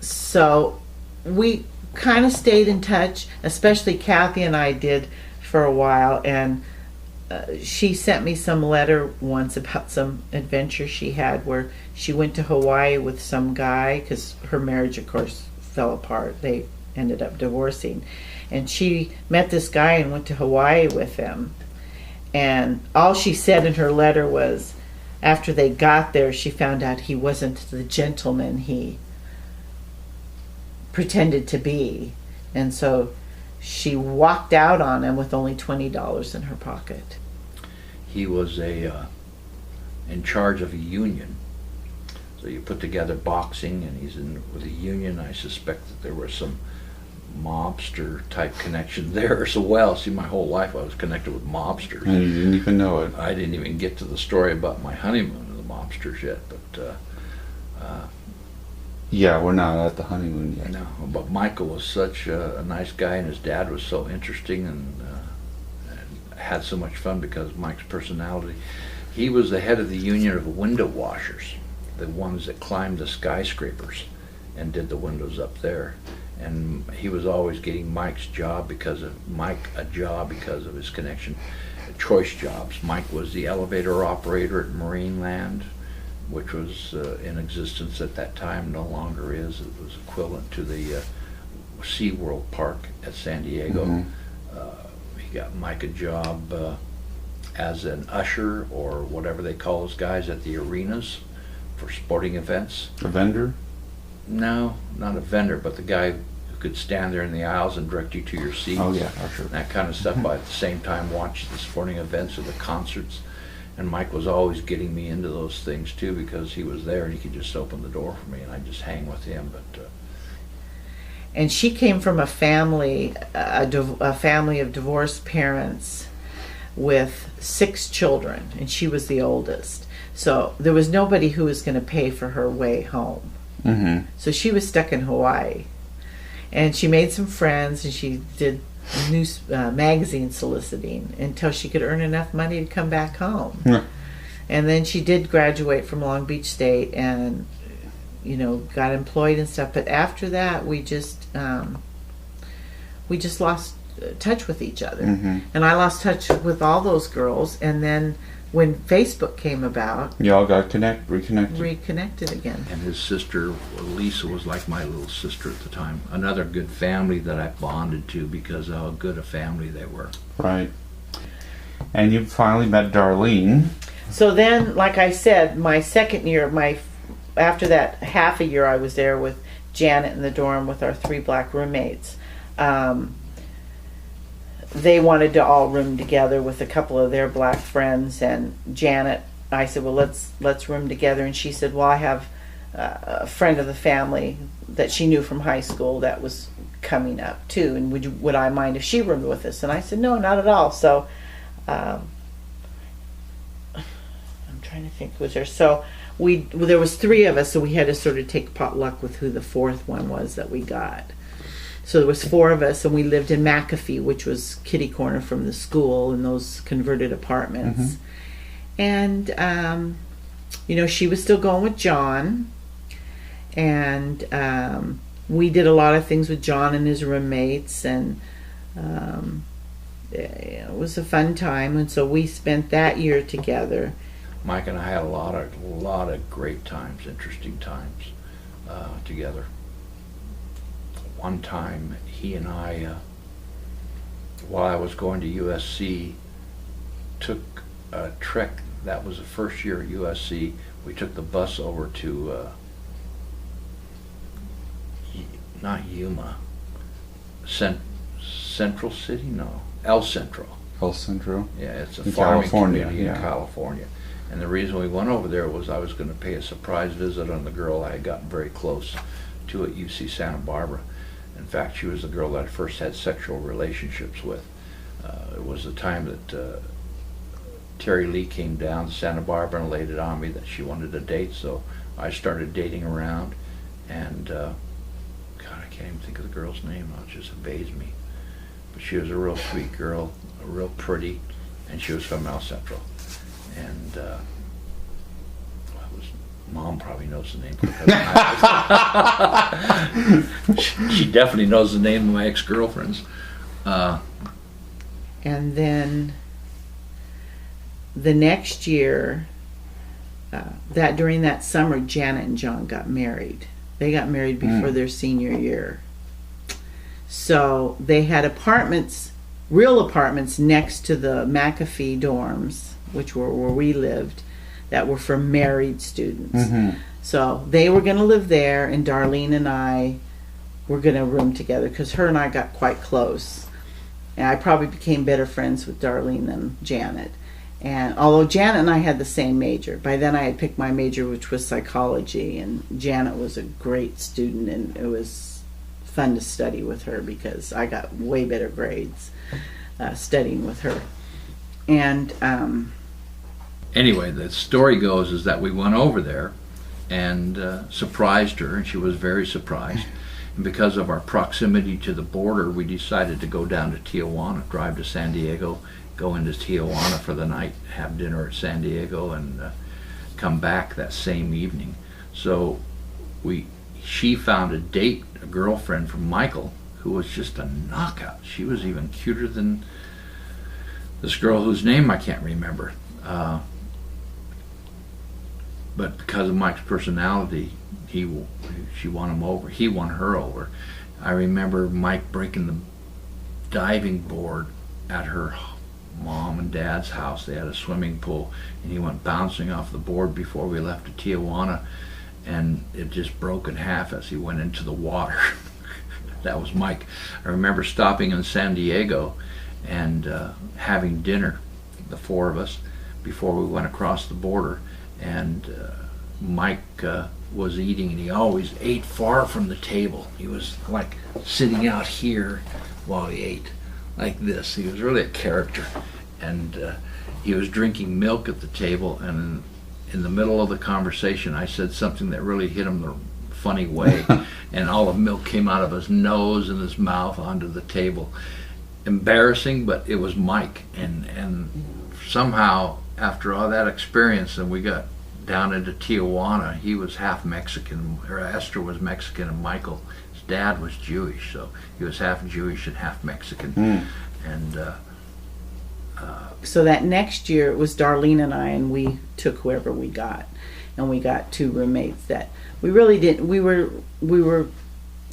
So we kind of stayed in touch, especially Kathy and I did for a while. And she sent me some letter once about some adventure she had where she went to Hawaii with some guy, because her marriage, of course, fell apart. They ended up divorcing. And she met this guy and went to Hawaii with him. And all she said in her letter was, after they got there, she found out he wasn't the gentleman he pretended to be. And so she walked out on him with only $20 in her pocket. He was in charge of a union. So you put together boxing, and he's in with a union. I suspect that there were some mobster type connections there as well. See, my whole life I was connected with mobsters. And you didn't even know it. I didn't even get to the story about my honeymoon with the mobsters yet, but Yeah, we're not at the honeymoon yet. no. But Michael was such a nice guy, and his dad was so interesting, and had so much fun because of Mike's personality. He was the head of the union of window washers, the ones that climbed the skyscrapers and did the windows up there. And he was always getting Mike's job because of his connection. Choice jobs. Mike was the elevator operator at Marineland, which was in existence at that time, no longer is. It was equivalent to the SeaWorld Park at San Diego. He got Mike a job as an usher, or whatever they call those guys at the arenas for sporting events. A vendor? No, not a vendor, but the guy who could stand there in the aisles and direct you to your seats. Oh yeah, usher. That kind of stuff. But at the same time, watch the sporting events or the concerts. And Mike was always getting me into those things too, because he was there and he could just open the door for me, and I'd just hang with him. But and she came from a family of divorced parents with 6 children, and she was the oldest. So there was nobody who was going to pay for her way home. So she was stuck in Hawaii. And she made some friends, and she did news magazine soliciting until she could earn enough money to come back home. Yeah. And then she did graduate from Long Beach State and, got employed and stuff. But after that, we just lost touch with each other. Mm-hmm. And I lost touch with all those girls. And then when Facebook came about, Y'all got reconnected. reconnected again. And his sister, Lisa, was like my little sister at the time. Another good family that I bonded to because of how good a family they were. Right. And you finally met Darlene. So then, like I said, my second year, after that half a year I was there with Janet in the dorm with our 3 black roommates, they wanted to all room together with a couple of their black friends. And Janet, I said, well, let's room together. And she said, well, I have a friend of the family that she knew from high school that was coming up too, and would I mind if she roomed with us? And I said, no, not at all. So I'm trying to think, so there was 3 of us, so we had to sort of take potluck with who the 4th one was that we got. So there was 4 of us, and we lived in McAfee, which was kitty corner from the school in those converted apartments. Mm-hmm. And she was still going with John, and we did a lot of things with John and his roommates, and it was a fun time. And so we spent that year together. Mike and I had a lot of great times, interesting times together. One time, he and I, while I was going to USC, took a trek. That was the first year at USC. We took the bus over to not Yuma, Central City? No, El Centro. El Centro. Yeah, it's a in farming California, community yeah. in California. And the reason we went over there was I was going to pay a surprise visit on the girl I had gotten very close to at UC Santa Barbara. In fact, she was the girl that I first had sexual relationships with. It was the time that Terry Lee came down to Santa Barbara and laid it on me that she wanted a date, so I started dating around, and God, I can't even think of the girl's name now, it just evades me. But she was a real sweet girl, real pretty, and she was from El Centro. And Mom probably knows the name. She definitely knows the name of my ex-girlfriends. And then the next year, during that summer, Janet and John got married. They got married before their senior year. So they had real apartments next to the McAfee dorms, which were where we lived, that were for married students. Mm-hmm. So they were going to live there, and Darlene and I were going to room together because her and I got quite close. And I probably became better friends with Darlene than Janet. And although Janet and I had the same major, by then I had picked my major, which was psychology, and Janet was a great student, and it was fun to study with her because I got way better grades studying with her. And anyway, the story goes is that we went over there and surprised her, and she was very surprised. And because of our proximity to the border, we decided to go down to Tijuana, drive to San Diego, go into Tijuana for the night, have dinner at San Diego, and come back that same evening. So she found a girlfriend from Michael, who was just a knockout. She was even cuter than this girl whose name I can't remember. But because of Mike's personality, she won him over. He won her over. I remember Mike breaking the diving board at her mom and dad's house. They had a swimming pool, and he went bouncing off the board before we left to Tijuana, and it just broke in half as he went into the water. That was Mike. I remember stopping in San Diego and having dinner, the 4 of us, before we went across the border, and Mike was eating, and he always ate far from the table. He was like sitting out here while he ate, like this. He was really a character, and he was drinking milk at the table, and in the middle of the conversation I said something that really hit him funny way, and all the milk came out of his nose and his mouth onto the table. Embarrassing, but it was Mike, and somehow after all that experience, and we got down into Tijuana, he was half Mexican, or Esther was Mexican, and Michael, his dad was Jewish, so he was half Jewish and half Mexican. And so that next year it was Darlene and I, and we took whoever we got, and we got 2 roommates that we really didn't. We were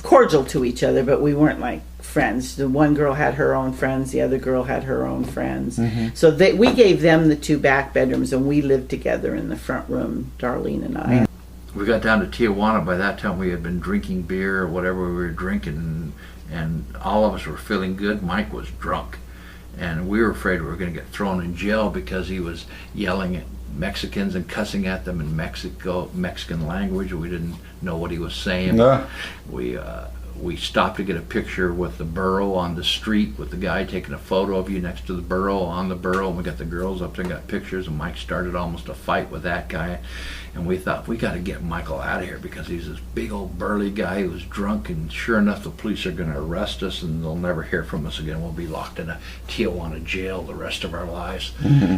cordial to each other, but we weren't like friends. The one girl had her own friends, the other girl had her own friends. So we gave them the 2 back bedrooms, and we lived together in the front room, Darlene and I. we got down to Tijuana. By that time we had been drinking beer or whatever we were drinking, and all of us were feeling good. Mike was drunk, and we were afraid we were going to get thrown in jail because he was yelling at Mexicans and cussing at them in Mexican language. We didn't know what he was saying. No. We stopped to get a picture with the burro on the street, with the guy taking a photo of you next to the burro, on the burro, and we got the girls up there and got pictures, and Mike started almost a fight with that guy, and we thought, we got to get Michael out of here because he's this big old burly guy who was drunk, and sure enough the police are going to arrest us and they'll never hear from us again. We'll be locked in a Tijuana jail the rest of our lives.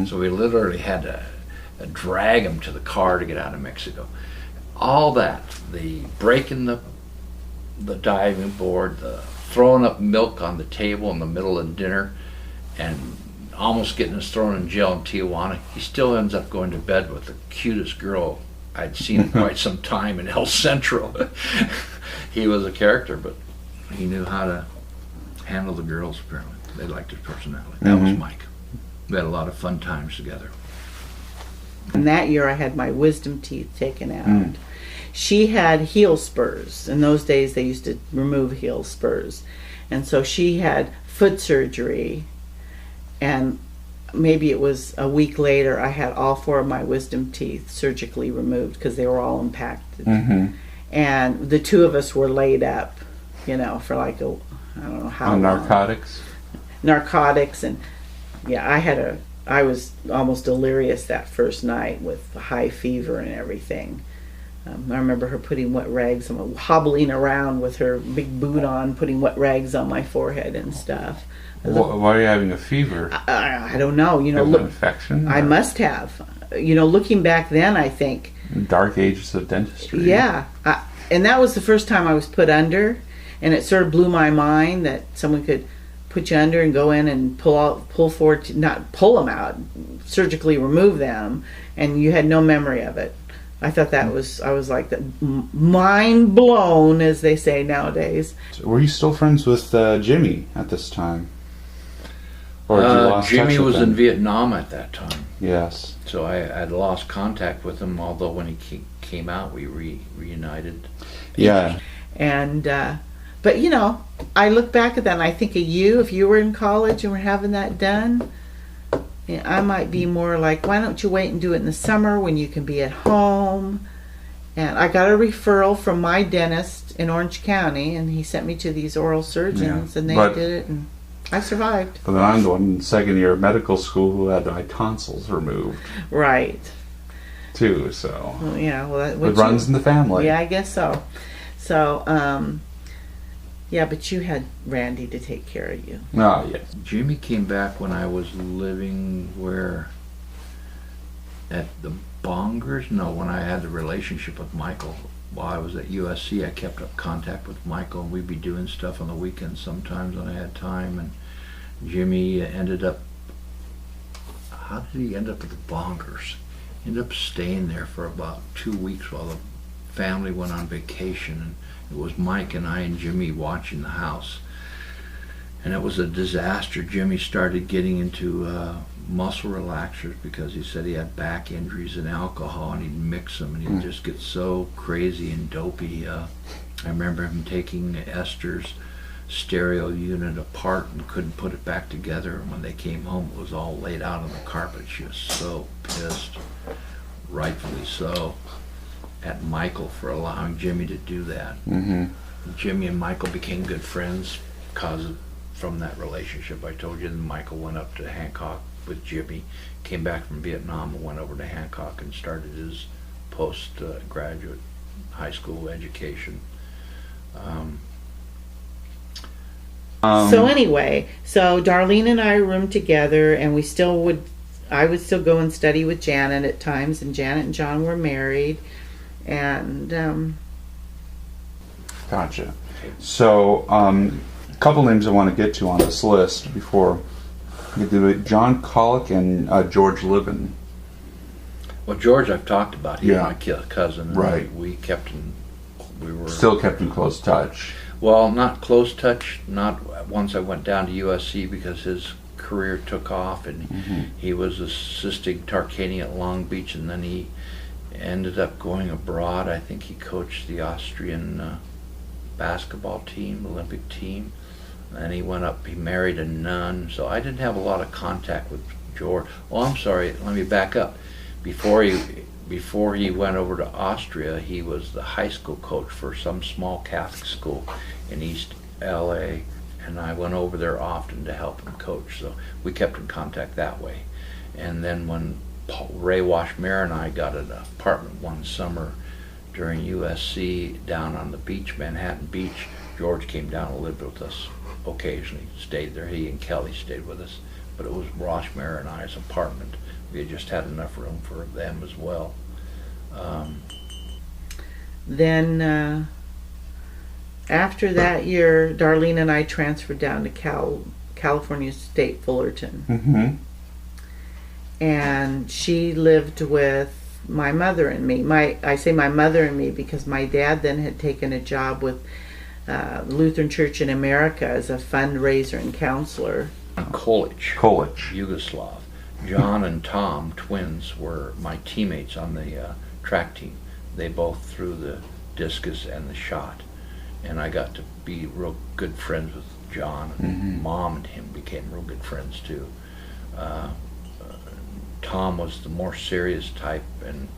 So we literally had to drag him to the car to get out of Mexico. All that, the breaking the diving board, the throwing up milk on the table in the middle of dinner, and almost getting us thrown in jail in Tijuana, he still ends up going to bed with the cutest girl I'd seen in quite some time in El Centro. He was a character, but he knew how to handle the girls, apparently. They liked his personality. That was Mike. We had a lot of fun times together. And that year I had my wisdom teeth taken out. She had heel spurs. In those days they used to remove heel spurs. And so she had foot surgery, and maybe it was a week later I had all 4 of my wisdom teeth surgically removed because they were all impacted. And the 2 of us were laid up, you know, for like I don't know how long. Narcotics. And yeah, I was almost delirious that first night with high fever and everything. I remember her putting wet rags, hobbling around with her big boot on, putting wet rags on my forehead and stuff. Why are you having a fever? I don't know. You know, An infection? I must have. You know, looking back then, I think. Dark ages of dentistry. Yeah. And that was the first time I was put under, and it sort of blew my mind that someone could put you under and go in and not pull them out, surgically remove them, and you had no memory of it. I thought I was like mind blown, as they say nowadays. So were you still friends with Jimmy at this time? Or had you lost Jimmy touch with was him? in Vietnam at that time. Yes. So I had lost contact with him, although when he came out we reunited. Yeah. And but you know, I look back at that and I think of you, if you were in college and were having that done. I might be more like, why don't you wait and do it in the summer when you can be at home? And I got a referral from my dentist in Orange County, and he sent me to these oral surgeons, and they did it, and I survived. But then I'm the one in second year of medical school who had my tonsils removed. Right. Too, so. Well, yeah, well, it runs in the family. Yeah, I guess so. So, yeah, but you had Randy to take care of you. Oh, yes. Jimmy came back when I was living at the Bongers? No, when I had the relationship with Michael. While I was at USC, I kept up contact with Michael, and we'd be doing stuff on the weekends sometimes when I had time. And Jimmy ended up, how did he end up at the Bongers? He ended up staying there for about 2 weeks while the family went on vacation, and it was Mike and I and Jimmy watching the house. And it was a disaster. Jimmy started getting into muscle relaxers because he said he had back injuries and alcohol, and he'd mix them, and he'd just get so crazy and dopey. I remember him taking Esther's stereo unit apart and couldn't put it back together, and when they came home it was all laid out on the carpet. She was so pissed, rightfully so, at Michael for allowing Jimmy to do that. Jimmy and Michael became good friends from that relationship. I told you that Michael went up to Hancock with Jimmy, came back from Vietnam and went over to Hancock and started his postgraduate high school education. So anyway, so Darlene and I roomed together, and I would still go and study with Janet at times, and Janet and John were married, and Gotcha. So, a couple names I want to get to on this list before we do it. John Colick and George Libbon. Well, George, I've talked about. He's Yeah. my cousin. Right. We were Still kept in close touch. Well, not close touch. Not once I went down to USC because his career took off, and he was assisting Tarkanian at Long Beach, and then he ended up going abroad. I think he coached the Austrian basketball team, Olympic team, and he went up. He married a nun, so I didn't have a lot of contact with George. Oh, I'm sorry. Let me back up. Before he went over to Austria, he was the high school coach for some small Catholic school in East LA, and I went over there often to help him coach, so we kept in contact that way. And then when Ray Washmere and I got an apartment one summer during USC down on the beach, Manhattan Beach, George came down and lived with us occasionally, stayed there. He and Kelly stayed with us, but it was Washmere and I's apartment. We had just had enough room for them as well. then after that year, Darlene and I transferred down to California State Fullerton. Mm-hmm. And she lived with my mother and me. I say my mother and me because my dad then had taken a job with Lutheran Church in America as a fundraiser and counselor. Kolic, Kolic. Yugoslav. John and Tom, twins, were my teammates on the track team. They both threw the discus and the shot, and I got to be real good friends with John. And Mom and him became real good friends too. Tom was the more serious type and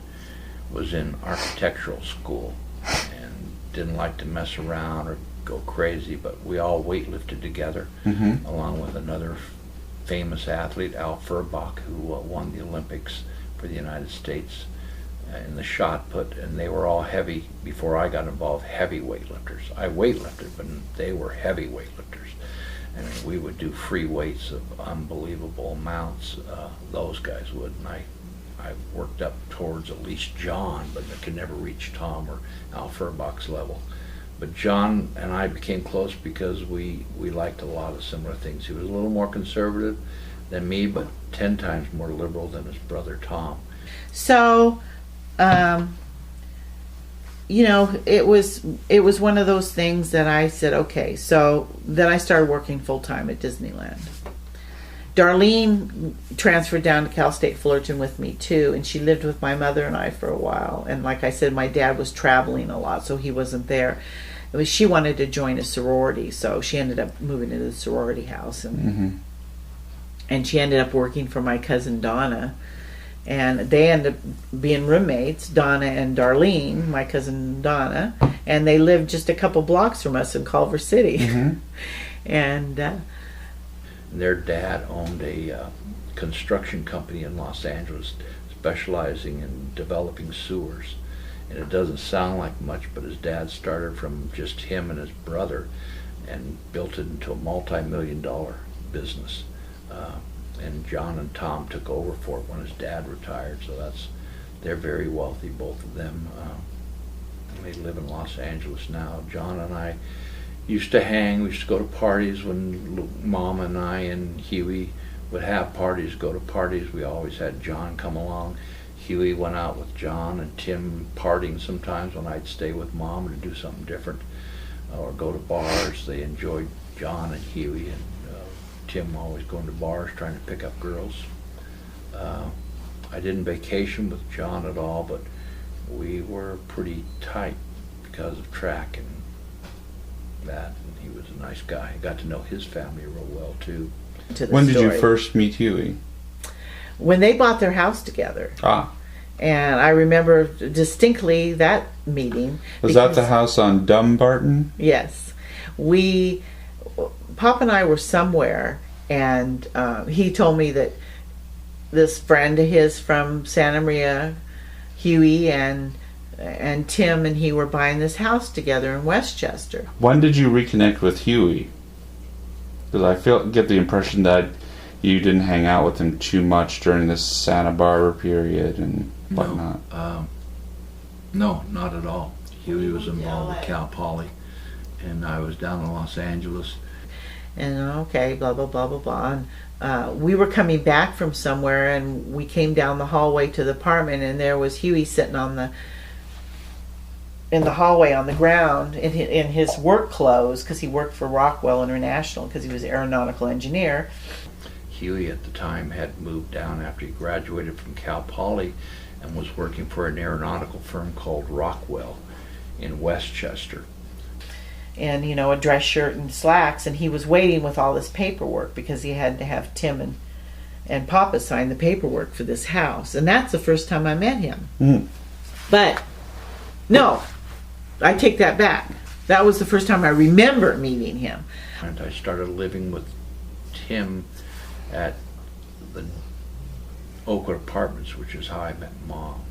was in architectural school and didn't like to mess around or go crazy, but we all weightlifted together along with another famous athlete, Al Furbach, who won the Olympics for the United States in the shot put, and they were all heavy, before I got involved, heavy weightlifters. I weightlifted, but they were heavy weightlifters. And we would do free weights of unbelievable amounts. Those guys would, and I worked up towards at least John, but I could never reach Tom or Al Furbach's level. But John and I became close because we liked a lot of similar things. He was a little more conservative than me, but 10 times more liberal than his brother Tom. So, it was one of those things that I said, okay. So then I started working full time at Disneyland. Darlene transferred down to Cal State Fullerton with me too, and she lived with my mother and I for a while. And like I said, my dad was traveling a lot, so he wasn't there. She wanted to join a sorority, so she ended up moving to the sorority house, and she ended up working for my cousin Donna, and they ended up being roommates, Donna and Darlene, my cousin Donna, and they lived just a couple blocks from us in Culver City. And their dad owned a construction company in Los Angeles specializing in developing sewers. And it doesn't sound like much, but his dad started from just him and his brother and built it into a multi-million-dollar business. And John and Tom took over for it when his dad retired, so they're very wealthy, both of them. They live in Los Angeles now. John and I used to hang. We used to go to parties when Mom and I and Huey would have parties, go to parties. We always had John come along. Huey went out with John and Tim partying sometimes when I'd stay with Mom to do something different or go to bars. They enjoyed John and Huey, and Tim always going to bars trying to pick up girls. I didn't vacation with John at all, but we were pretty tight because of track and that, and he was a nice guy. I got to know his family real well too. When did you first meet Huey? When they bought their house together. And I remember distinctly that meeting. Was that the house on Dumbarton? Yes. Pop and I were somewhere, and he told me that this friend of his from Santa Maria, Huey, and and Tim and he were buying this house together in Westchester. When did you reconnect with Huey? Because I get the impression that you didn't hang out with him too much during this Santa Barbara period and whatnot. No, not at all. Huey was involved with Cal Poly, and I was down in Los Angeles. And okay, blah blah blah blah blah. And we were coming back from somewhere, and we came down the hallway to the apartment, and there was Huey sitting in the hallway on the ground in his work clothes, because he worked for Rockwell International because he was an aeronautical engineer. Huey at the time had moved down after he graduated from Cal Poly and was working for an aeronautical firm called Rockwell in Westchester. And, a dress shirt and slacks, and he was waiting with all this paperwork because he had to have Tim and Papa sign the paperwork for this house. And that's the first time I met him. Mm. But, no, I take that back. That was the first time I remember meeting him. And I started living with Tim at the Oakwood Apartments, which is how I met Mom.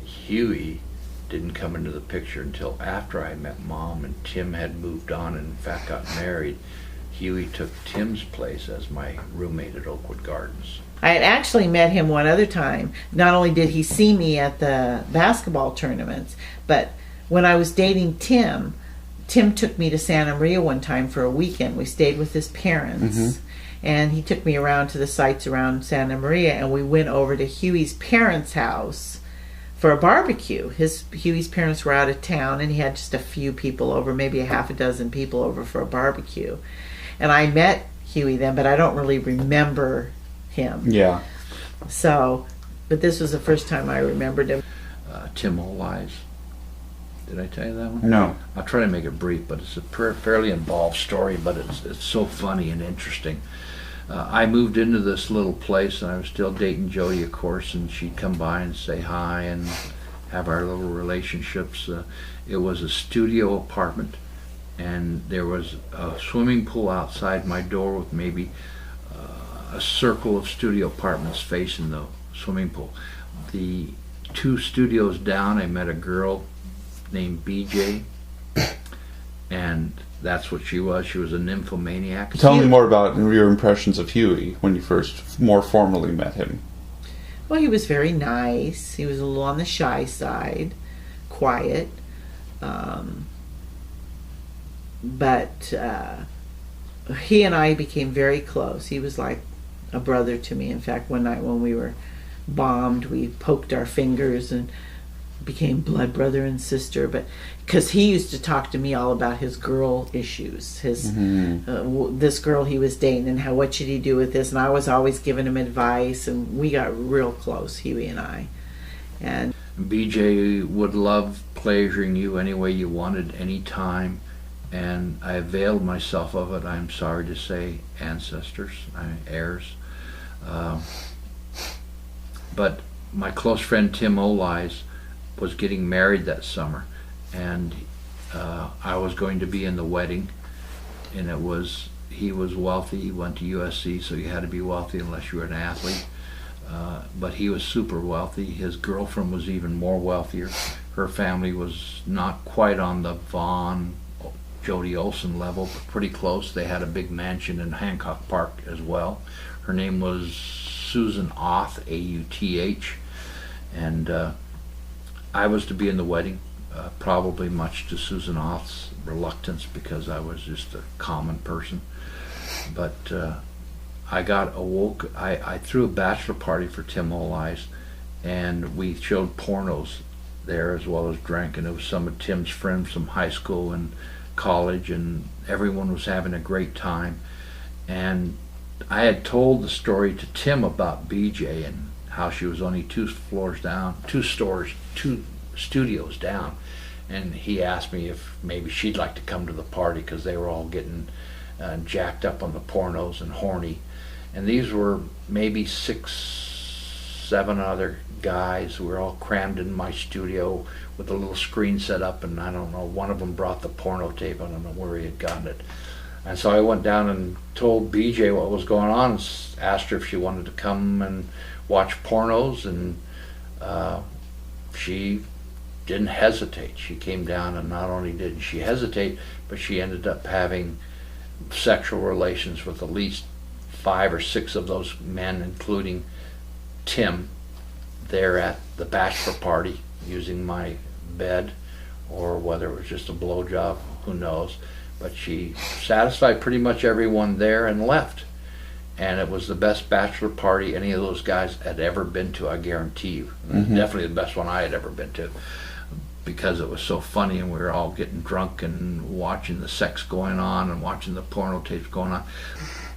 Huey didn't come into the picture until after I met Mom, and Tim had moved on and in fact got married. Huey took Tim's place as my roommate at Oakwood Gardens. I had actually met him one other time. Not only did he see me at the basketball tournaments, but when I was dating Tim took me to Santa Maria one time for a weekend. We stayed with his parents. Mm-hmm. And he took me around to the sites around Santa Maria, and we went over to Huey's parents' house for a barbecue. Huey's parents were out of town, and he had just a few people over, maybe a half a dozen people over for a barbecue. And I met Huey then, but I don't really remember him. Yeah. So, but this was the first time I remembered him. Tim Oli's. Did I tell you that one? No. I'll try to make it brief, but it's a fairly involved story, but it's so funny and interesting. I moved into this little place, and I was still dating Jody, of course, and she'd come by and say hi and have our little relationships. It was a studio apartment, and there was a swimming pool outside my door with maybe a circle of studio apartments facing the swimming pool. The 2 studios down, I met a girl named BJ, and that's what she was. She was a nymphomaniac. Tell me more about your impressions of Huey when you first more formally met him. Well, he was very nice. He was a little on the shy side, quiet, but he and I became very close. He was like a brother to me. In fact, one night when we were bombed, we poked our fingers and became blood brother and sister, but because he used to talk to me all about his girl issues, his this girl he was dating, and what should he do with this, and I was always giving him advice, and we got real close, Huey and I. And BJ would love pleasuring you any way you wanted, any time, and I availed myself of it. I'm sorry to say, ancestors, heirs, but my close friend Tim Oli's was getting married that summer, and I was going to be in the wedding, and he was wealthy. He went to USC, so you had to be wealthy unless you were an athlete, but he was super wealthy. His girlfriend was even more wealthier. Her family was not quite on the Vaughn, Jody Olsen level, but pretty close. They had a big mansion in Hancock Park as well. Her name was Susan Auth, A-U-T-H, and I was to be in the wedding, probably much to Susan Auth's reluctance, because I was just a common person. But I got awoke. I threw a bachelor party for Tim Oli's, and we showed pornos there as well as drank, and it was some of Tim's friends from high school and college, and everyone was having a great time. And I had told the story to Tim about BJ and how she was only 2 floors down, 2 studios down, and he asked me if maybe she'd like to come to the party because they were all getting jacked up on the pornos and horny. And these were maybe 6, 7 other guys who were all crammed in my studio with a little screen set up, and I don't know, one of them brought the porno tape. I don't know where he had gotten it. And so I went down and told BJ what was going on, and asked her if she wanted to come and watch pornos, and she didn't hesitate. She came down, and not only didn't she hesitate, but she ended up having sexual relations with at least 5 or 6 of those men, including Tim, there at the bachelor party, using my bed, or whether it was just a blowjob, who knows. But she satisfied pretty much everyone there and left. And it was the best bachelor party any of those guys had ever been to, I guarantee you. Definitely the best one I had ever been to, because it was so funny, and we were all getting drunk and watching the sex going on and watching the porno tapes going on.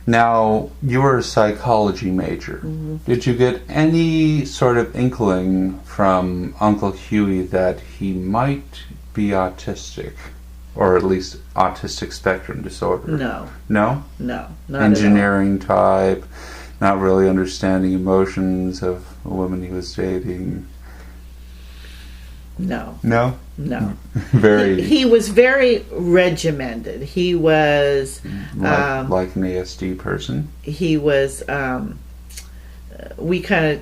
Now, you were a psychology major. Did you get any sort of inkling from Uncle Huey that he might be autistic? Or at least autistic spectrum disorder? No. No? No, not Engineering type, not really understanding emotions of a woman he was dating? No. No? No. Very... He was very regimented. He was... like an ASD person? He was... we kind of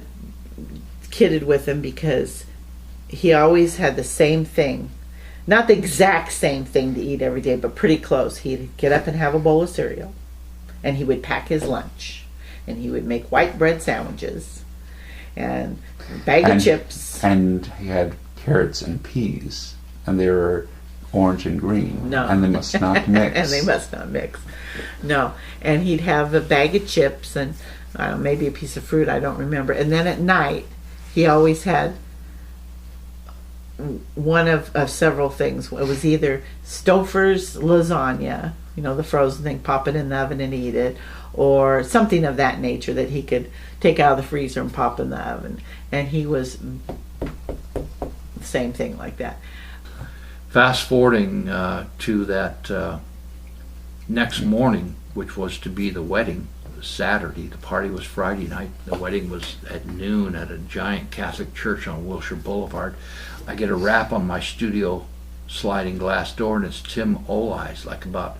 kidded with him because he always had the same thing. Not the exact same thing to eat every day, but pretty close. He'd get up and have a bowl of cereal, and he would pack his lunch, and he would make white bread sandwiches, and a bag of chips. And he had carrots and peas, and they were orange and green. No. And they must not mix. And they must not mix. No. And he'd have a bag of chips and maybe a piece of fruit, I don't remember. And then at night, he always had one of several things. It was either Stouffer's lasagna, the frozen thing, pop it in the oven and eat it, or something of that nature that he could take out of the freezer and pop in the oven. And he was the same thing like that. Fast forwarding to that next morning, which was to be the wedding, Saturday. The party was Friday night. The wedding was at noon at a giant Catholic church on Wilshire Boulevard. I get a rap on my studio sliding glass door, and it's Tim Oli's, like about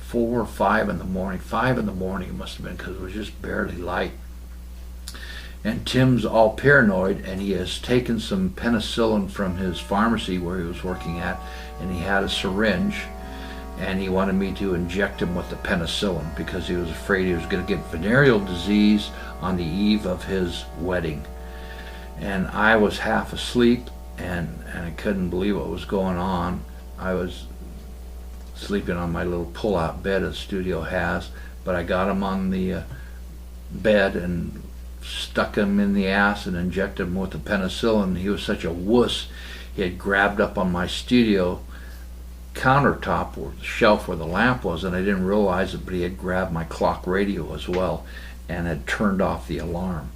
4 or 5 in the morning. 5 in the morning it must have been, because it was just barely light. And Tim's all paranoid, and he has taken some penicillin from his pharmacy where he was working at, and he had a syringe, and he wanted me to inject him with the penicillin because he was afraid he was going to get venereal disease on the eve of his wedding. And I was half asleep, and I couldn't believe what was going on. I was sleeping on my little pull-out bed the studio has, but I got him on the bed and stuck him in the ass and injected him with the penicillin. He was such a wuss, he had grabbed up on my studio countertop, or the shelf where the lamp was, and I didn't realize it, but he had grabbed my clock radio as well and had turned off the alarm.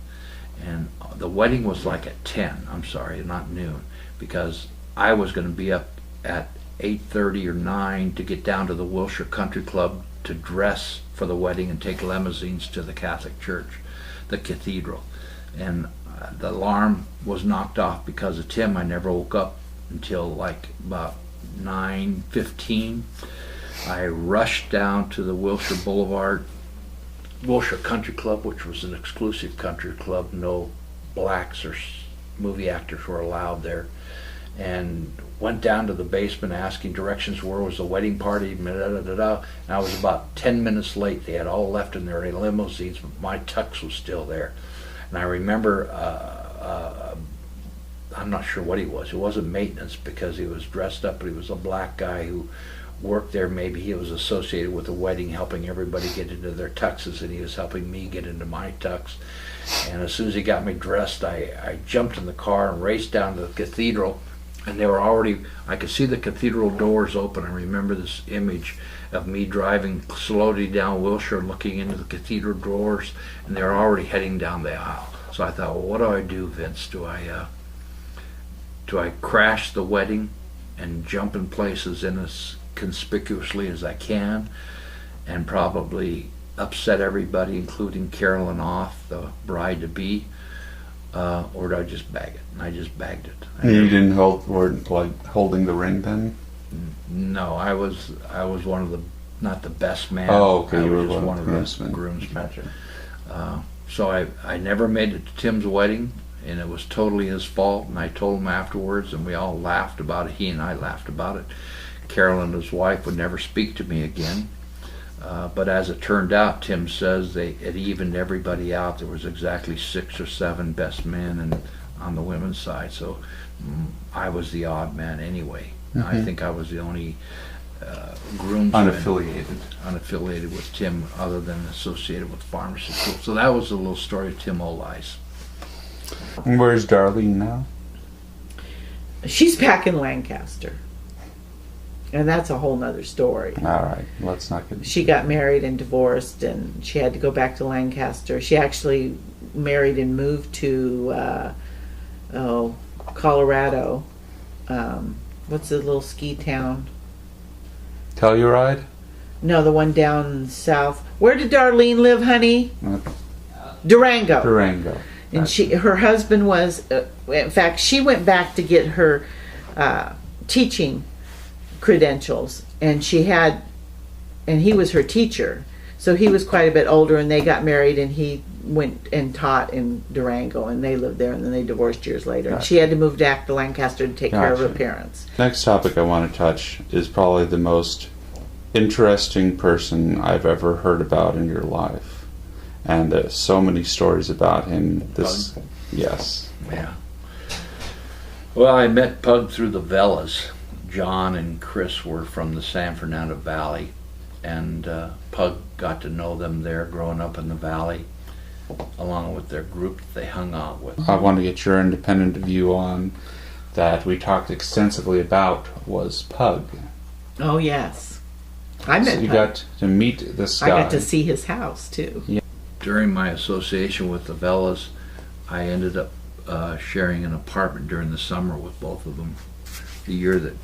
And the wedding was like at 10, I'm sorry, not noon, because I was going to be up at 8:30 or 9 to get down to the Wilshire Country Club to dress for the wedding and take limousines to the Catholic church, the cathedral. And the alarm was knocked off because of Tim. I never woke up until like about 9:15. I rushed down to the Wilshire Boulevard, Wilshire Country Club, which was an exclusive country club. No blacks or movie actors were allowed there. And went down to the basement asking directions where was the wedding party, and I was about 10 minutes late. They had all left in their limousines, but my tux was still there. And I remember, I'm not sure what he was. It wasn't maintenance because he was dressed up, but he was a black guy who worked there. Maybe he was associated with the wedding, helping everybody get into their tuxes, and he was helping me get into my tux. And as soon as he got me dressed, I jumped in the car and raced down to the cathedral. And they were already, I could see the cathedral doors open. I remember this image of me driving slowly down Wilshire, looking into the cathedral doors, and they were already heading down the aisle. So I thought, well, what do I do, Vince? Do I crash the wedding and jump in places in as conspicuously as I can, and probably upset everybody, including Carolyn off, the bride-to-be? Or did I just bag it? And I just bagged it. You didn't weren't like holding the ring then? No, I was one of the, not the best man. Oh, okay, I you was were just one of the groomsmen. groomsmen. So I never made it to Tim's wedding. and it was totally his fault. And I told him afterwards, and we all laughed about it. He and I laughed about it. Carolyn, his wife, would never speak to me again. But as it turned out, Tim says it evened everybody out. There was exactly 6 or 7 best men and on the women's side. So I was the odd man anyway. I think I was the only groomsman unaffiliated with Tim, other than associated with pharmacy school. So that was a little story of Tim Olice. And where's Darlene now? She's back in Lancaster. And that's a whole nother story. All right, let's not get... She got married and divorced, and she had to go back to Lancaster. She actually married and moved to Colorado. What's the little ski town? Telluride? No, the one down south. Where did Darlene live, honey? Durango. Durango. And her husband was, in fact, she went back to get her teaching credentials, and he was her teacher, so he was quite a bit older, and they got married, and he went and taught in Durango, and they lived there, and then they divorced years later. And she had to move back to Lancaster to take care of her parents. Next topic I want to touch is probably the most interesting person I've ever heard about in your life, and there's so many stories about him. Yes. Yeah. Well, I met Pug through the Vellas. John and Chris were from the San Fernando Valley, and Pug got to know them there growing up in the valley, along with their group that they hung out with. I want to get your independent view on that we talked extensively about was Pug. Oh, yes. I met So you Pug. got to meet this guy. I got to see his house, too. Yeah. During my association with the Vellas, I ended up sharing an apartment during the summer with both of them. The year that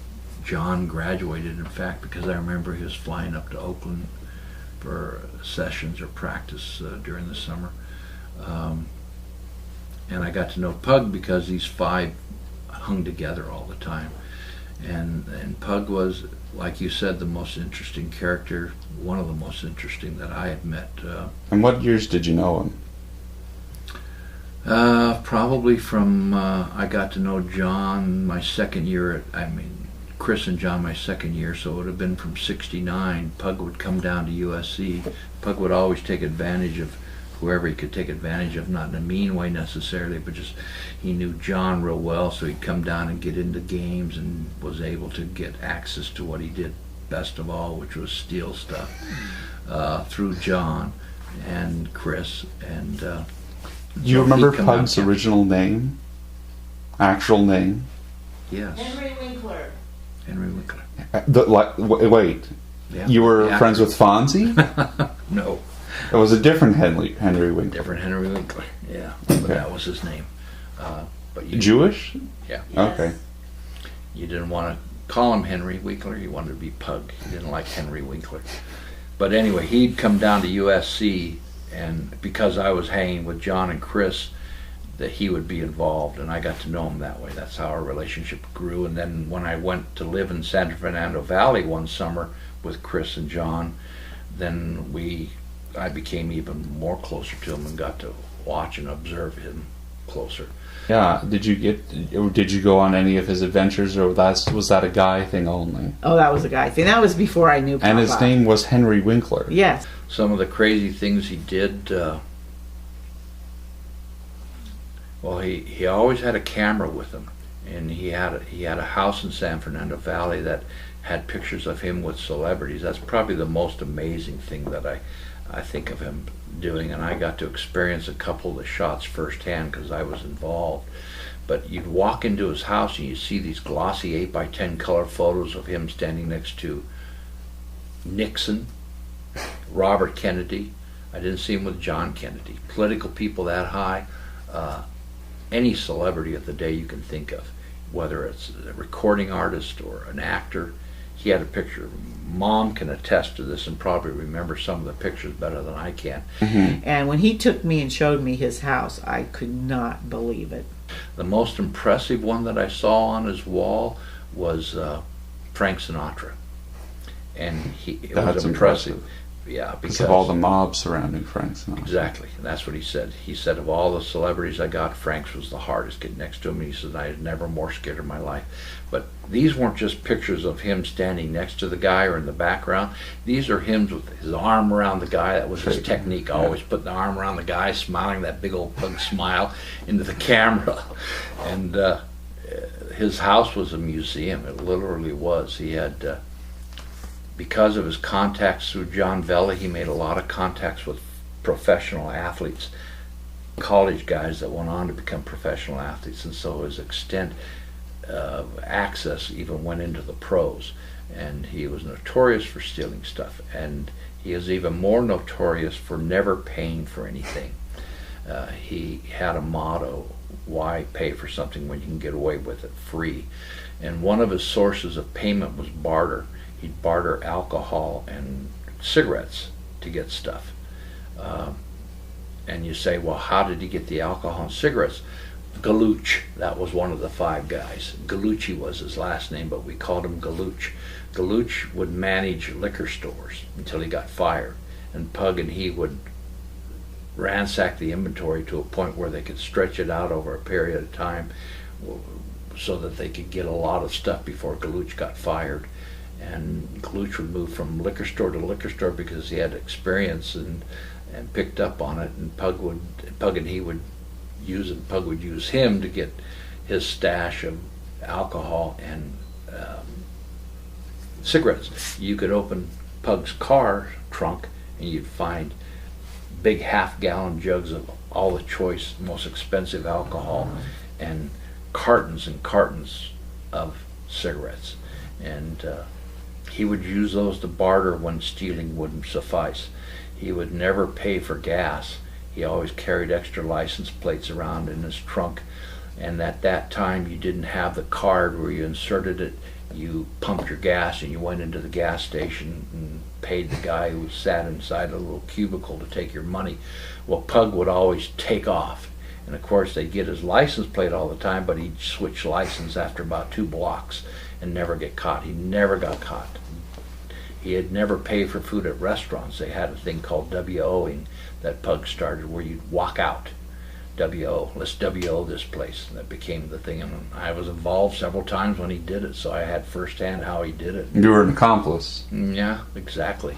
John graduated, in fact, because I remember he was flying up to Oakland for sessions or practice during the summer. And I got to know Pug because these 5 hung together all the time. And Pug was, like you said, the most interesting character, one of the most interesting that I had met. And what years did you know him? Probably from, I got to know John my second year Chris and John my second year, so it would have been from '69. Pug would come down to USC. Pug would always take advantage of whoever he could take advantage of, not in a mean way necessarily, but just he knew John real well, so he'd come down and get into games and was able to get access to what he did best of all, which was steal stuff, through John and Chris. And Do you remember Pug's original name? Actual name? Yes. Henry Winkler. Henry Winkler. Wait. Yeah. You were friends with Fonzie? No. It was a different Henry Winkler. Different Henry Winkler. Yeah. But that was his name. But Jewish? Yeah. Yes. Okay. You didn't want to call him Henry Winkler. You wanted to be Pug. You didn't like Henry Winkler. But anyway, he'd come down to USC, and because I was hanging with John and Chris, that he would be involved, and I got to know him that way. That's how our relationship grew. And then when I went to live in San Fernando Valley one summer with Chris and John, then I became even more closer to him and got to watch and observe him closer. Yeah. Did you go on any of his adventures, or was that a guy thing only? Oh, that was a guy thing. That was before I knew Papa. And his name was Henry Winkler. Yes. Some of the crazy things he did. Well, he always had a camera with him, and he had a house in San Fernando Valley that had pictures of him with celebrities. That's probably the most amazing thing that I think of him doing, and I got to experience a couple of the shots firsthand because I was involved. But you'd walk into his house and you see these glossy 8x10 color photos of him standing next to Nixon, Robert Kennedy. I didn't see him with John Kennedy. Political people that high. Any celebrity of the day you can think of, whether it's a recording artist or an actor. He had a picture. Mom can attest to this and probably remember some of the pictures better than I can. Mm-hmm. And when he took me and showed me his house, I could not believe it. The most impressive one that I saw on his wall was Frank Sinatra. And it was impressive Yeah, because of all the mob surrounding Frank Sinatra. Exactly, and that's what he said. He said, of all the celebrities I got, Frank's was the hardest. Get next to him, he said, I was never more scared in my life. But these weren't just pictures of him standing next to the guy or in the background. These are him with his arm around the guy. That was his technique, always putting the arm around the guy, smiling that big old pug smile into the camera. And his house was a museum. It literally was. He had... because of his contacts through John Vella, he made a lot of contacts with professional athletes, college guys that went on to become professional athletes, and so his extent of access even went into the pros. And he was notorious for stealing stuff, and he is even more notorious for never paying for anything. He had a motto, why pay for something when you can get away with it free? And one of his sources of payment was barter. He'd barter alcohol and cigarettes to get stuff. And you say, well, how did he get the alcohol and cigarettes? Galuch, that was one of the five guys. Galucci was his last name, but we called him Galuch. Galuch would manage liquor stores until he got fired. And Pug and he would ransack the inventory to a point where they could stretch it out over a period of time so that they could get a lot of stuff before Galuch got fired. And Galuch would move from liquor store to liquor store because he had experience and picked up on it. And Pug and he would use it. Pug would use him to get his stash of alcohol and cigarettes. You could open Pug's car trunk and you'd find big half-gallon jugs of all the choice, most expensive alcohol, and cartons of cigarettes. And he would use those to barter when stealing wouldn't suffice. He would never pay for gas. He always carried extra license plates around in his trunk. And at that time, you didn't have the card where you inserted it. You pumped your gas and you went into the gas station and paid the guy who sat inside a little cubicle to take your money. Well, Pug would always take off. And of course, they'd get his license plate all the time, but he'd switch license after about 2 blocks and never get caught. He never got caught. He had never paid for food at restaurants. They had a thing called WOing that Pug started where you'd walk out. WO, let's WO this place. And that became the thing. And I was involved several times when he did it, so I had firsthand how he did it. You were an accomplice. Yeah, exactly.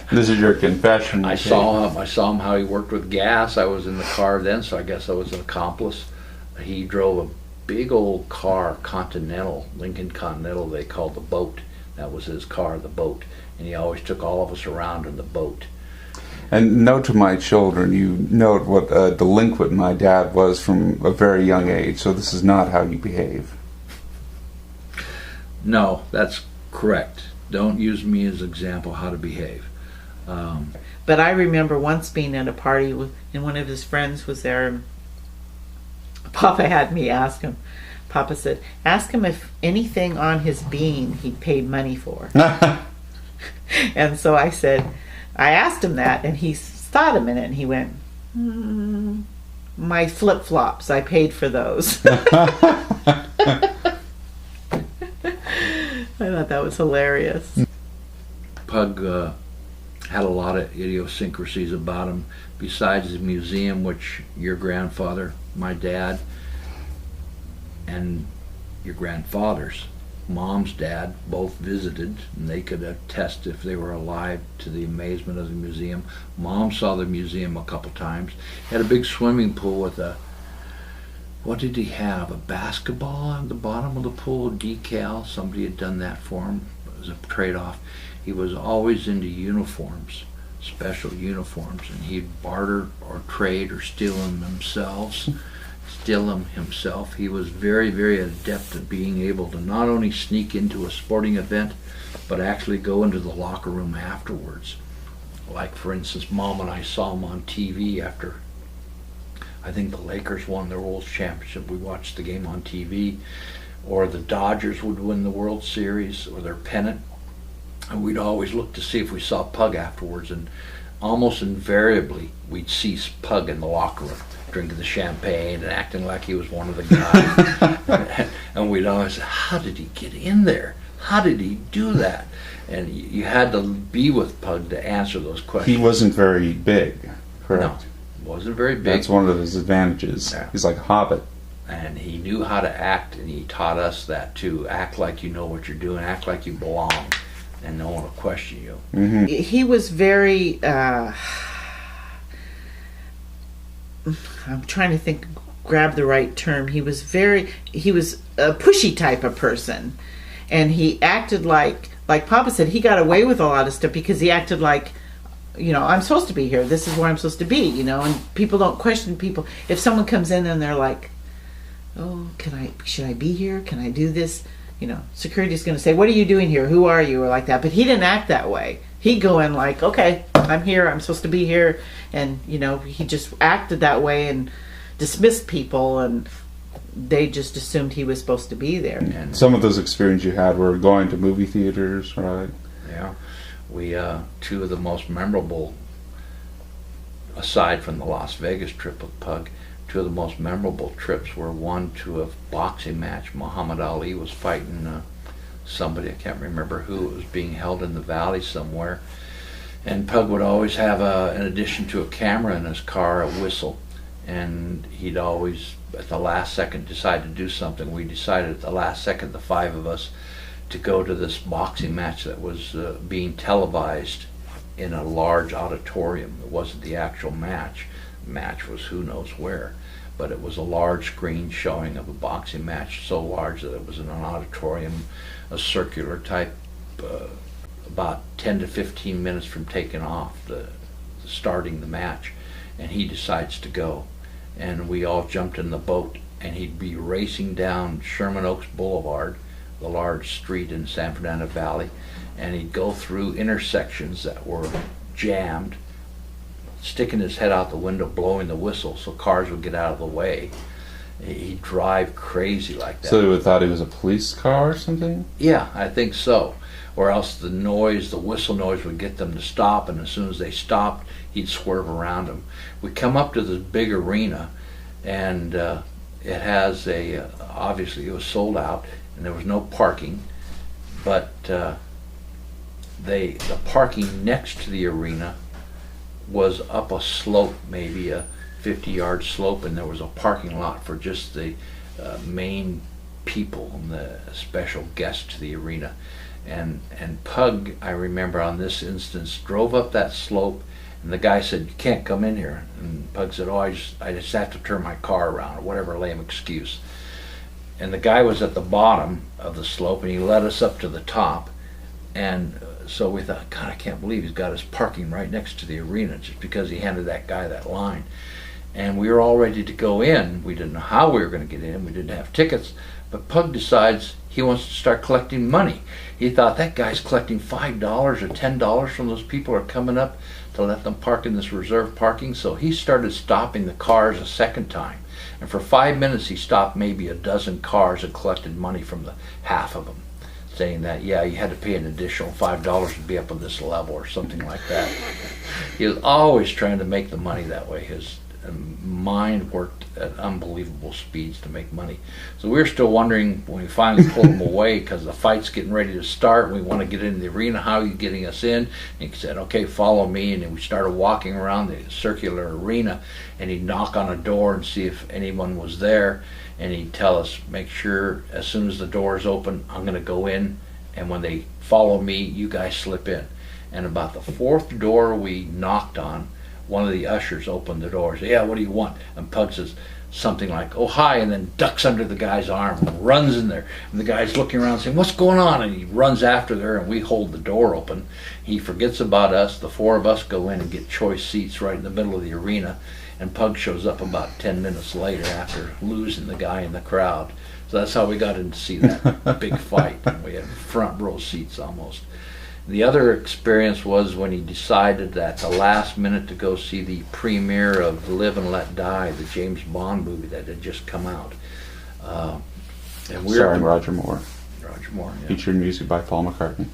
This is your confession. I saw him how he worked with gas. I was in the car then, so I guess I was an accomplice. He drove a big old car, Continental, Lincoln Continental, they called the boat. That was his car, the boat. And he always took all of us around in the boat. And note to my children, you note what a delinquent my dad was from a very young age, so this is not how you behave. No, that's correct. Don't use me as an example how to behave. But I remember once being at a party and one of his friends was there. And Papa had me ask him. Papa said, ask him if anything on his bean he paid money for. And so I asked him that, and he thought a minute, and he went, my flip-flops, I paid for those. I thought that was hilarious. Pug had a lot of idiosyncrasies about him. Besides the museum, which your grandfather, my dad, and your grandfather's mom's dad both visited, and they could attest if they were alive to the amazement of the museum. Mom saw the museum a couple times. He had a big swimming pool with what did he have? A basketball on the bottom of the pool, decal. Somebody had done that for him. It was a trade-off. He was always into uniforms, special uniforms, and he'd barter or trade or steal them himself. He was very, very adept at being able to not only sneak into a sporting event, but actually go into the locker room afterwards. Like, for instance, Mom and I saw him on TV after, I think the Lakers won their World Championship. We watched the game on TV. Or the Dodgers would win the World Series or their pennant. And we'd always look to see if we saw Pug afterwards. And almost invariably, we'd see Pug in the locker room, drinking the champagne and acting like he was one of the guys. And we'd always say, how did he get in there? How did he do that? And you had to be with Pug to answer those He questions. wasn't very big, correct? No, wasn't very big. That's one of his advantages. Yeah. He's like a hobbit. And he knew how to act, and he taught us that too. Act like you know what you're doing, act like you belong, and no one will question you. He was very, I'm trying to grab the right term. He was a pushy type of person. And he acted like Papa said, he got away with a lot of stuff because he acted like, I'm supposed to be here. This is where I'm supposed to be, and people don't question people. If someone comes in and they're like, oh, should I be here? Can I do this? Security's going to say, what are you doing here? Who are you? Or like that. But he didn't act that way. He'd go in like, okay, I'm here. I'm supposed to be here. And, he just acted that way and dismissed people, and they just assumed he was supposed to be there. And some of those experiences you had were going to movie theaters, right? Yeah. We, two of the most memorable, aside from the Las Vegas trip with Pug, two of the most memorable trips were one to a boxing match. Muhammad Ali was fighting somebody, I can't remember who. It was being held in the valley somewhere. And Pug would always have, in addition to a camera in his car, a whistle. And he'd always, at the last second, decide to do something. We decided at the last second, the five of us, to go to this boxing match that was being televised in a large auditorium. It wasn't the actual match. The match was who knows where. But it was a large screen showing of a boxing match, so large that it was in an auditorium, a circular type, about 10 to 15 minutes from taking off, starting the match. And he decides to go. And we all jumped in the boat, and he'd be racing down Sherman Oaks Boulevard, the large street in San Fernando Valley, and he'd go through intersections that were jammed, sticking his head out the window, blowing the whistle so cars would get out of the way. He'd drive crazy like that. So they would thought he was a police car or something? Yeah, I think so. Or else the whistle noise would get them to stop, and as soon as they stopped, he'd swerve around them. We come up to this big arena, and it has obviously it was sold out, and there was no parking, but the parking next to the arena was up a slope, maybe a 50-yard slope, and there was a parking lot for just the main people and the special guests to the arena. And Pug, I remember on this instance, drove up that slope, and the guy said, "You can't come in here." And Pug said, "Oh, I just have to turn my car around," or whatever lame excuse. And the guy was at the bottom of the slope, and he led us up to the top. And so we thought, God, I can't believe he's got his parking right next to the arena just because he handed that guy that line. And we were all ready to go in. We didn't know how we were going to get in. We didn't have tickets. But Pug decides he wants to start collecting money. He thought, that guy's collecting $5 or $10 from those people who are coming up to let them park in this reserved parking. So he started stopping the cars a second time. And for 5 minutes he stopped maybe a dozen cars and collected money from the half of them, saying that, yeah, you had to pay an additional $5 to be up on this level or something like that. He was always trying to make the money that way. His mind worked at unbelievable speeds to make money. So we were still wondering when we finally pulled him away, because the fight's getting ready to start and we want to get into the arena, how are you getting us in? And he said, okay, follow me. And then we started walking around the circular arena, and he'd knock on a door and see if anyone was there, and he'd tell us, make sure as soon as the doors open, I'm going to go in, and when they follow me, you guys slip in. And about the fourth door we knocked on, one of the ushers opened the door and said, yeah, what do you want? And Pug says something like, oh, hi, and then ducks under the guy's arm and runs in there. And the guy's looking around saying, what's going on? And he runs after there, and we hold the door open. He forgets about us. The four of us go in and get choice seats right in the middle of the arena. And Pug shows up about 10 minutes later after losing the guy in the crowd. So that's how we got in to see that big fight. And we had front row seats almost. The other experience was when he decided at the last minute to go see the premiere of Live and Let Die, the James Bond movie that had just come out. And we Starring Roger Moore. Roger Moore, yeah. Featured music by Paul McCartney.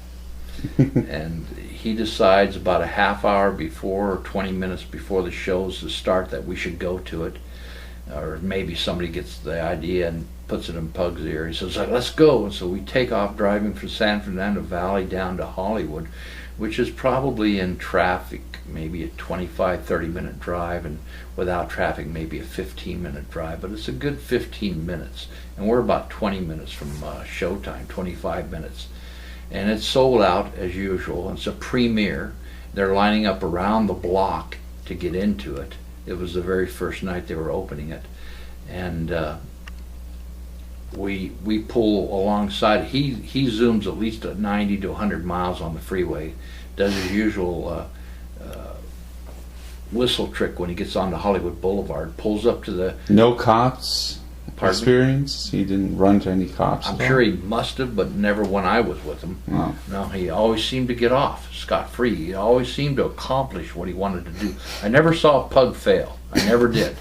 And he decides about a half hour before or 20 minutes before the show's to start that we should go to it. Or maybe somebody gets the idea, and puts it in Pug's ear. He says, let's go. And so we take off driving from San Fernando Valley down to Hollywood, which is probably in traffic maybe a 25-30 minute drive, and without traffic maybe a 15-minute drive, but it's a good 15 minutes. And we're about 20 minutes from showtime, 25 minutes. And it's sold out as usual. It's a premiere. They're lining up around the block to get into it. It was the very first night they were opening it. And we pull alongside. He zooms at least at 90 to 100 miles on the freeway, does his usual whistle trick when he gets onto Hollywood Boulevard, pulls up to the... No cops Pardon experience? He didn't run to any cops? I'm sure he must have, but never when I was with him. Oh. No, he always seemed to get off scot-free. He always seemed to accomplish what he wanted to do. I never saw a Pug fail. I never did.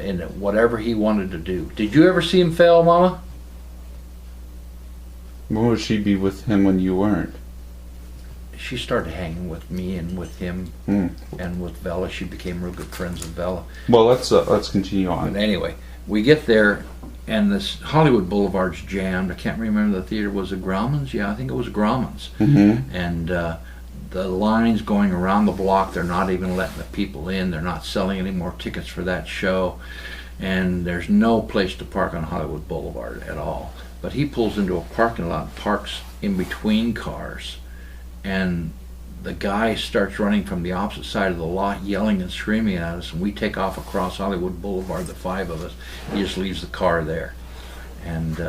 In whatever he wanted to do. Did you ever see him fail, Mama? When would she be with him when you weren't? She started hanging with me and with him and with Bella. She became real good friends with Bella. Well, let's continue on. But anyway, we get there, and this Hollywood Boulevard's jammed. I can't remember the theater. Was it Grauman's? Yeah, I think it was Grauman's. Mm-hmm. And the line's going around the block. They're not even letting the people in. They're not selling any more tickets for that show. And there's no place to park on Hollywood Boulevard at all. But he pulls into a parking lot and parks in between cars. And the guy starts running from the opposite side of the lot, yelling and screaming at us, and we take off across Hollywood Boulevard, the five of us. He just leaves the car there. And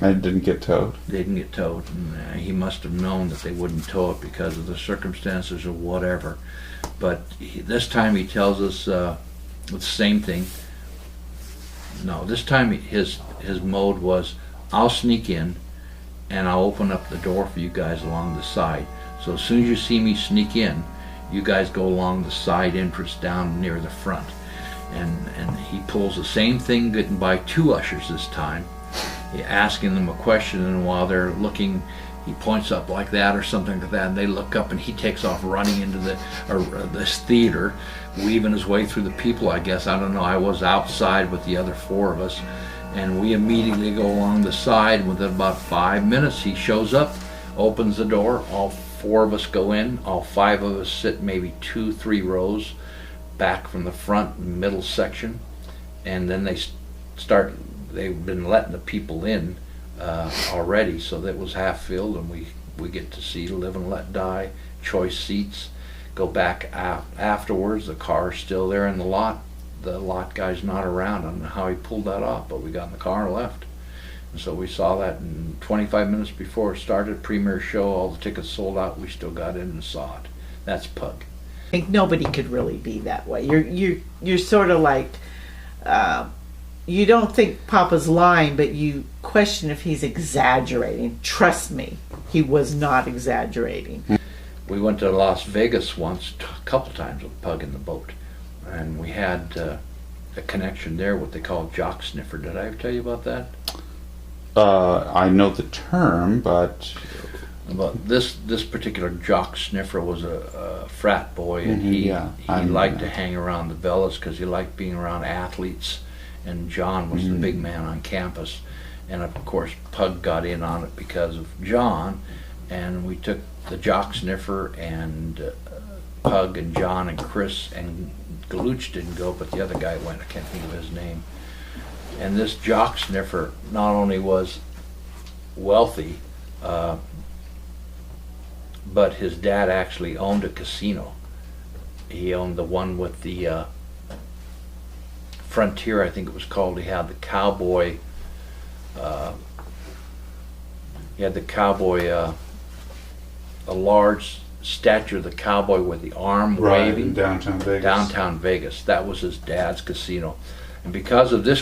I didn't get towed. they didn't get towed. And he must have known that they wouldn't tow it because of the circumstances or whatever. But this time he tells us the same thing. No, this time his mode was, I'll sneak in and I'll open up the door for you guys along the side. So as soon as you see me sneak in, you guys go along the side entrance down near the front. And he pulls the same thing, getting by two ushers this time, asking them a question, and while they're looking, he points up like that or something like that, and they look up, and he takes off running into this theater, weaving his way through the people, I guess. I don't know. I was outside with the other four of us, and we immediately go along the side. Within about 5 minutes, he shows up, opens the door, all four of us go in, all five of us sit maybe 2-3 rows back from the front middle section, and then they've been letting the people in already, so that was half filled, and we get to see Live and Let Die, choice seats, go back afterwards. The car's still there in the lot. The lot guy's not around. I don't know how he pulled that off, but we got in the car and left. And so we saw that, and 25 minutes before it started, premiere show, all the tickets sold out, we still got in and saw it. That's Pug. I think nobody could really be that way. You're sort of like, you don't think Papa's lying, but you question if he's exaggerating. Trust me, he was not exaggerating. We went to Las Vegas once, a couple times with Pug in the boat, and we had a connection there, what they call jock sniffer. Did I ever tell you about that? I know the term, but this particular jock sniffer was a frat boy, and he liked to hang around the Bellas because he liked being around athletes, and John was the big man on campus, and of course Pug got in on it because of John, and we took the jock sniffer, and Pug and John and Chris and Galuch didn't go, but the other guy went. I can't think of his name. And this jock sniffer not only was wealthy, but his dad actually owned a casino. He owned the one with the Frontier, I think it was called. He had the cowboy. A large statue of the cowboy with the arm waving. In downtown Vegas. Downtown Vegas. That was his dad's casino. And because of this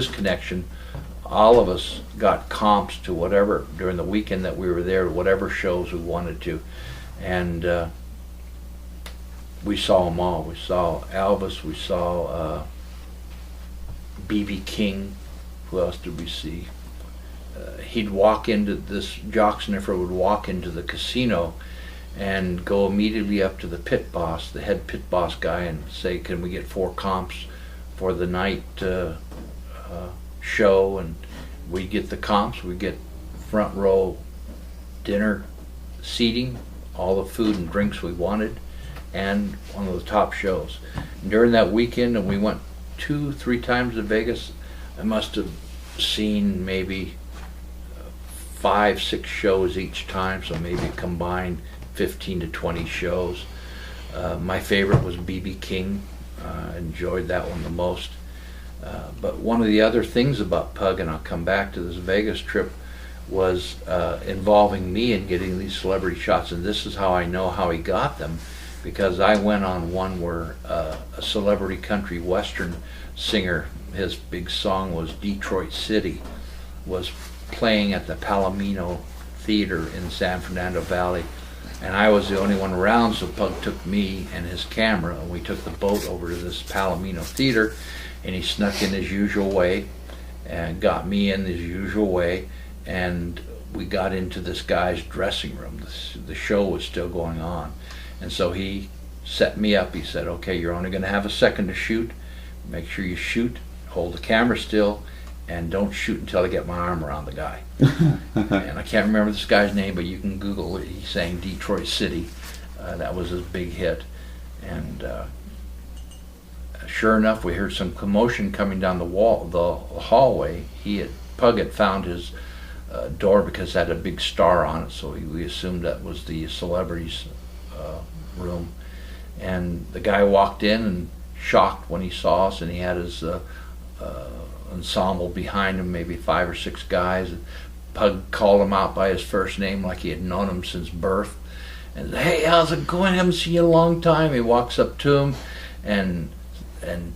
connection, all of us got comps to whatever, during the weekend that we were there, whatever shows we wanted to. And we saw them all. We saw Elvis, we saw B.B. King. Who else did we see? He'd walk into, this jock sniffer would walk into the casino and go immediately up to the pit boss, the head pit boss guy, and say, can we get 4 comps for the night show, and we'd get the comps. We'd get front row dinner seating, all the food and drinks we wanted, and one of the top shows. And during that weekend, and we went 2-3 times to Vegas, I must have seen maybe 5-6 shows each time, so maybe combined 15 to 20 shows. My favorite was B.B. King. Enjoyed that one the most. But one of the other things about Pug, and I'll come back to this Vegas trip, was involving me in getting these celebrity shots. And this is how I know how he got them, because I went on one where a celebrity country western singer, his big song was Detroit City, was playing at the Palomino Theater in San Fernando Valley. And I was the only one around, so Pug took me and his camera, and we took the boat over to this Palomino Theater, and he snuck in his usual way and got me in his usual way, and we got into this guy's dressing room. The show was still going on, and so he set me up. He said, okay, you're only going to have a second to shoot. Make sure you shoot, hold the camera still, and don't shoot until I get my arm around the guy. And I can't remember this guy's name, but you can Google it. He sang Detroit City. That was his big hit. And sure enough, we heard some commotion coming down the hallway. Pug had found his door because it had a big star on it, so we assumed that was the celebrities' room. And the guy walked in and shocked when he saw us, and he had his ensemble behind him, maybe 5 or 6 guys. And Pug called him out by his first name like he had known him since birth, and said, hey, how's it going? I haven't seen you in a long time. He walks up to him and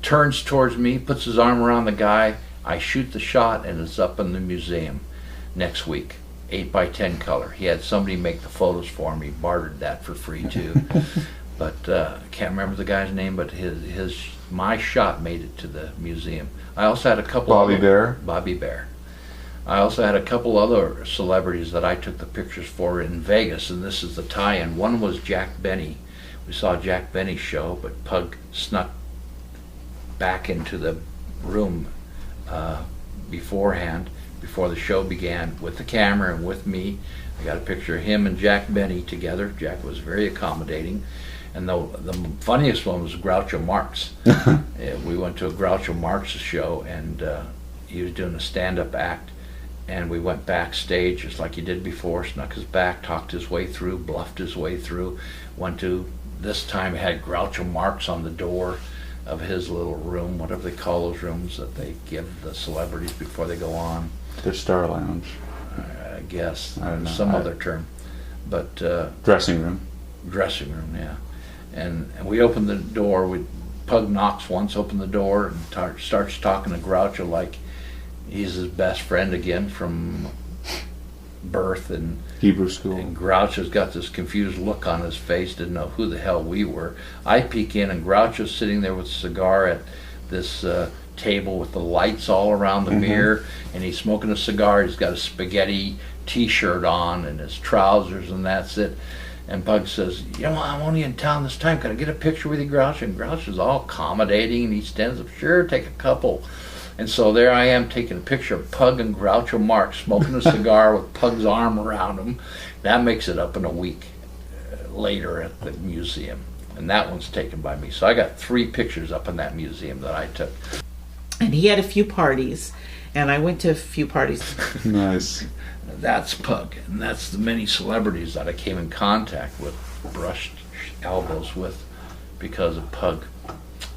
turns towards me, puts his arm around the guy. I shoot the shot, and it's up in the museum next week, 8x10 color. He had somebody make the photos for him. He bartered that for free too. But I can't remember the guy's name, but my shot made it to the museum. I also had a couple Bobby Bear? Bobby Bear. I also had a couple other celebrities that I took the pictures for in Vegas, and this is the tie-in. One was Jack Benny. We saw Jack Benny's show, but Pug snuck back into the room beforehand, before the show began, with the camera and with me. I got a picture of him and Jack Benny together. Jack was very accommodating. And the funniest one was Groucho Marx. We went to a Groucho Marx show, and he was doing a stand-up act, and we went backstage just like he did before, snuck his back, talked his way through, bluffed his way through, went to, this time he had Groucho Marx on the door of his little room, whatever they call those rooms that they give the celebrities before they go on. Their Star Lounge. I guess. I don't know. Some other term. But dressing room. Dressing room, yeah. And we opened the door. Pug knocks once, open the door, and starts talking to Groucho like he's his best friend again from birth. And Hebrew school. And Groucho's got this confused look on his face, didn't know who the hell we were. I peek in, and Groucho's sitting there with a cigar at this table with the lights all around the mirror, and he's smoking a cigar. He's got a spaghetti t-shirt on and his trousers, and that's it. And Pug says, you know, I'm only in town this time. Can I get a picture with you, Groucho? And Groucho's all accommodating, and he stands up, sure, take a couple. And so there I am taking a picture of Pug and Groucho Marx smoking a cigar with Pug's arm around him. That makes it up in a week later at the museum. And that one's taken by me. So I got 3 pictures up in that museum that I took. And he had a few parties, and I went to a few parties. Nice. That's Pug, and that's the many celebrities that I came in contact with, brushed elbows with, because of Pug.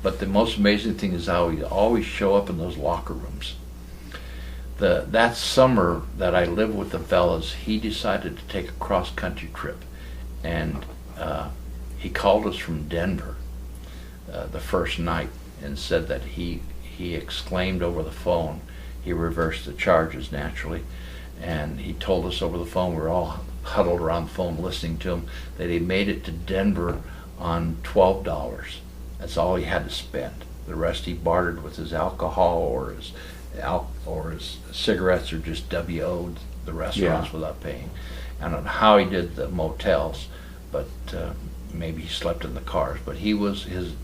But the most amazing thing is how he always show up in those locker rooms. That summer that I lived with the fellas, he decided to take a cross-country trip, and he called us from Denver the first night and said that he exclaimed over the phone. He reversed the charges naturally, and he told us over the phone, we were all huddled around the phone listening to him, that he made it to Denver on $12. That's all he had to spend. The rest he bartered with his alcohol or his cigarettes, or just WO'd the restaurants without paying. I don't know how he did the motels, but maybe he slept in the cars. But he was his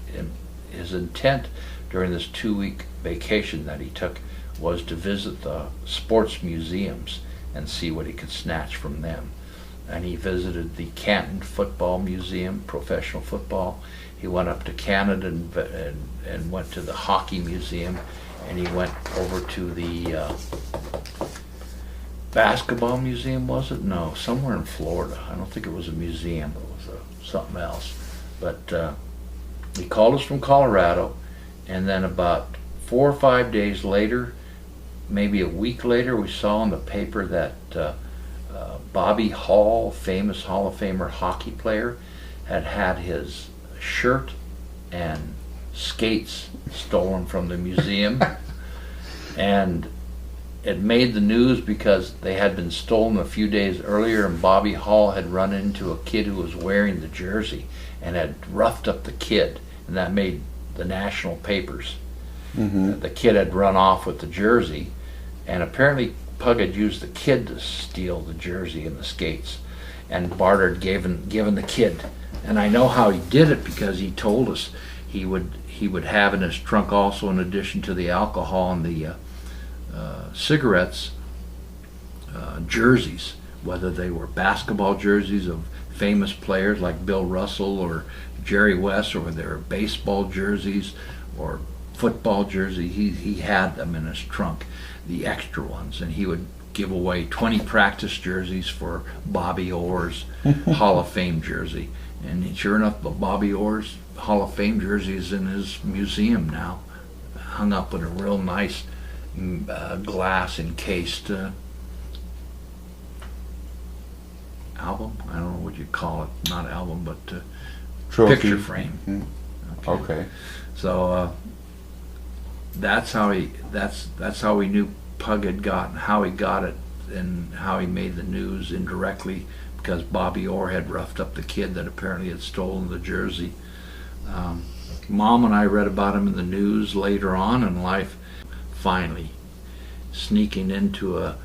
intent during this 2-week vacation that he took was to visit the sports museums and see what he could snatch from them. And he visited the Canton Football Museum, professional football. He went up to Canada and went to the Hockey Museum, and he went over to the Basketball Museum, was it? No, somewhere in Florida. I don't think it was a museum, it was something else. But he called us from Colorado, and then about 4 or 5 days later, maybe a week later, we saw in the paper that Bobby Hall, famous Hall of Famer hockey player, had his shirt and skates stolen from the museum. And it made the news because they had been stolen a few days earlier, and Bobby Hall had run into a kid who was wearing the jersey and had roughed up the kid, and that made the national papers. The kid had run off with the jersey, and apparently Pug had used the kid to steal the jersey and the skates, and Bart had given the kid. And I know how he did it because he told us he would have in his trunk also, in addition to the alcohol and the cigarettes, jerseys, whether they were basketball jerseys of famous players like Bill Russell or Jerry West, or whether they were baseball jerseys or football jerseys. He had them in his trunk, the extra ones, and he would give away 20 practice jerseys for Bobby Orr's Hall of Fame jersey. And sure enough, the Bobby Orr's Hall of Fame jersey is in his museum now, hung up with a real nice glass encased album. I don't know what you call it, not album, but Trophy. picture frame. Okay. So that's how we knew Pug had gotten, how he got it, and how he made the news indirectly, because Bobby Orr had roughed up the kid that apparently had stolen the jersey. Mom and I read about him in the news later on in life, finally sneaking into a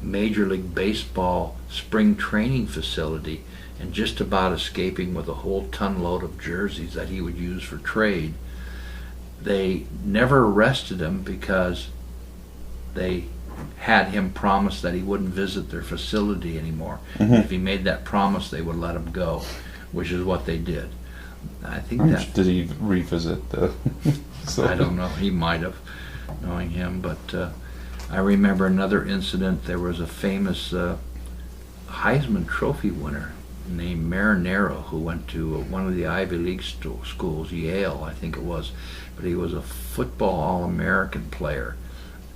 Major League Baseball spring training facility and just about escaping with a whole ton load of jerseys that he would use for trade. They never arrested him because they had him promise that he wouldn't visit their facility anymore. If he made that promise, they would let him go, which is what they did. I think that... Did he revisit the... I don't know. He might have, knowing him. But I remember another incident. There was a famous Heisman Trophy winner named Marinero who went to one of the Ivy League schools, Yale, I think it was. But he was a football All-American player.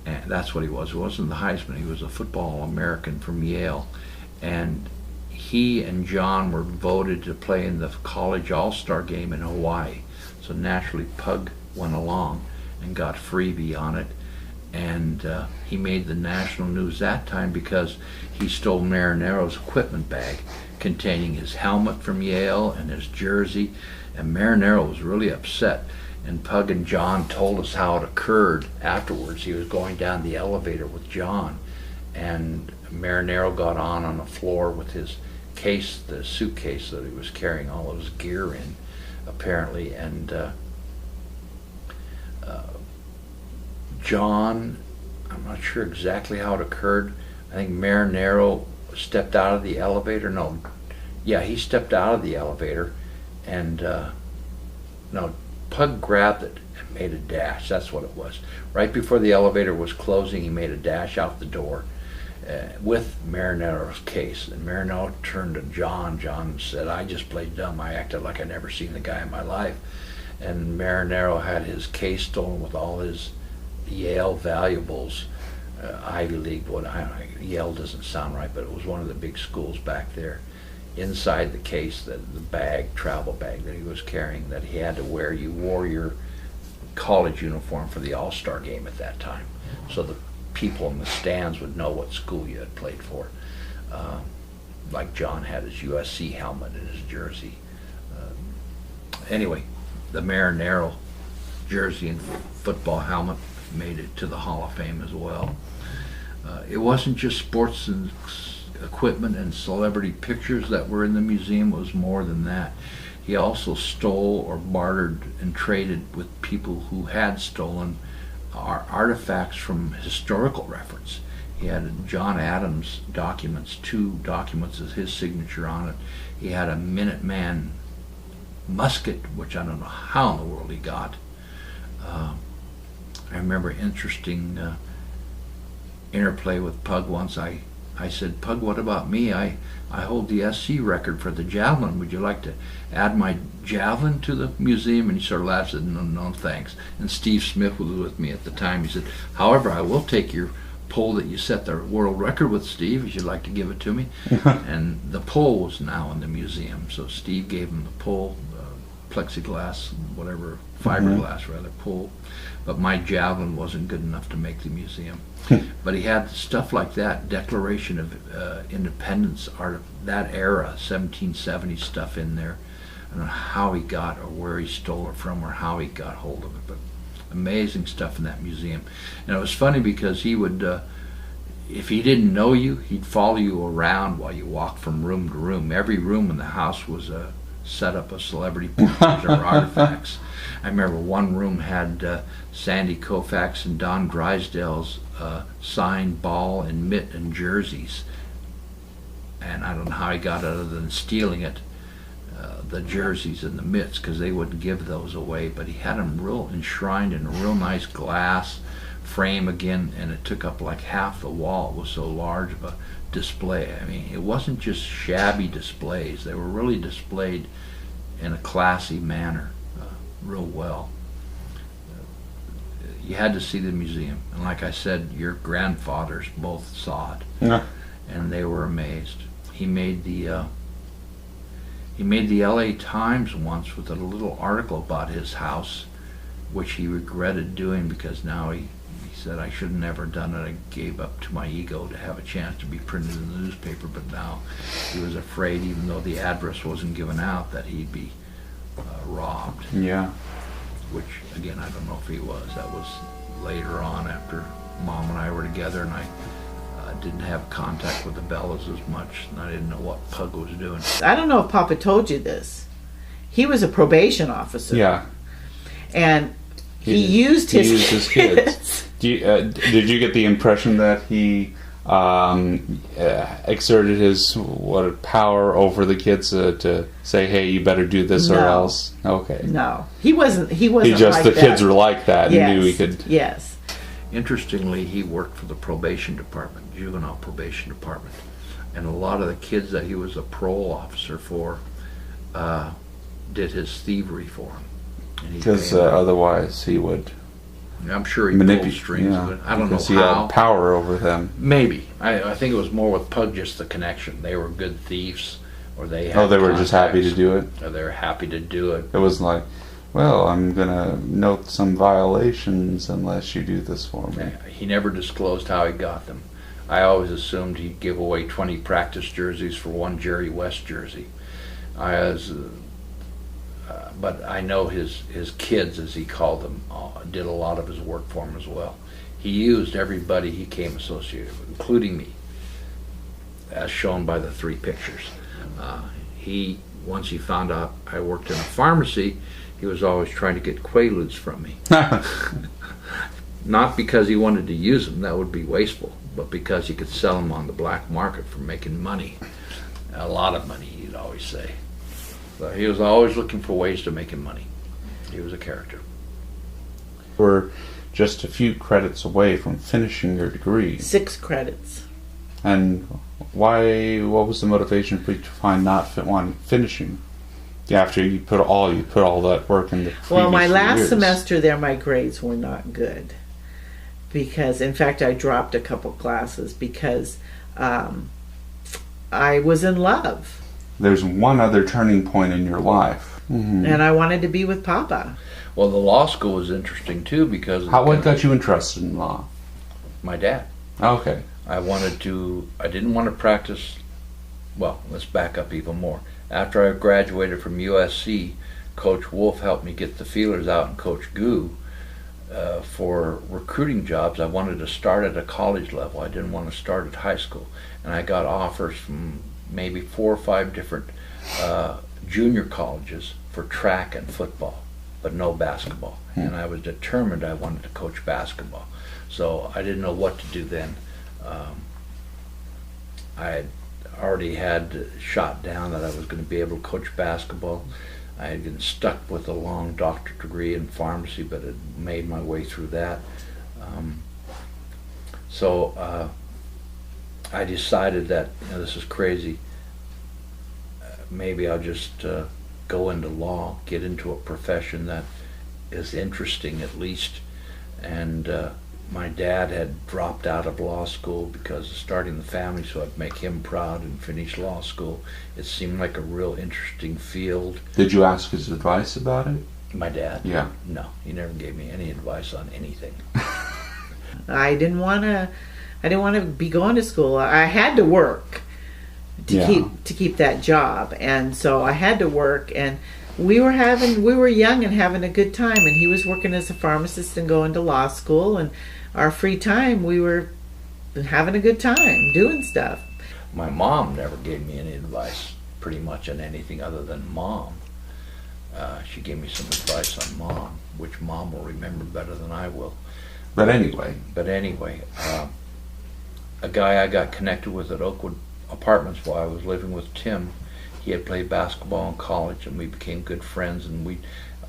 And that's what he was. It wasn't the Heisman. He was a football All-American from Yale. And he and John were voted to play in the college all-star game in Hawaii. So naturally Pug went along and got freebie on it. And he made the national news that time because he stole Marinero's equipment bag containing his helmet from Yale and his jersey. And Marinero was really upset. And Pug and John told us how it occurred afterwards. He was going down the elevator with John, and Marinero got on the floor with his case, the suitcase that he was carrying all of his gear in, apparently. And John, I'm not sure exactly how it occurred. I think Marinero stepped out of the elevator. No, yeah, he stepped out of the elevator, and no, Pug grabbed it and made a dash. That's what it was. Right before the elevator was closing, he made a dash out the door with Marinero's case. And Marinero turned to John. John said, "I just played dumb. I acted like I'd never seen the guy in my life." And Marinero had his case stolen with all his Yale valuables, Ivy League. Yale doesn't sound right, but it was one of the big schools back there. Inside the case, the bag, travel bag that he was carrying, that he had to wear. You wore your college uniform for the all-star game at that time, so the people in the stands would know what school you had played for. Like John had his USC helmet and his jersey. Anyway, the Marinero jersey and football helmet made it to the Hall of Fame as well. It wasn't just sports and equipment and celebrity pictures that were in the museum. It was more than that. He also stole or bartered and traded with people who had stolen artifacts from historical reference. He had John Adams documents, 2 documents with his signature on it. He had a Minuteman musket, which I don't know how in the world he got. I remember interesting interplay with Pug once. I said, Pug, what about me? I hold the SC record for the javelin. Would you like to add my javelin to the museum? And he sort of laughed and said, no, thanks. And Steve Smith was with me at the time. He said, however, I will take your pole that you set the world record with, Steve, if you'd like to give it to me. And the pole was now in the museum. So Steve gave him the pole, plexiglass, whatever, fiberglass rather, pole. But my javelin wasn't good enough to make the museum. But he had stuff like that, Declaration of Independence, art of that era, 1770 stuff in there. I don't know how he got or where he stole it from or how he got hold of it, but amazing stuff in that museum. And it was funny because he would, if he didn't know you, he'd follow you around while you walked from room to room. Every room in the house was a setup of celebrity pictures or artifacts. I remember one room had Sandy Koufax and Don Drysdale's signed ball and mitt and jerseys. And I don't know how he got it other than stealing it, the jerseys and the mitts, because they wouldn't give those away. But he had them real enshrined in a real nice glass frame again, and it took up like half the wall. It was so large of a display. I mean, it wasn't just shabby displays. They were really displayed in a classy manner, real well. You had to see the museum, and like I said, your grandfathers both saw it, and they were amazed. He made the LA Times once with a little article about his house, which he regretted doing because now he said, I should have never done it. I gave up to my ego to have a chance to be printed in the newspaper, but now he was afraid, even though the address wasn't given out, that he'd be robbed. Yeah. Which, again, I don't know if he was. That was later on after Mom and I were together, and I didn't have contact with the Bellas as much, and I didn't know what Pug was doing. I don't know if Papa told you this. He was a probation officer. Yeah. And he used his kids. Did you get the impression that he exerted his power over the kids to say, "Hey, you better do this or else"? Okay. No, he wasn't. He just like the that. kids were like that, yes. and knew he could. Yes. Interestingly, he worked for the probation department, juvenile probation department, and a lot of the kids that he was a parole officer for did his thievery for him. Because otherwise he would. I'm sure he pulled strings of it. I don't know how. He had power over them. Maybe. I think it was more with Pug, just the connection. They were good thieves, or they had they were just happy to do it? Or they were happy to do it. It wasn't like, well, I'm going to note some violations unless you do this for me. He never disclosed how he got them. I always assumed he'd give away 20 practice jerseys for one Jerry West jersey. But I know his kids, as he called them, did a lot of his work for him as well. He used everybody he came associated with, including me, as shown by the 3 pictures. Once he found out I worked in a pharmacy, he was always trying to get Quaaludes from me. Not because he wanted to use them, that would be wasteful, but because he could sell them on the black market for making money. A lot of money, he'd always say. So he was always looking for ways to make him money. He was a character. We're just a few credits away from finishing your degree. 6 credits. And why? What was the motivation for you to find not finishing? After you put all that work in the previous Well, my last years. semester there, my grades were not good. Because, in fact, I dropped a couple classes because I was in love. There's one other turning point in your life. Mm-hmm. And I wanted to be with Papa. Well, the law school was interesting, too, because... What got you interested in law? My dad. Okay. I didn't want to practice... Well, let's back up even more. After I graduated from USC, Coach Wolf helped me get the feelers out, and Coach Goo, for recruiting jobs. I wanted to start at a college level. I didn't want to start at high school. And I got offers from maybe 4 or 5 different junior colleges for track and football. but no basketball. And I was determined I wanted to coach basketball. So I didn't know what to do then. I had already had shot down that I was going to be able to coach basketball. I had been stuck with a long doctorate degree in pharmacy, but had made my way through that. So I decided that, this is crazy. Maybe I'll just go into law, get into a profession that is interesting at least. And my dad had dropped out of law school because of starting the family, so I'd make him proud and finish law school. It seemed like a real interesting field. Did you ask his advice about it? My dad? Yeah. No, he never gave me any advice on anything. I didn't want to be going to school. I had to work to keep that job, and so I had to work. And we were young and having a good time. And he was working as a pharmacist and going to law school. And our free time, we were having a good time doing stuff. My mom never gave me any advice, pretty much on anything other than mom. She gave me some advice on mom, which mom will remember better than I will. But anyway, a guy I got connected with at Oakwood Apartments while I was living with Tim, he had played basketball in college, and we became good friends. And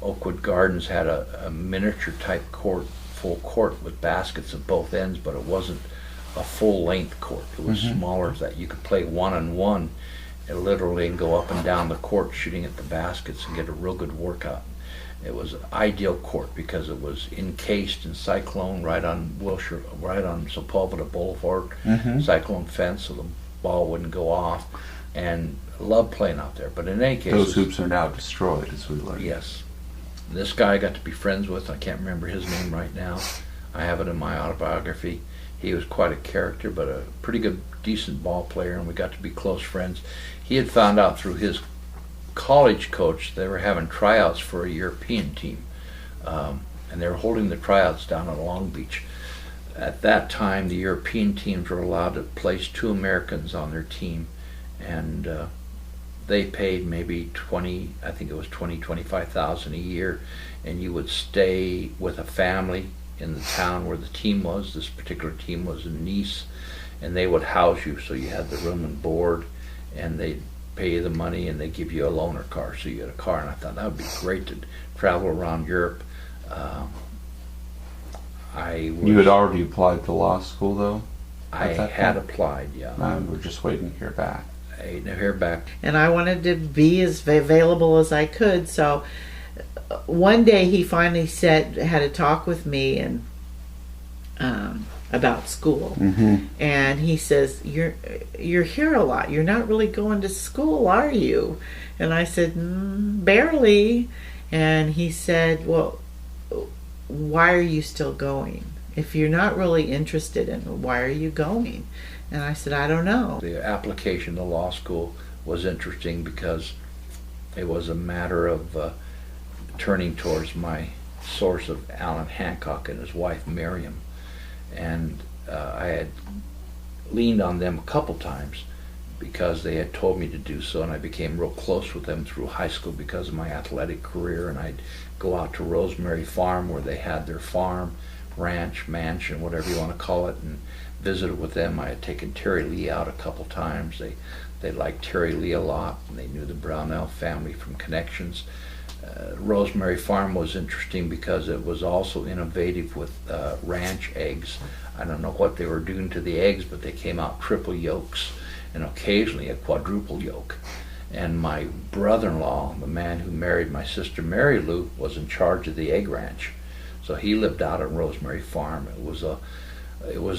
Oakwood Gardens had a miniature type court, full court with baskets at both ends, but it wasn't a full length court. It was smaller, that you could play one-on-one and literally go up and down the court shooting at the baskets and get a real good workout. It was an ideal court because it was encased in cyclone right on Sepulveda Boulevard, cyclone fence, so the ball wouldn't go off. And I loved playing out there. But in any case, those hoops are now destroyed, as we learned. Yes. This guy I got to be friends with, I can't remember his name right now. I have it in my autobiography. He was quite a character, but a pretty good, decent ball player, and we got to be close friends. He had found out through his college coach they were having tryouts for a European team, and they were holding the tryouts down in Long Beach. At that time, the European teams were allowed to place 2 Americans on their team, and they paid maybe $25,000 a year, and you would stay with a family in the town where the team was. This particular team was in Nice, and they would house you, so you had the room and board, and they'd pay you the money, and they'd give you a loaner car, so you had a car. And I thought that would be great to travel around Europe. You had already applied to law school, though? I had applied, yeah. We're just waiting to hear back. I didn't hear back. And I wanted to be as available as I could. So one day he finally had a talk with me and about school. And he says, you're here a lot. You're not really going to school, are you? And I said, barely. And he said, well, why are you still going? If you're not really interested in it, why are you going? And I said, I don't know. The application to law school was interesting because it was a matter of turning towards my source of Alan Hancock and his wife Miriam. And I had leaned on them a couple times because they had told me to do so, and I became real close with them through high school because of my athletic career. And I'd go out to Rosemary Farm where they had their farm, ranch, mansion, whatever you want to call it, and visited with them. I had taken Terry Lee out a couple times. They liked Terry Lee a lot, and they knew the Brownell family from connections. Rosemary Farm was interesting because it was also innovative with ranch eggs. I don't know what they were doing to the eggs, but they came out triple yolks and occasionally a quadruple yolk. And my brother-in-law, the man who married my sister Mary Lou, was in charge of the egg ranch. So he lived out at Rosemary Farm. It was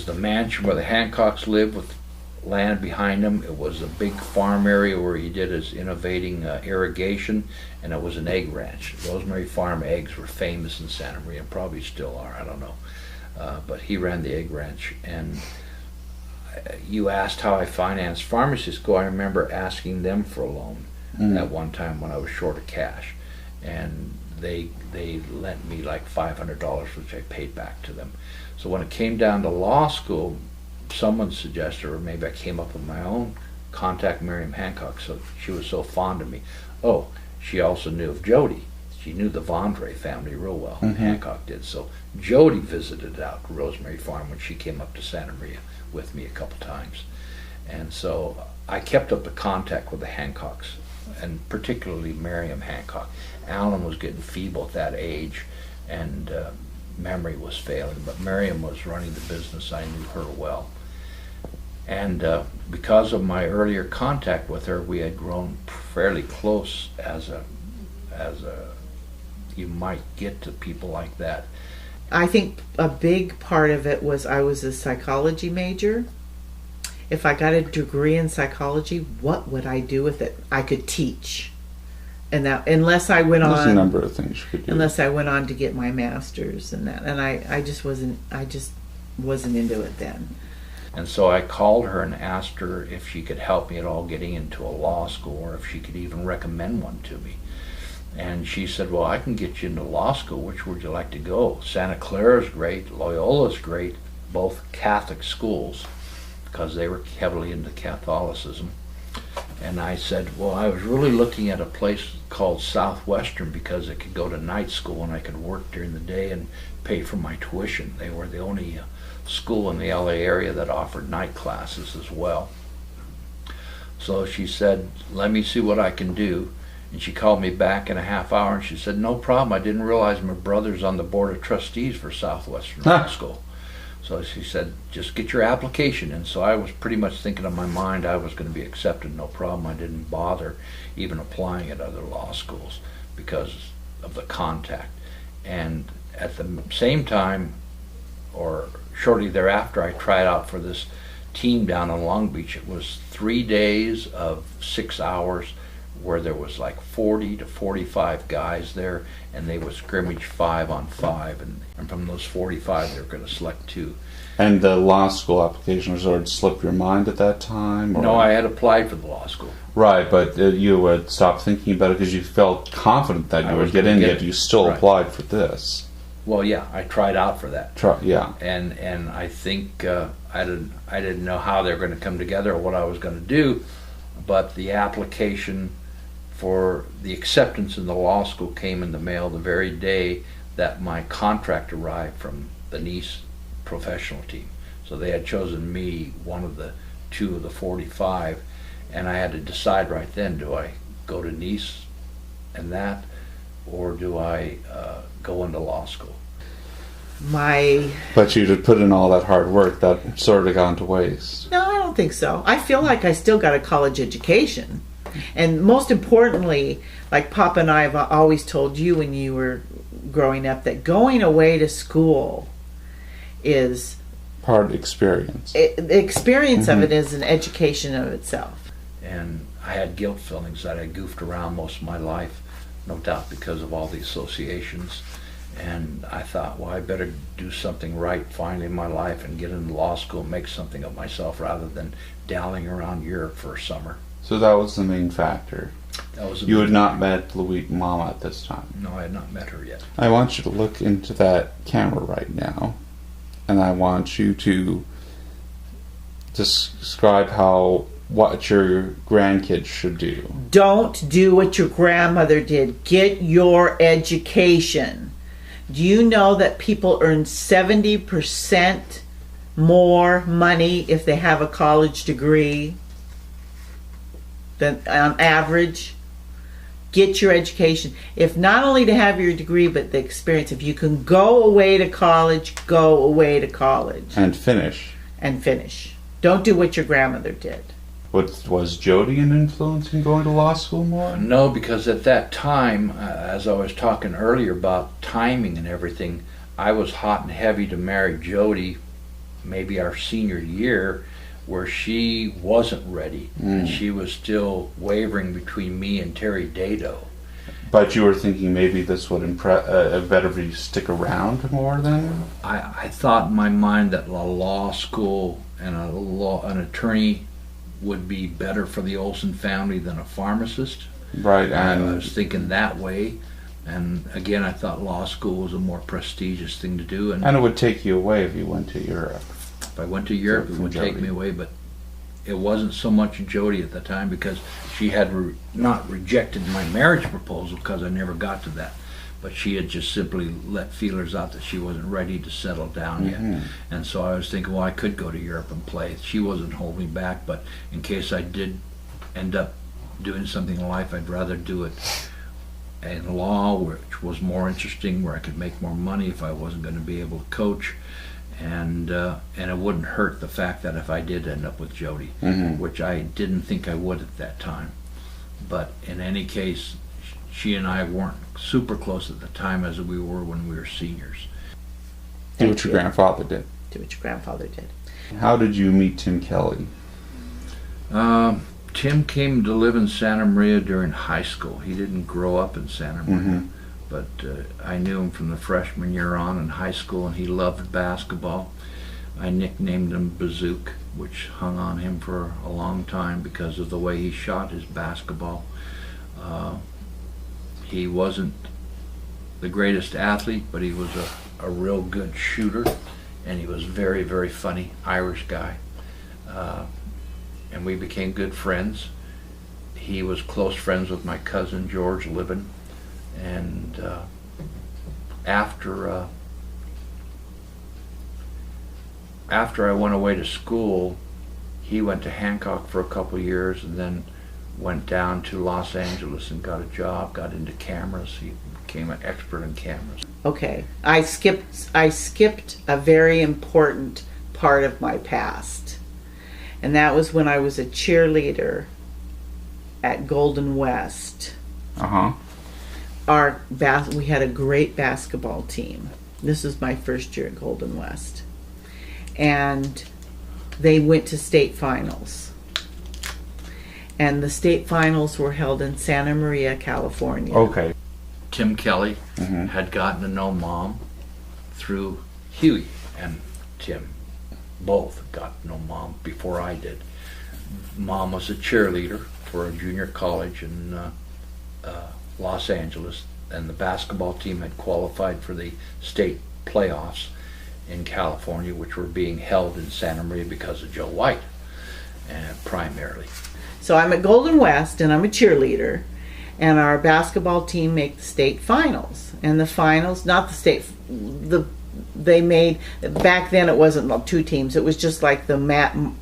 the mansion where the Hancocks lived with land behind him. It was a big farm area where he did his innovating irrigation, and it was an egg ranch. Rosemary Farm eggs were famous in Santa Maria, and probably still are, I don't know. But he ran the egg ranch. And you asked how I financed pharmacy school. I remember asking them for a loan at one time when I was short of cash. And they lent me like $500, which I paid back to them. So when it came down to law school, someone suggested, or maybe I came up with my own, contact Miriam Hancock. So she was so fond of me. Oh, she also knew of Jody. she knew the Vondre family real well. Hancock did. So Jody visited out to Rosemary Farm when she came up to Santa Maria with me a couple times. And so I kept up the contact with the Hancocks, and particularly Miriam Hancock. Alan was getting feeble at that age, and memory was failing, but Miriam was running the business. I knew her well. And because of my earlier contact with her, we had grown fairly close as you might get to people like that. I think a big part of it was I was a psychology major. If I got a degree in psychology, what would I do with it? I could teach. And that, unless I went There's on, a number of things you could do. unless I went on to get my master's and that, and I just wasn't into it then. And so I called her and asked her if she could help me at all getting into a law school, or if she could even recommend one to me. And she said, well, I can get you into law school. Which would you like to go? Santa Clara is great. Loyola is great. Both Catholic schools, because they were heavily into Catholicism. And I said, well, I was really looking at a place called Southwestern because it could go to night school and I could work during the day and pay for my tuition. They were the only school in the LA area that offered night classes as well. So she said, let me see what I can do. And she called me back in a half hour and she said, no problem. I didn't realize my brother's on the board of trustees for Southwestern Law School. So she said, just get your application in. So I was pretty much thinking in my mind I was going to be accepted, no problem. I didn't bother even applying at other law schools because of the contact. And at the same time, or shortly thereafter, I tried out for this team down in Long Beach. It was 3 days of 6 hours where there was like 40 to 45 guys there, and they would scrimmage 5 on 5, and from those 45 they were going to select 2. And the law school application was sort of slipped your mind at that time? Or? No, I had applied for the law school. Right, but you would stop thinking about it because you felt confident that you would get in, yet you still applied for this. Well, yeah, I tried out for that. Yeah. And I think I didn't know how they were going to come together or what I was going to do, but the application for the acceptance in the law school came in the mail the very day that my contract arrived from the Nice professional team. So they had chosen me, one of the 2 of the 45, and I had to decide right then, do I go to Nice and that, or do I go into law school? But you'd have put in all that hard work, that sort of gone to waste. No, I don't think so. I feel like I still got a college education. And most importantly, like Papa and I have always told you when you were growing up, that going away to school is part experience. The experience of it is an education of itself. And I had guilt feelings that I goofed around most of my life, no doubt because of all the associations. And I thought, well, I better do something right finally in my life and get into law school and make something of myself rather than dallying around Europe for a summer. So that was the main factor. That was you had not met Louise Mama at this time. No, I had not met her yet. I want you to look into that camera right now, and I want you to describe what your grandkids should do. Don't do what your grandmother did. Get your education. Do you know that people earn 70% more money if they have a college degree than on average? Get your education. If not only to have your degree, but the experience. If you can go away to college, go away to college. And finish. And finish. Don't do what your grandmother did. Was Jody an influence in going to law school more? No, because at that time, as I was talking earlier about timing and everything, I was hot and heavy to marry Jody maybe our senior year, where she wasn't ready, and she was still wavering between me and Terry Dado. But you were thinking maybe this would better be stick around more then? I thought in my mind that a law school and an attorney would be better for the Olson family than a pharmacist. Right, and I was thinking that way. And again, I thought law school was a more prestigious thing to do. And it would take you away if you went to Europe. If I went to Europe, it would take me away, but it wasn't so much Jody at the time because she had not rejected my marriage proposal because I never got to that. but she had just simply let feelers out that she wasn't ready to settle down yet. And so I was thinking, well, I could go to Europe and play. She wasn't holding me back, but in case I did end up doing something in life, I'd rather do it in law, which was more interesting, where I could make more money if I wasn't going to be able to coach, and it wouldn't hurt the fact that if I did end up with Jody, which I didn't think I would at that time. But in any case, she and I weren't super close at the time as we were when we were seniors. Do what your grandfather did. Do what your grandfather did. How did you meet Tim Kelly? Tim came to live in Santa Maria during high school. He didn't grow up in Santa Maria, but I knew him from the freshman year on in high school, and he loved basketball. I nicknamed him Bazook, which hung on him for a long time because of the way he shot his basketball. He wasn't the greatest athlete, but he was a real good shooter, and he was very, very funny, Irish guy. And we became good friends. He was close friends with my cousin George Libbon, and after I went away to school, he went to Hancock for a couple of years, and then went down to Los Angeles and got a job, got into cameras. He became an expert in cameras. Okay, I skipped a very important part of my past. And that was when I was a cheerleader at Golden West. We had a great basketball team. This was my first year at Golden West. And they went to state finals. And the state finals were held in Santa Maria, California. Okay. Tim Kelly had gotten to know Mom through Huey, and Tim both got to know Mom before I did. Mom was a cheerleader for a junior college in Los Angeles, and the basketball team had qualified for the state playoffs in California, which were being held in Santa Maria because of Joe White, primarily. So I'm at Golden West, and I'm a cheerleader, and our basketball team make the state finals. And the finals, not the state, they made, back then it wasn't two teams, it was just like the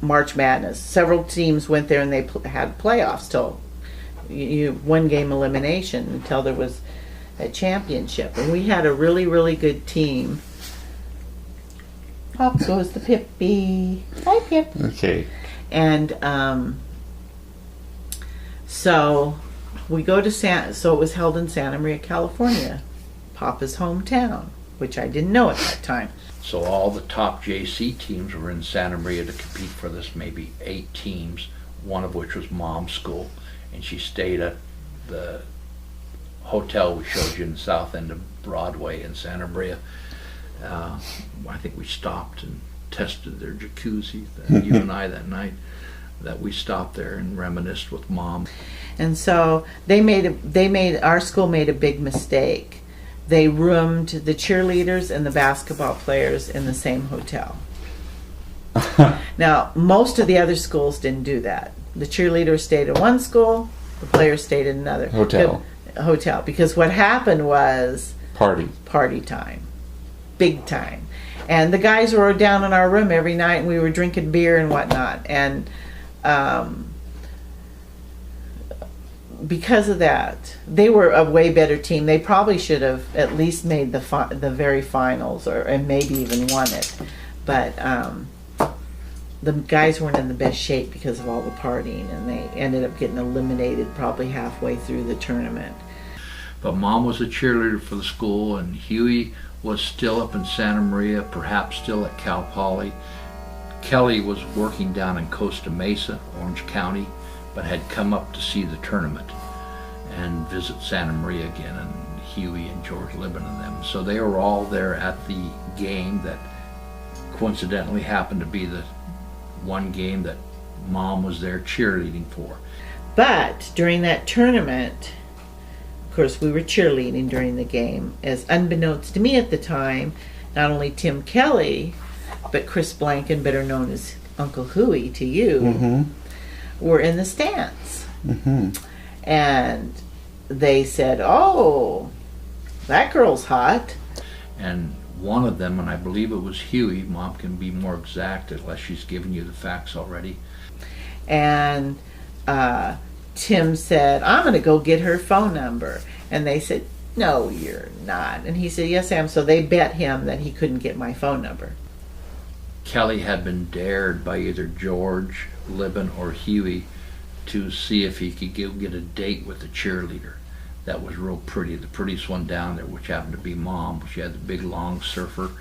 March Madness. Several teams went there and they had playoffs till one game elimination until there was a championship. And we had a really, really good team. Pop goes the Pippi. Hi, Pip. Okay. And so we go to so it was held in Santa Maria, California, Papa's hometown, which I didn't know at that time. So all the top JC teams were in Santa Maria to compete for this, maybe 8 teams, one of which was Mom's school, and she stayed at the hotel we showed you in the south end of Broadway in Santa Maria. I think we stopped and tested their jacuzzi, you and I, that night, that we stopped there and reminisced with Mom. And so our school made a big mistake. They roomed the cheerleaders and the basketball players in the same hotel. Now, most of the other schools didn't do that. The cheerleaders stayed at one school, the players stayed at another. Hotel. Because what happened was Party time. Big time. And the guys were down in our room every night, and we were drinking beer and whatnot. And because of that, they were a way better team. They probably should have at least made the very finals, and maybe even won it. But the guys weren't in the best shape because of all the partying, and they ended up getting eliminated probably halfway through the tournament. But Mom was a cheerleader for the school, and Huey was still up in Santa Maria, perhaps still at Cal Poly. Kelly was working down in Costa Mesa, Orange County, but had come up to see the tournament and visit Santa Maria again, and Huey and George Libbon and them. So they were all there at the game that coincidentally happened to be the one game that Mom was there cheerleading for. But during that tournament, of course, we were cheerleading during the game, as unbeknownst to me at the time, not only Tim Kelly, but Chris Blanken, better known as Uncle Huey to you, were in the stands. And they said, oh, that girl's hot. And one of them, and I believe it was Huey, Mom can be more exact unless she's given you the facts already. And Tim said, I'm going to go get her phone number. And they said, no, you're not. And he said, yes, I am. So they bet him that he couldn't get my phone number. Kelly had been dared by either George, Libbon, or Huey to see if he could get a date with the cheerleader. That was real pretty, the prettiest one down there, which happened to be Mom. She had the big long surfer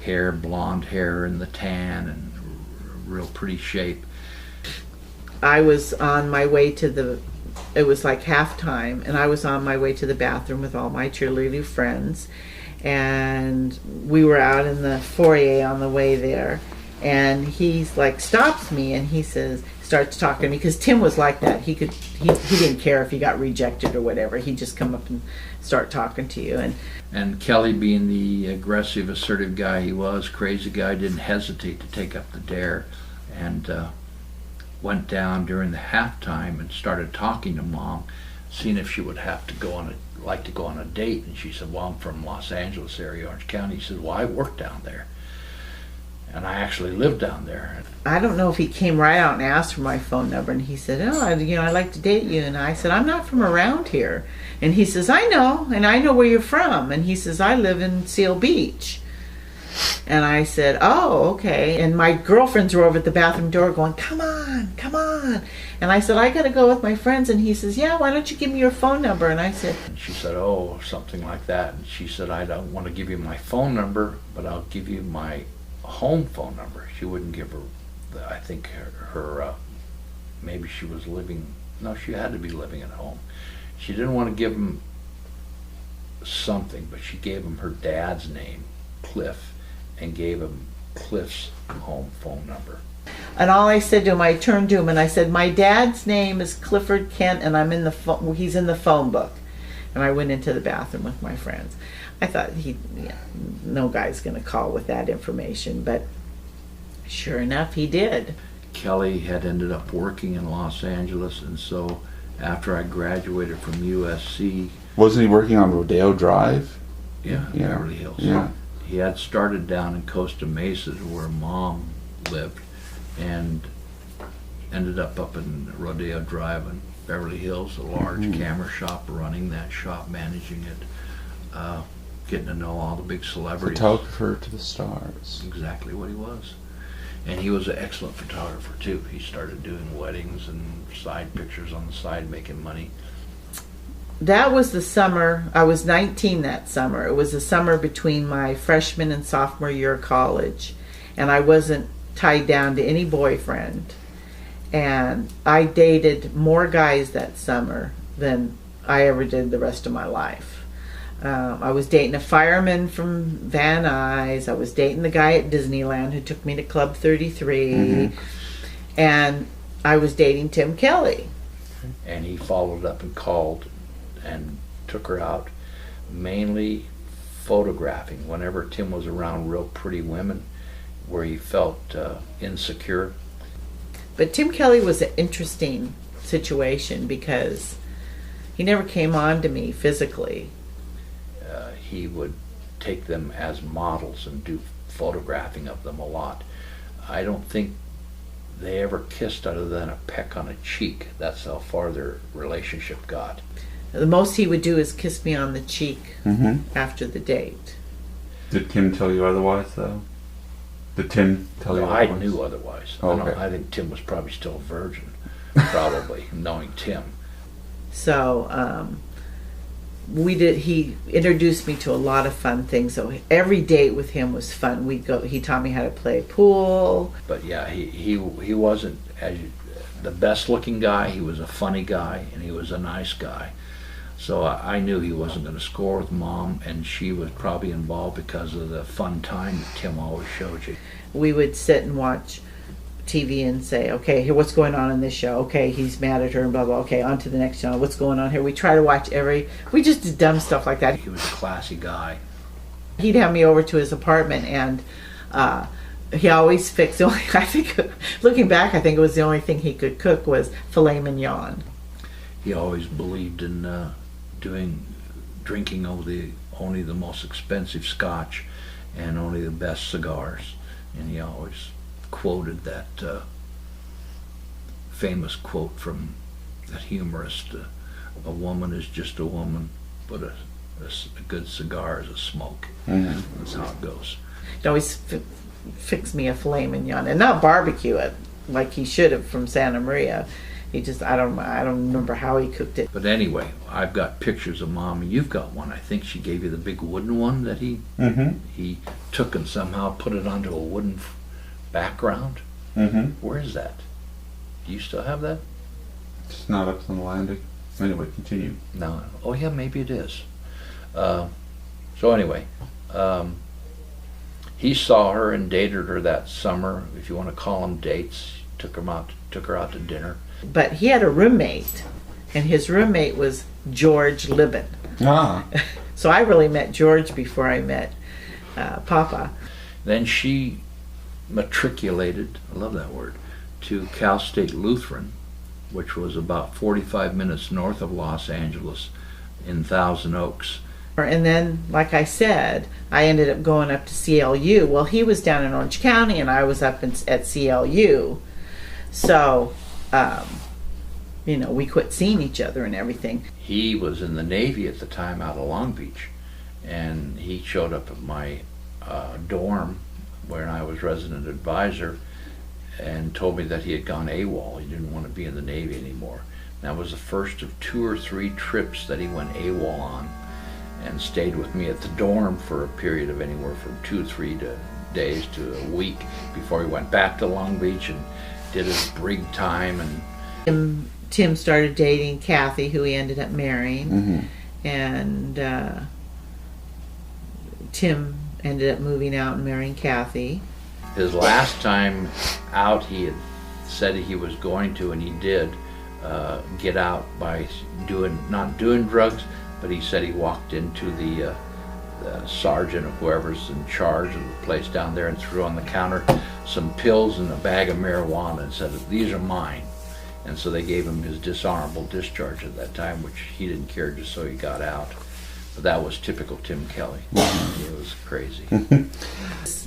hair, blonde hair, and the tan, and real pretty shape. I was on my way to it was like halftime, and I was on my way to the bathroom with all my cheerleading friends, and we were out in the foyer on the way there, and he's like stops me, and he starts talking to me, because Tim was like that. He didn't care if he got rejected or whatever. He'd just come up and start talking to you. And Kelly, being the aggressive, assertive guy he was, crazy guy, didn't hesitate to take up the dare, and went down during the halftime and started talking to Mom, seeing if she would have to go on a date. And she said, well, I'm from Los Angeles area, Orange County. He said, well, I work down there, and I actually live down there. I don't know if he came right out and asked for my phone number, and he said, oh, I'd like to date you. And I said, I'm not from around here. And he says, I know, and I know where you're from. And he says, I live in Seal Beach. And I said, oh, okay. And my girlfriends were over at the bathroom door going, come on, come on. And I said, I got to go with my friends. And he says, yeah, why don't you give me your phone number? And I said, and she said, oh, something like that. And she said, I don't want to give you my phone number, but I'll give you my home phone number. She wouldn't give her, I think her maybe she was living, no, she had to be living at home. She didn't want to give him something, but she gave him her dad's name, Cliff, and gave him Cliff's home phone number. and all I said to him, I turned to him and I said, my dad's name is Clifford Kent, and he's in the phone book. And I went into the bathroom with my friends. I thought no guy's going to call with that information, but sure enough, he did. Kelly had ended up working in Los Angeles, and so after I graduated from USC... Wasn't he working on Rodeo Drive? Yeah, Beverly Hills. Yeah. He had started down in Costa Mesa where Mom lived, and ended up in Rodeo Drive in Beverly Hills, a large camera shop, running that shop, managing it, getting to know all the big celebrities. Photographer to the stars. Exactly what he was. And he was an excellent photographer too. He started doing weddings and side pictures on the side, making money. That was the summer, I was 19 that summer. It was the summer between my freshman and sophomore year of college. And I wasn't tied down to any boyfriend. And I dated more guys that summer than I ever did the rest of my life. I was dating a fireman from Van Nuys. I was dating the guy at Disneyland who took me to Club 33. And I was dating Tim Kelly. And he followed up and called and took her out, mainly photographing whenever Tim was around real pretty women where he felt insecure. But Tim Kelly was an interesting situation because he never came on to me physically. He would take them as models and do photographing of them a lot. I don't think they ever kissed other than a peck on a cheek. That's how far their relationship got. The most he would do is kiss me on the cheek after the date. Did Tim tell you otherwise, though? Did Tim tell you otherwise? I knew otherwise. Oh, okay. I think Tim was probably still a virgin, probably, knowing Tim. So he introduced me to a lot of fun things. So every date with him was fun. He taught me how to play pool. But yeah, he wasn't the best looking guy. He was a funny guy, and he was a nice guy. So I knew he wasn't going to score with Mom, and she was probably involved because of the fun time that Tim always showed you. We would sit and watch TV and say, okay, here, what's going on in this show? Okay, he's mad at her and blah, blah. Okay, on to the next channel. What's going on here? We try to watch we just did dumb stuff like that. He was a classy guy. He'd have me over to his apartment, and he always fixed, I think, looking back, I think it was the only thing he could cook was filet mignon. He always believed in drinking over the only the most expensive scotch and only the best cigars. And he always quoted that famous quote from that humorist, a woman is just a woman, but a good cigar is a smoke. Mm-hmm. That's how it goes. He always fix me a filet mignon and not barbecue it like he should have from Santa Maria. He just, I don't remember how he cooked it. But anyway, I've got pictures of Mom. You've got one. I think she gave you the big wooden one that he took and somehow put it onto a wooden background. Mm-hmm. Where is that? Do you still have that? It's not up on the landing. Anyway, continue. No. Oh yeah, maybe it is. So anyway, he saw her and dated her that summer, if you want to call them dates. Took her out to dinner. But he had a roommate, and his roommate was George Libbon. Ah. So I really met George before I met Papa. Then she matriculated, I love that word, to Cal State Lutheran, which was about 45 minutes north of Los Angeles in Thousand Oaks. And then, like I said, I ended up going up to CLU. Well, he was down in Orange County, and I was up at CLU. So, we quit seeing each other and everything. He was in the Navy at the time out of Long Beach, and he showed up at my dorm where I was resident advisor and told me that he had gone AWOL. He didn't want to be in the Navy anymore. That was the first of 2 or 3 trips that he went AWOL on, and stayed with me at the dorm for a period of anywhere from 2 or 3 days to a week before he went back to Long Beach and did his brig time. And Tim started dating Kathy, who he ended up marrying. Mm-hmm. And Tim ended up moving out and marrying Kathy. His last time out, he had said he was going to, and he did, get out by not doing drugs, but he said he walked into the sergeant or whoever's in charge of the place down there and threw on the counter some pills and a bag of marijuana and said, "These are mine." And so they gave him his dishonorable discharge at that time, which he didn't care, just so he got out. But that was typical Tim Kelly. It was crazy.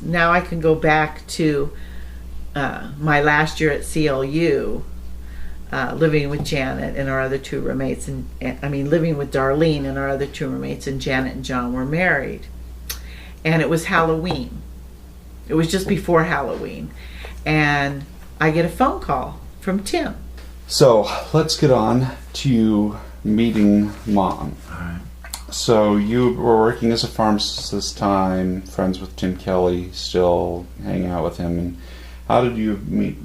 Now I can go back to my last year at CLU, living with Janet and our other 2 roommates, living with Darlene and our other 2 roommates, and Janet and John were married. And it was Halloween. It was just before Halloween. And I get a phone call from Tim. So let's get on to meeting Mom. All right. So you were working as a pharmacist this time, friends with Tim Kelly, still hanging out with him. And how did you meet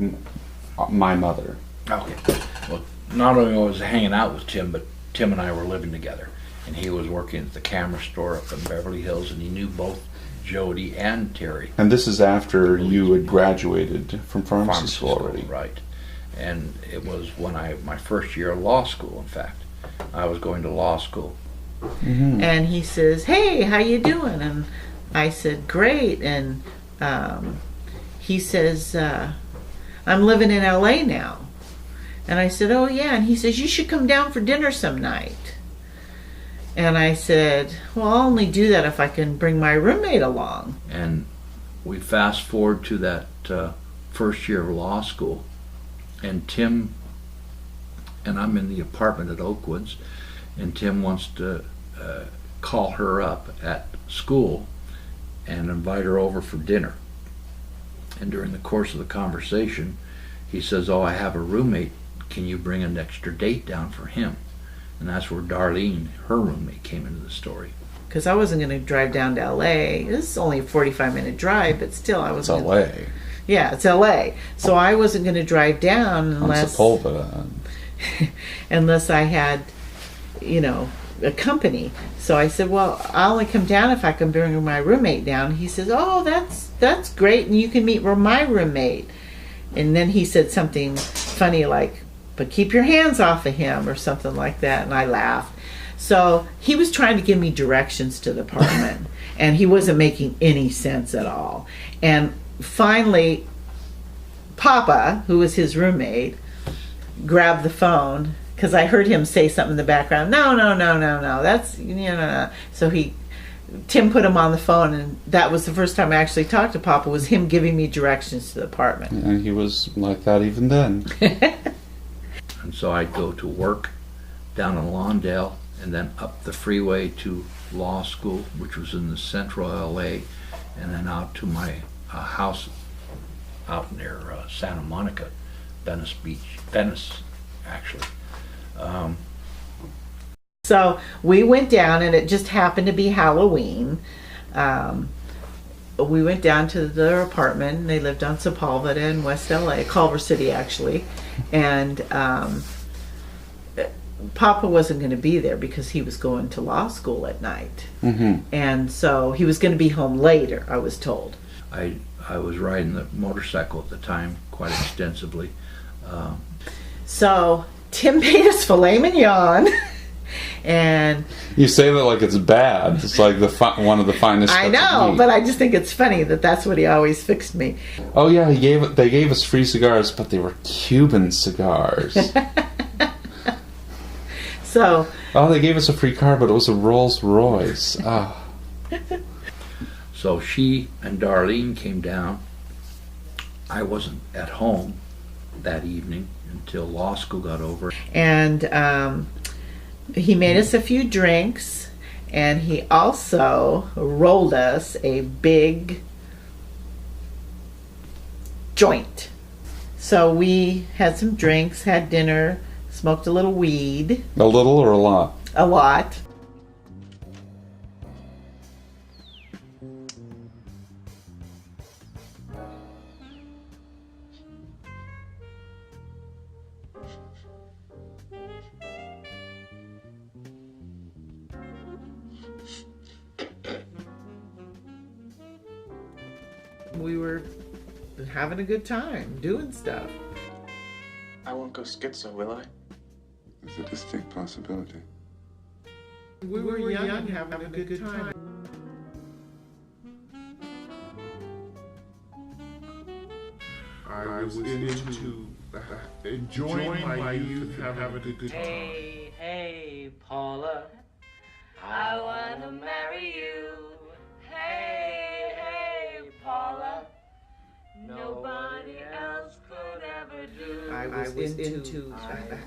my mother? Okay. Well, not only was I hanging out with Tim, but Tim and I were living together. And he was working at the camera store up in Beverly Hills, and he knew both Jody and Terry. And this is after you had graduated from pharmacy school already. Right. And it was when my first year of law school, in fact. I was going to law school. Mm-hmm. And he says, "Hey, how you doing?" And I said, "Great." And he says, "I'm living in LA now." And I said, "Oh yeah." And he says, "You should come down for dinner some night." And I said, "Well, I'll only do that if I can bring my roommate along." And we fast forward to that first year of law school, and Tim and I'm in the apartment at Oakwoods, and Tim wants to call her up at school and invite her over for dinner. And during the course of the conversation, he says, "Oh, I have a roommate. Can you bring an extra date down for him?" And that's where Darlene, her roommate, came into the story. Because I wasn't going to drive down to LA. This is only a 45-minute drive, but still I was. It's LA. Yeah, it's LA. So I wasn't going to drive down unless unless I had, a company. So I said, "Well, I'll only come down if I can bring my roommate down." He says, "Oh, that's great, and you can meet my roommate." And then he said something funny like, "But keep your hands off of him," or something like that, and I laughed. So he was trying to give me directions to the apartment, and he wasn't making any sense at all. And finally, Papa, who was his roommate, grabbed the phone, because I heard him say something in the background. No, that's, no. So he Tim put him on the phone, and that was the first time I actually talked to Papa, was him giving me directions to the apartment. And he was like that even then. And so I'd go to work down in Lawndale and then up the freeway to law school, which was in the central LA, and then out to my house out near Santa Monica, Venice Beach, Venice actually. So we went down, and it just happened to be Halloween. We went down to their apartment, and they lived on Sepulveda in West LA, Culver City actually, and Papa wasn't going to be there because he was going to law school at night. And so he was going to be home later, I was told. I was riding the motorcycle at the time quite extensively. So Tim made us filet mignon. And you say that like it's bad. It's like one of the finest. I know, but I just think it's funny that that's what he always fixed me. Oh yeah, they gave us free cigars, but they were Cuban cigars. So. Oh, they gave us a free car, but it was a Rolls Royce. Oh. So she and Darlene came down. I wasn't at home that evening until law school got over. And he made us a few drinks, and he also rolled us a big joint. So we had some drinks, had dinner, smoked a little weed. A little or a lot? A lot. We were having a good time, doing stuff. I won't go schizo, will I? There's a distinct possibility. We were young and having a good time. I was into enjoying my youth and having a good time. Hey, hey, Paula, I wanna marry you. Hey, hey, Paula, nobody else could ever do. I was into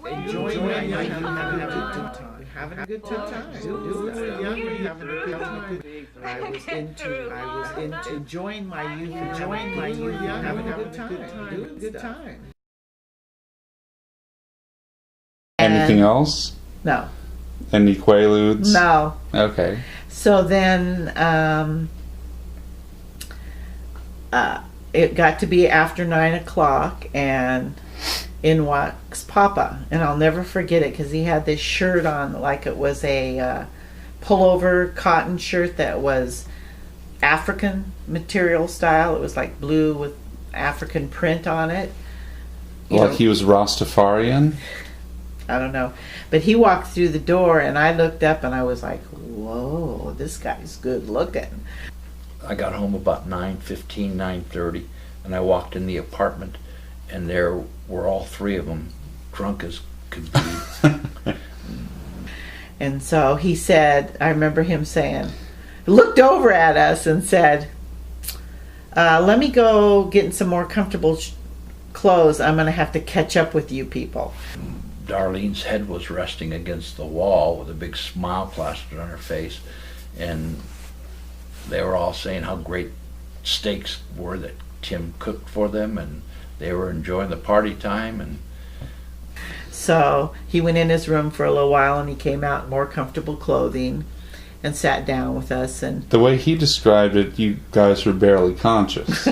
enjoying my youth and having a good time. Having a good time. Doing young and having a good time. I was into enjoying my youth and having a good time. Doing a good time. Anything else? No. Any quaaludes? No. Okay. So then it got to be after 9 o'clock, and in walks Papa. And I'll never forget it because he had this shirt on like it was a pullover cotton shirt that was African material style. It was like blue with African print on it. He was Rastafarian? I don't know. But he walked through the door, and I looked up, and I was like, whoa, this guy's good looking. I got home about 9:15, 9:30, and I walked in the apartment, and there were all three of them, drunk as could be. And so he said, I remember him saying, looked over at us and said, let me go get in some more comfortable clothes. I'm going to have to catch up with you people. Darlene's head was resting against the wall with a big smile plastered on her face, and they were all saying how great steaks were that Tim cooked for them, and they were enjoying the party time. And so he went in his room for a little while, and he came out in more comfortable clothing and sat down with us. And the way he described it, you guys were barely conscious.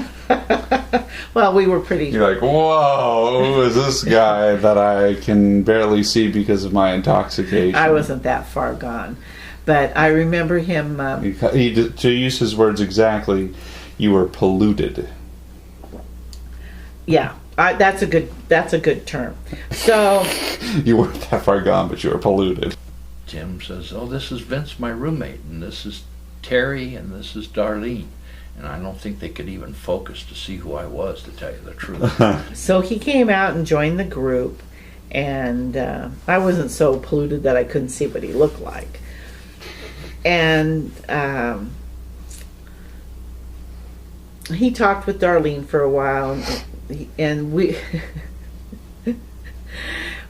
Well, we were pretty... You're like, whoa, who is this guy that I can barely see because of my intoxication? I wasn't that far gone. But I remember him... to use his words exactly, you were polluted. Yeah, that's a good term. So... You weren't that far gone, but you were polluted. Tim says, oh, this is Vince, my roommate, and this is Terry, and this is Darlene. And I don't think they could even focus to see who I was, to tell you the truth. So he came out and joined the group, and I wasn't so polluted that I couldn't see what he looked like. And he talked with Darlene for a while, and we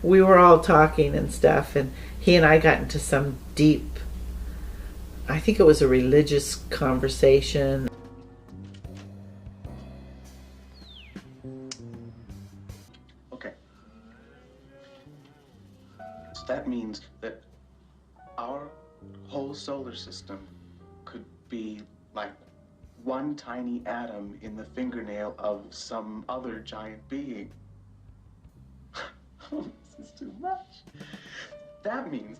we were all talking and stuff, and he and I got into some deep, I think it was a religious conversation. Okay. So that means that our whole solar system could be like one tiny atom in the fingernail of some other giant being. Oh, this is too much. That means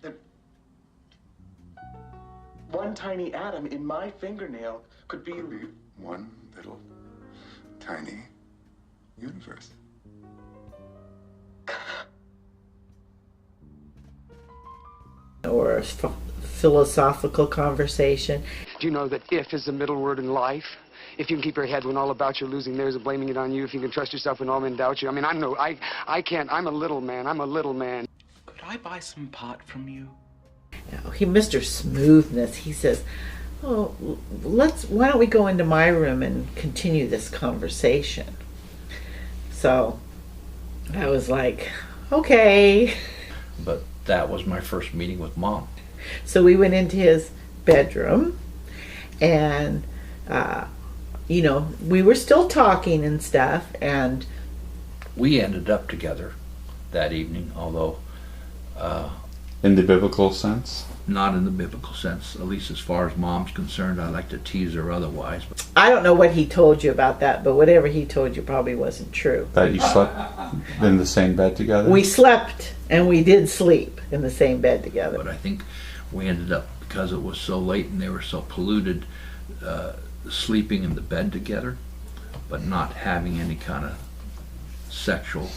that one tiny atom in my fingernail could be one little tiny universe. Or a philosophical conversation. Do you know that if is the middle word in life? If you can keep your head when all about you're losing theirs and blaming it on you, if you can trust yourself when all men doubt you. I mean, I can't, I'm a little man. Could I buy some pot from you? Mr. Smoothness, he says, oh, why don't we go into my room and continue this conversation? So I was like, okay. But that was my first meeting with Mom. So we went into his bedroom, and we were still talking and stuff, and we ended up together that evening, although in the biblical sense? Not in the biblical sense, at least as far as Mom's concerned. I like to tease her otherwise. But I don't know what he told you about that, but whatever he told you probably wasn't true. That you slept in the same bed together? We slept, and we did sleep in the same bed together. But I think we ended up, because it was so late and they were so polluted, sleeping in the bed together, but not having any kind of sexual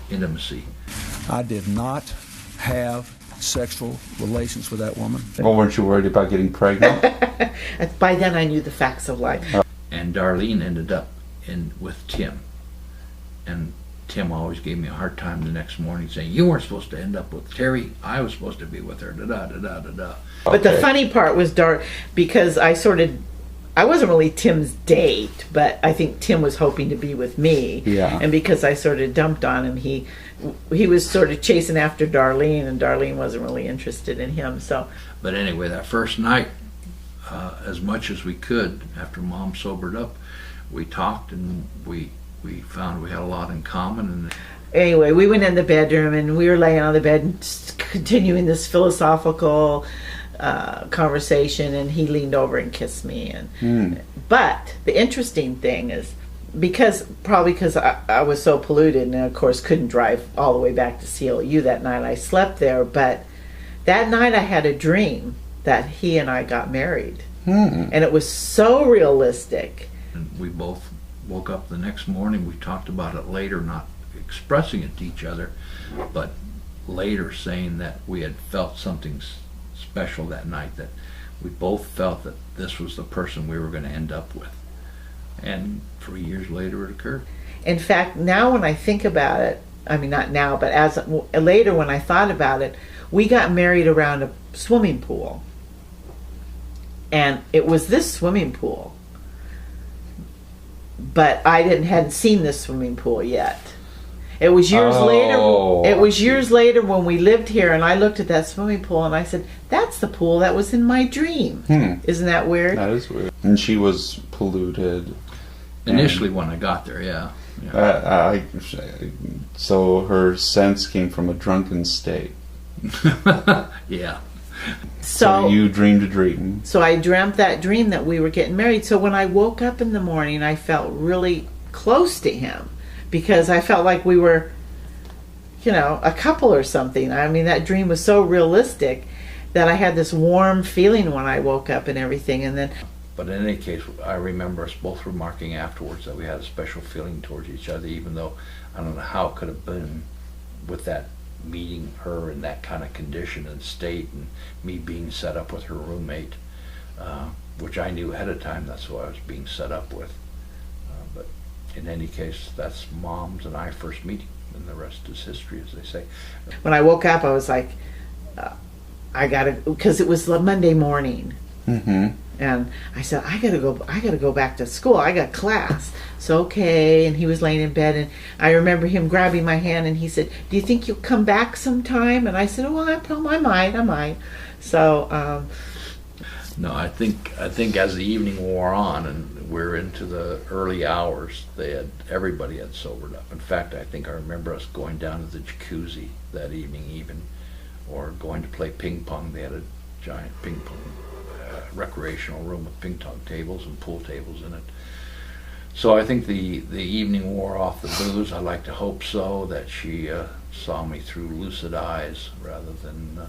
intimacy. I did not have sexual relations with that woman. Well, weren't you worried about getting pregnant? By then I knew the facts of life. And Darlene ended up with Tim. And Tim always gave me a hard time the next morning, saying, you weren't supposed to end up with Terry. I was supposed to be with her. Da-da-da-da-da-da. But the funny part was because I wasn't really Tim's date, but I think Tim was hoping to be with me. Yeah. And because I sort of dumped on him, he was sort of chasing after Darlene, and Darlene wasn't really interested in him. So. But anyway, that first night, as much as we could, after Mom sobered up, we talked, and we found we had a lot in common. And anyway, we went in the bedroom, and we were laying on the bed and continuing this philosophical conversation, and he leaned over and kissed me. But the interesting thing is, because I was so polluted, and of course couldn't drive all the way back to CLU that night, I slept there. But that night I had a dream that he and I got married. And it was so realistic. And we both woke up the next morning. We talked about it later, not expressing it to each other, but later saying that we had felt something special that night, that we both felt that this was the person we were going to end up with. And 3 years later it occurred. In fact, now when I think about it, I mean not now, but as later when I thought about it, we got married around a swimming pool. And it was this swimming pool, but I hadn't seen this swimming pool yet. It was years later. It was years later when we lived here, and I looked at that swimming pool and I said, "That's the pool that was in my dream." Isn't that weird? That is weird. And she was polluted. Initially, when I got there, yeah. So her sense came from a drunken state. Yeah. So you dreamed a dream. So I dreamt that dream that we were getting married. So when I woke up in the morning, I felt really close to him, because I felt like we were, a couple or something. I mean, that dream was so realistic that I had this warm feeling when I woke up and everything. And then, but in any case, I remember us both remarking afterwards that we had a special feeling towards each other, even though I don't know how it could have been with that meeting her in that kind of condition and state, and me being set up with her roommate, which I knew ahead of time that's who I was being set up with. But in any case, that's Mom's and I first meeting, and the rest is history, as they say. When I woke up, I was like, I gotta, because it was Monday morning. Mm-hmm. And I said, I gotta go back to school. I got class. So, okay. And he was laying in bed, and I remember him grabbing my hand, and he said, do you think you'll come back sometime? And I said, oh, I might. So, no, I think as the evening wore on and we're into the early hours, everybody had sobered up. In fact, I think I remember us going down to the jacuzzi that evening even, or going to play ping pong. They had a giant ping pong recreational room with ping pong tables and pool tables in it. So I think the evening wore off the booze. I like to hope so, that she saw me through lucid eyes rather than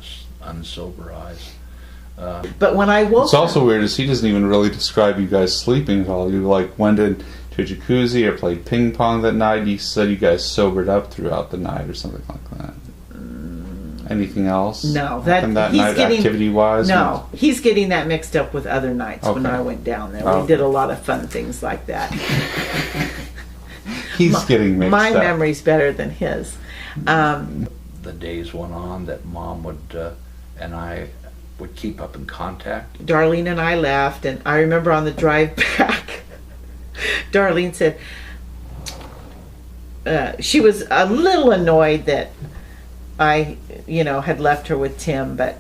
unsober eyes. But when I woke it's also weird is he doesn't even really describe you guys sleeping at all. You like went into a jacuzzi or played ping pong that night. He said you guys sobered up throughout the night or something like that. Anything else? No, that night activity-wise? No, he's getting that mixed up with other nights when I went down there. We did a lot of fun things like that. He's getting mixed up. My memory's better than his. The days went on that Mom would and I would keep up in contact. Darlene and I left, and I remember on the drive back, Darlene said she was a little annoyed that I, had left her with Tim, but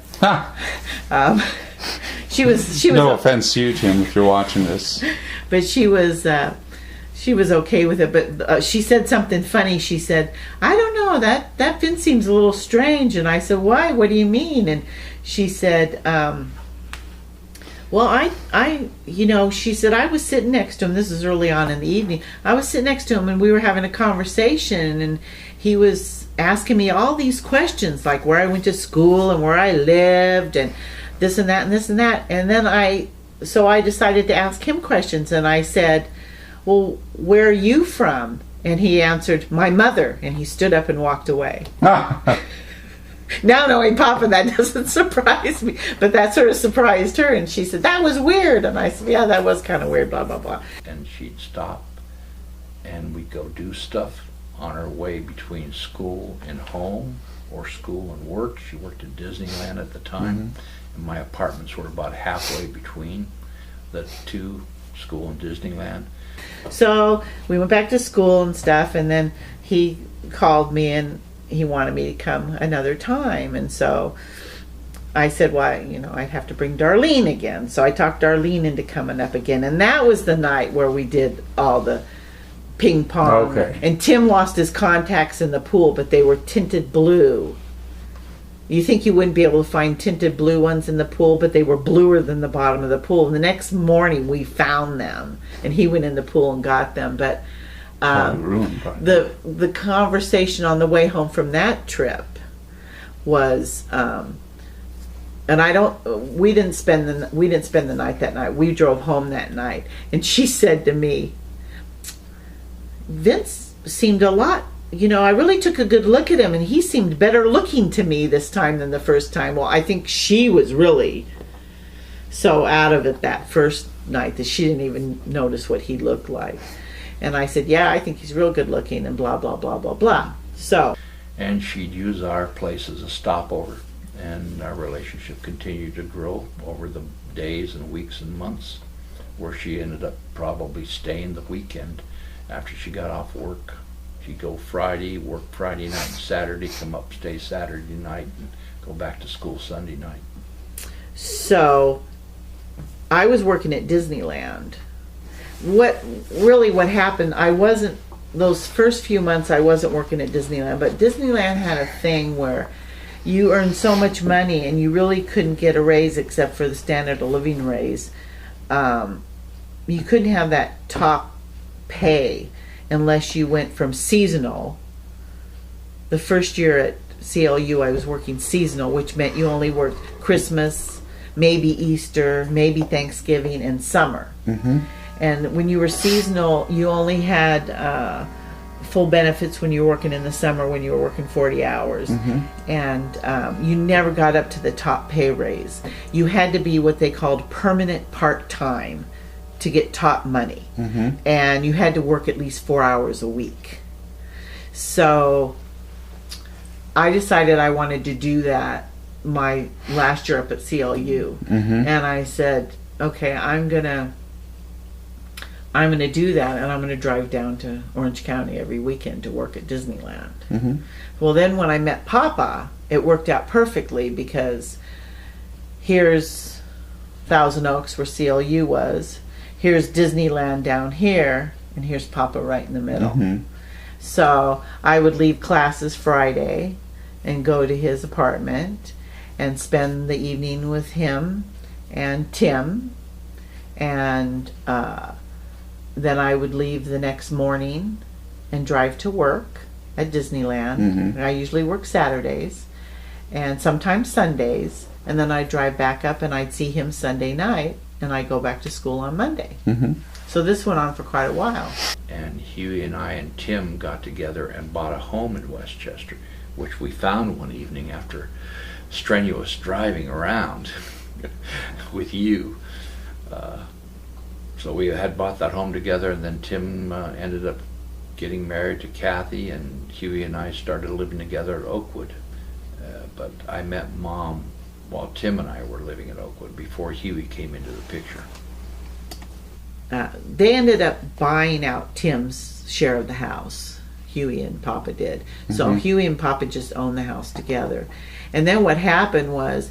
she was. No offense to you, Tim, if you're watching this. But she was okay with it. But she said something funny. She said, "I don't know, that Vince seems a little strange." And I said, "Why? What do you mean?" And she said, "Well, she said I was sitting next to him. This is early on in the evening. I was sitting next to him, and we were having a conversation, and he was asking me all these questions, like where I went to school and where I lived and this and that and this and that. And then I decided to ask him questions, and I said, well, where are you from? And he answered, my mother. And he stood up and walked away. Now knowing Papa, that doesn't surprise me, but that sort of surprised her. And she said, that was weird. And I said, yeah, that was kind of weird, blah, blah, blah. And she'd stop, and we'd go do stuff on her way between school and home, or school and work. She worked at Disneyland at the time, and my apartments were about halfway between the two, school and Disneyland. So we went back to school and stuff, and then he called me and he wanted me to come another time. And so I said, well, I'd have to bring Darlene again. So I talked Darlene into coming up again, and that was the night where we did all the ping pong. Okay. And Tim lost his contacts in the pool, but they were tinted blue. You think you wouldn't be able to find tinted blue ones in the pool, but they were bluer than the bottom of the pool. And the next morning we found them, and he went in the pool and got them. But the conversation on the way home from that trip was, and we didn't spend the night that night. We drove home that night, and she said to me, Vince seemed a lot, I really took a good look at him, and he seemed better looking to me this time than the first time. Well, I think she was really so out of it that first night that she didn't even notice what he looked like. And I said, yeah, I think he's real good looking, and blah, blah, blah, blah, blah. So. And she'd use our place as a stopover, and our relationship continued to grow over the days and weeks and months, where she ended up probably staying the weekend. After she got off work, she'd go Friday, work Friday night and Saturday, come up, stay Saturday night, and go back to school Sunday night. So, I was working at Disneyland. What happened, those first few months I wasn't working at Disneyland, but Disneyland had a thing where you earned so much money and you really couldn't get a raise except for the standard of living raise. You couldn't have that top pay unless you went from seasonal. The first year at CLU I was working seasonal, which meant you only worked Christmas, maybe Easter, maybe Thanksgiving, and summer. And when you were seasonal, you only had full benefits when you were working in the summer, when you were working 40 hours. And you never got up to the top pay raise. You had to be what they called permanent part-time to get top money. And you had to work at least 4 hours a week. So I decided I wanted to do that my last year up at CLU, and I said, okay, I'm gonna do that, and I'm gonna drive down to Orange County every weekend to work at Disneyland. Well, then when I met Papa, it worked out perfectly, because here's Thousand Oaks where CLU was, here's Disneyland down here, and here's Papa right in the middle. So I would leave classes Friday and go to his apartment and spend the evening with him and Tim, and then I would leave the next morning and drive to work at Disneyland. I usually work Saturdays and sometimes Sundays, and then I'd drive back up and I'd see him Sunday night, and I'd go back to school on Monday. So this went on for quite a while. And Huey and I and Tim got together and bought a home in Westchester, which we found one evening after strenuous driving around with you. So we had bought that home together, and then Tim ended up getting married to Kathy, and Huey and I started living together at Oakwood. But I met Mom while Tim and I were living at Oakwood, before Huey came into the picture. They ended up buying out Tim's share of the house. Huey and Papa did. So Huey and Papa just owned the house together. And then what happened was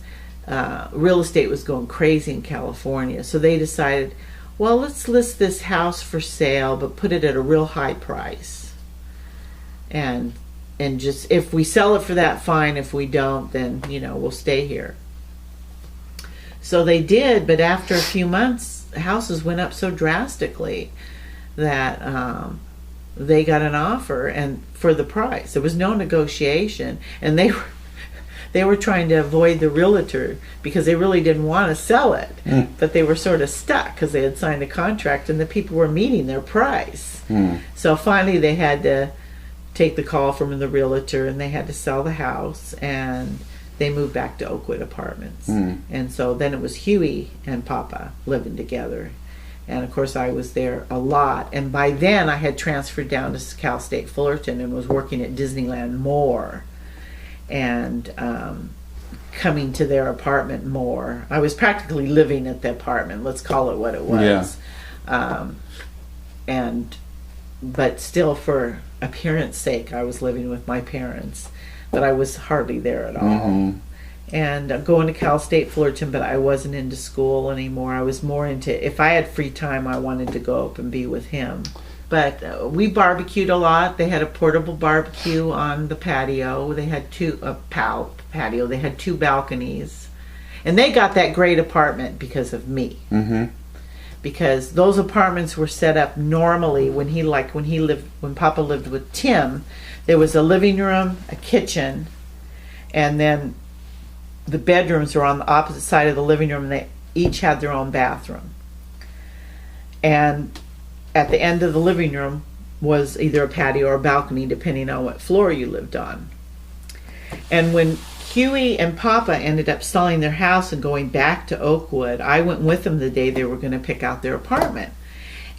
real estate was going crazy in California. So they decided, well, let's list this house for sale, but put it at a real high price. And just, if we sell it for that, fine. If we don't, then, we'll stay here. So they did, but after a few months, houses went up so drastically that they got an offer, and for the price. There was no negotiation, and they were trying to avoid the realtor because they really didn't want to sell it, but they were sort of stuck because they had signed a contract and the people were meeting their price. So finally they had to take the call from the realtor, and they had to sell the house, and they moved back to Oakwood Apartments. And so then it was Huey and Papa living together. And of course I was there a lot. And by then I had transferred down to Cal State Fullerton and was working at Disneyland more, and coming to their apartment more. I was practically living at the apartment, let's call it what it was. But still, for appearance sake, I was living with my parents, but I was hardly there at all. And going to Cal State Fullerton, but I wasn't into school anymore. I was more into, if I had free time, I wanted to go up and be with him. But we barbecued a lot. They had a portable barbecue on the patio. They had patio. They had 2 balconies, and they got that great apartment because of me. Because those apartments were set up normally when Papa lived with Tim. There was a living room, a kitchen, and then the bedrooms were on the opposite side of the living room, and they each had their own bathroom. And at the end of the living room was either a patio or a balcony, depending on what floor you lived on. And when Huey and Papa ended up selling their house and going back to Oakwood, I went with them the day they were going to pick out their apartment.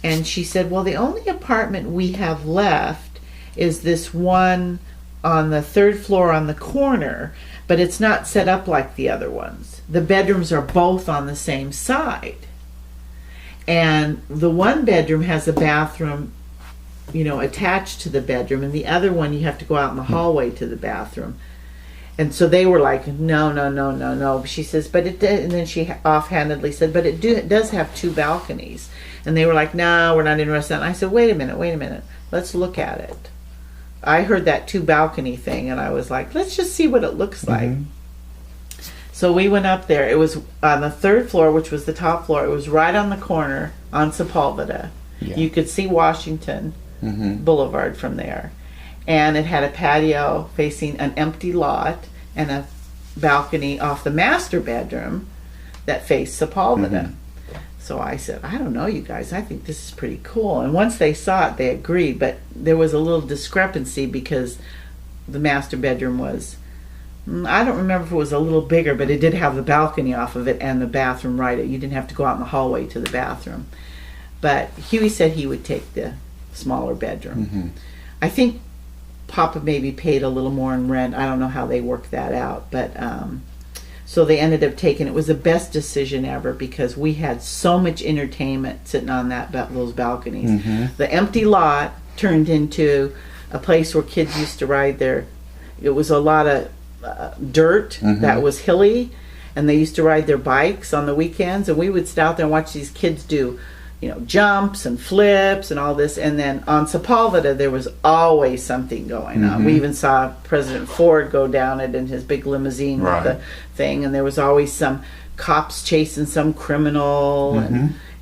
And she said, well, the only apartment we have left is this one on the 3rd floor on the corner, but it's not set up like the other ones. The bedrooms are both on the same side. And the one bedroom has a bathroom, attached to the bedroom, and the other one you have to go out in the hallway to the bathroom. And so they were like, no. She says, but it did, and then she offhandedly said, but it does have 2 balconies. And they were like, no, we're not interested. And I said, wait a minute, let's look at it. I heard that 2 balcony thing, and I was like, let's just see what it looks like. So we went up there. It was on the 3rd floor, which was the top floor. It was right on the corner on Sepulveda. You could see Washington Boulevard from there. And it had a patio facing an empty lot and a balcony off the master bedroom that faced Sepulveda. So I said, I don't know, you guys, I think this is pretty cool. And once they saw it, they agreed, but there was a little discrepancy because the master bedroom was, I don't remember if it was a little bigger, but it did have the balcony off of it and the bathroom right. You didn't have to go out in the hallway to the bathroom. But Huey said he would take the smaller bedroom. I think Papa maybe paid a little more in rent. I don't know how they worked that out, but So they ended up taking it. Was the best decision ever because we had so much entertainment sitting on those balconies. Mm-hmm. The empty lot turned into a place where kids used to ride their. It was a lot of dirt that was hilly, and they used to ride their bikes on the weekends. And we would sit out there and watch these kids do, jumps and flips and all this. And then on Sepulveda, there was always something going on. We even saw President Ford go down it in his big limousine with the thing. And there was always some cops chasing some criminal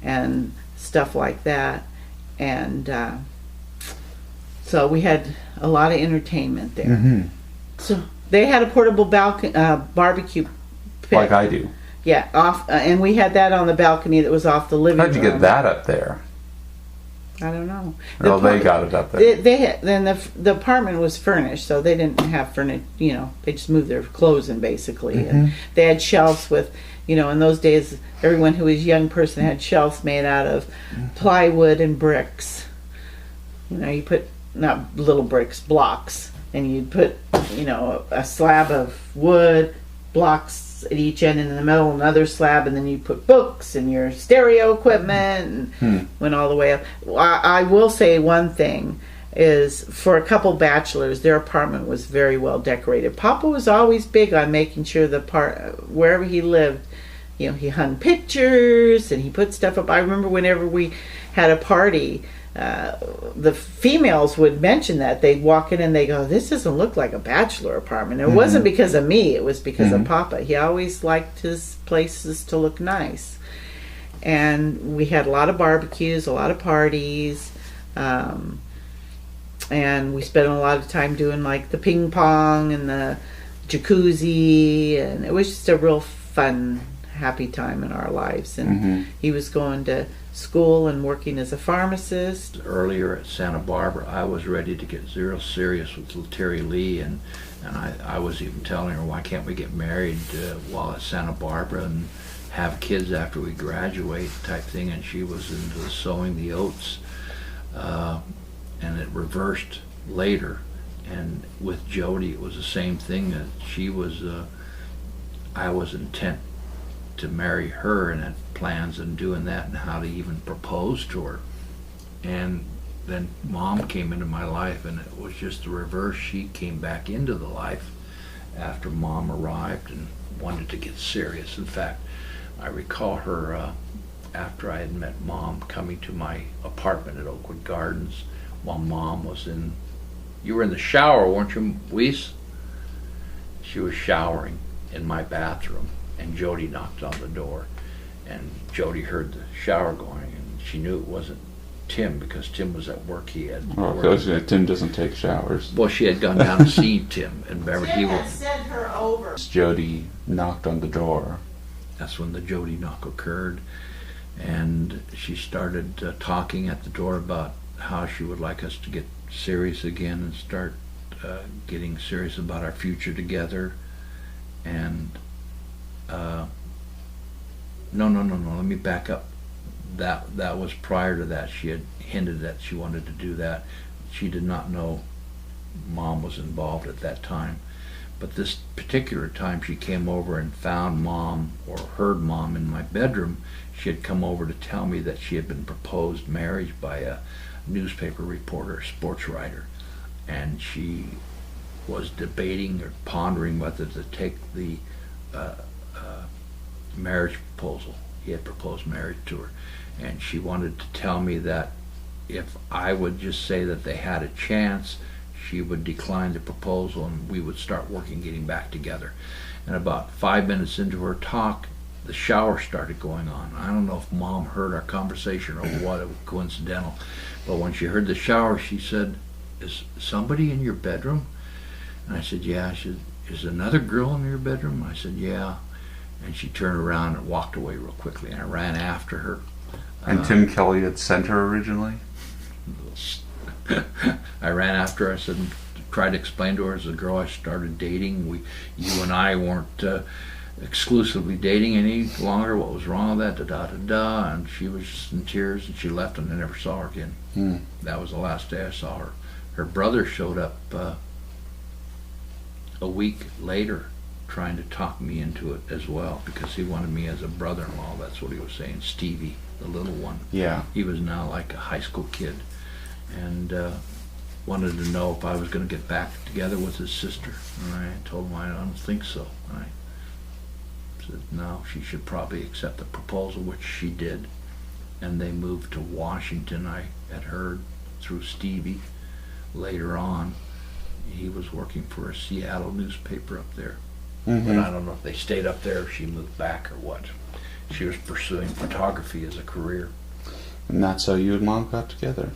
and stuff like that. And so we had a lot of entertainment there. So they had a portable barbecue pit. Like I do. Yeah, off, and we had that on the balcony that was off the living room. How'd you get that up there? I don't know. Well, they got it up there. They had, then the apartment was furnished, so they didn't have furniture. They just moved their clothes in basically, and they had shelves with, in those days, everyone who was a young person had shelves made out of plywood and bricks. You put not little bricks, blocks, and you'd put, a slab of wood, blocks at each end, and in the middle another slab, and then you put books and your stereo equipment and went all the way up. I will say one thing is, for a couple bachelors, their apartment was very well decorated. Papa was always big on making sure wherever he lived, he hung pictures and he put stuff up. I remember whenever we had a party, the females would mention that. They'd walk in and they go, "This doesn't look like a bachelor apartment." It wasn't because of me, it was because of Papa. He always liked his places to look nice. And we had a lot of barbecues, a lot of parties, and we spent a lot of time doing like the ping pong and the jacuzzi, and it was just a real fun, happy time in our lives. And he was going to school and working as a pharmacist. Earlier at Santa Barbara, I was ready to get real serious with Terry Lee, and I was even telling her, why can't we get married while at Santa Barbara and have kids after we graduate type thing. And she was into sowing the oats, and it reversed later. And with Jody, it was the same thing. That she was, I was intent to marry her and had plans on doing that and how to even propose to her. And then Mom came into my life, and it was just the reverse. She came back into the life after Mom arrived and wanted to get serious. In fact, I recall her after I had met Mom coming to my apartment at Oakwood Gardens while Mom was in, you were in the shower, weren't you, Louise? She was showering in my bathroom, and Jody knocked on the door, and Jody heard the shower going, and she knew it wasn't Tim because Tim was at work. He had Tim doesn't take showers. Well, she had gone down to see Tim, and remember he had sent her over. Jody knocked on the door. That's when the Jody knock occurred, and she started talking at the door about how she would like us to get serious again and start getting serious about our future together. And no, let me back up. That was prior to that. She had hinted that she wanted to do that. She did not know Mom was involved at that time. But this particular time she came over and found Mom, or heard Mom in my bedroom. She had come over to tell me that she had been proposed marriage by a newspaper reporter, sports writer, and she was debating or pondering whether to take the marriage proposal. He had proposed marriage to her, and she wanted to tell me that if I would just say that they had a chance, she would decline the proposal and we would start working, getting back together. And about 5 minutes into her talk, the shower started going on. I don't know if Mom heard our conversation or what, it was coincidental. But when she heard the shower, she said, "Is somebody in your bedroom?" And I said, "Yeah." She said, "Is another girl in your bedroom?" I said, "Yeah." And she turned around and walked away real quickly, and I ran after her. And Tim Kelly had sent her originally? I ran after her. I said, tried to explain to her, as a girl I started dating, you and I weren't exclusively dating any longer. What was wrong with that? Da-da-da-da. And she was just in tears, and she left, and I never saw her again. That was the last day I saw her. Her brother showed up a week later trying to talk me into it as well, because he wanted me as a brother-in-law. That's what he was saying. Stevie, the little one. Yeah. He was now like a high school kid, and wanted to know if I was going to get back together with his sister. And I told him I don't think so. I said no, she should probably accept the proposal, which she did. And they moved to Washington. I had heard through Stevie later on he was working for a Seattle newspaper up there. But I don't know if they stayed up there, if she moved back or what. She was pursuing photography as a career. And that's how you and Mom got together.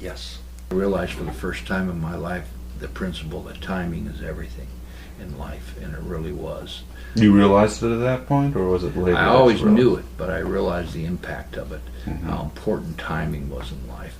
Yes. I realized for the first time in my life the principle that timing is everything in life, and it really was. You realized it at that point, or was it later? I always knew it, but I realized the impact of it, how important timing was in life.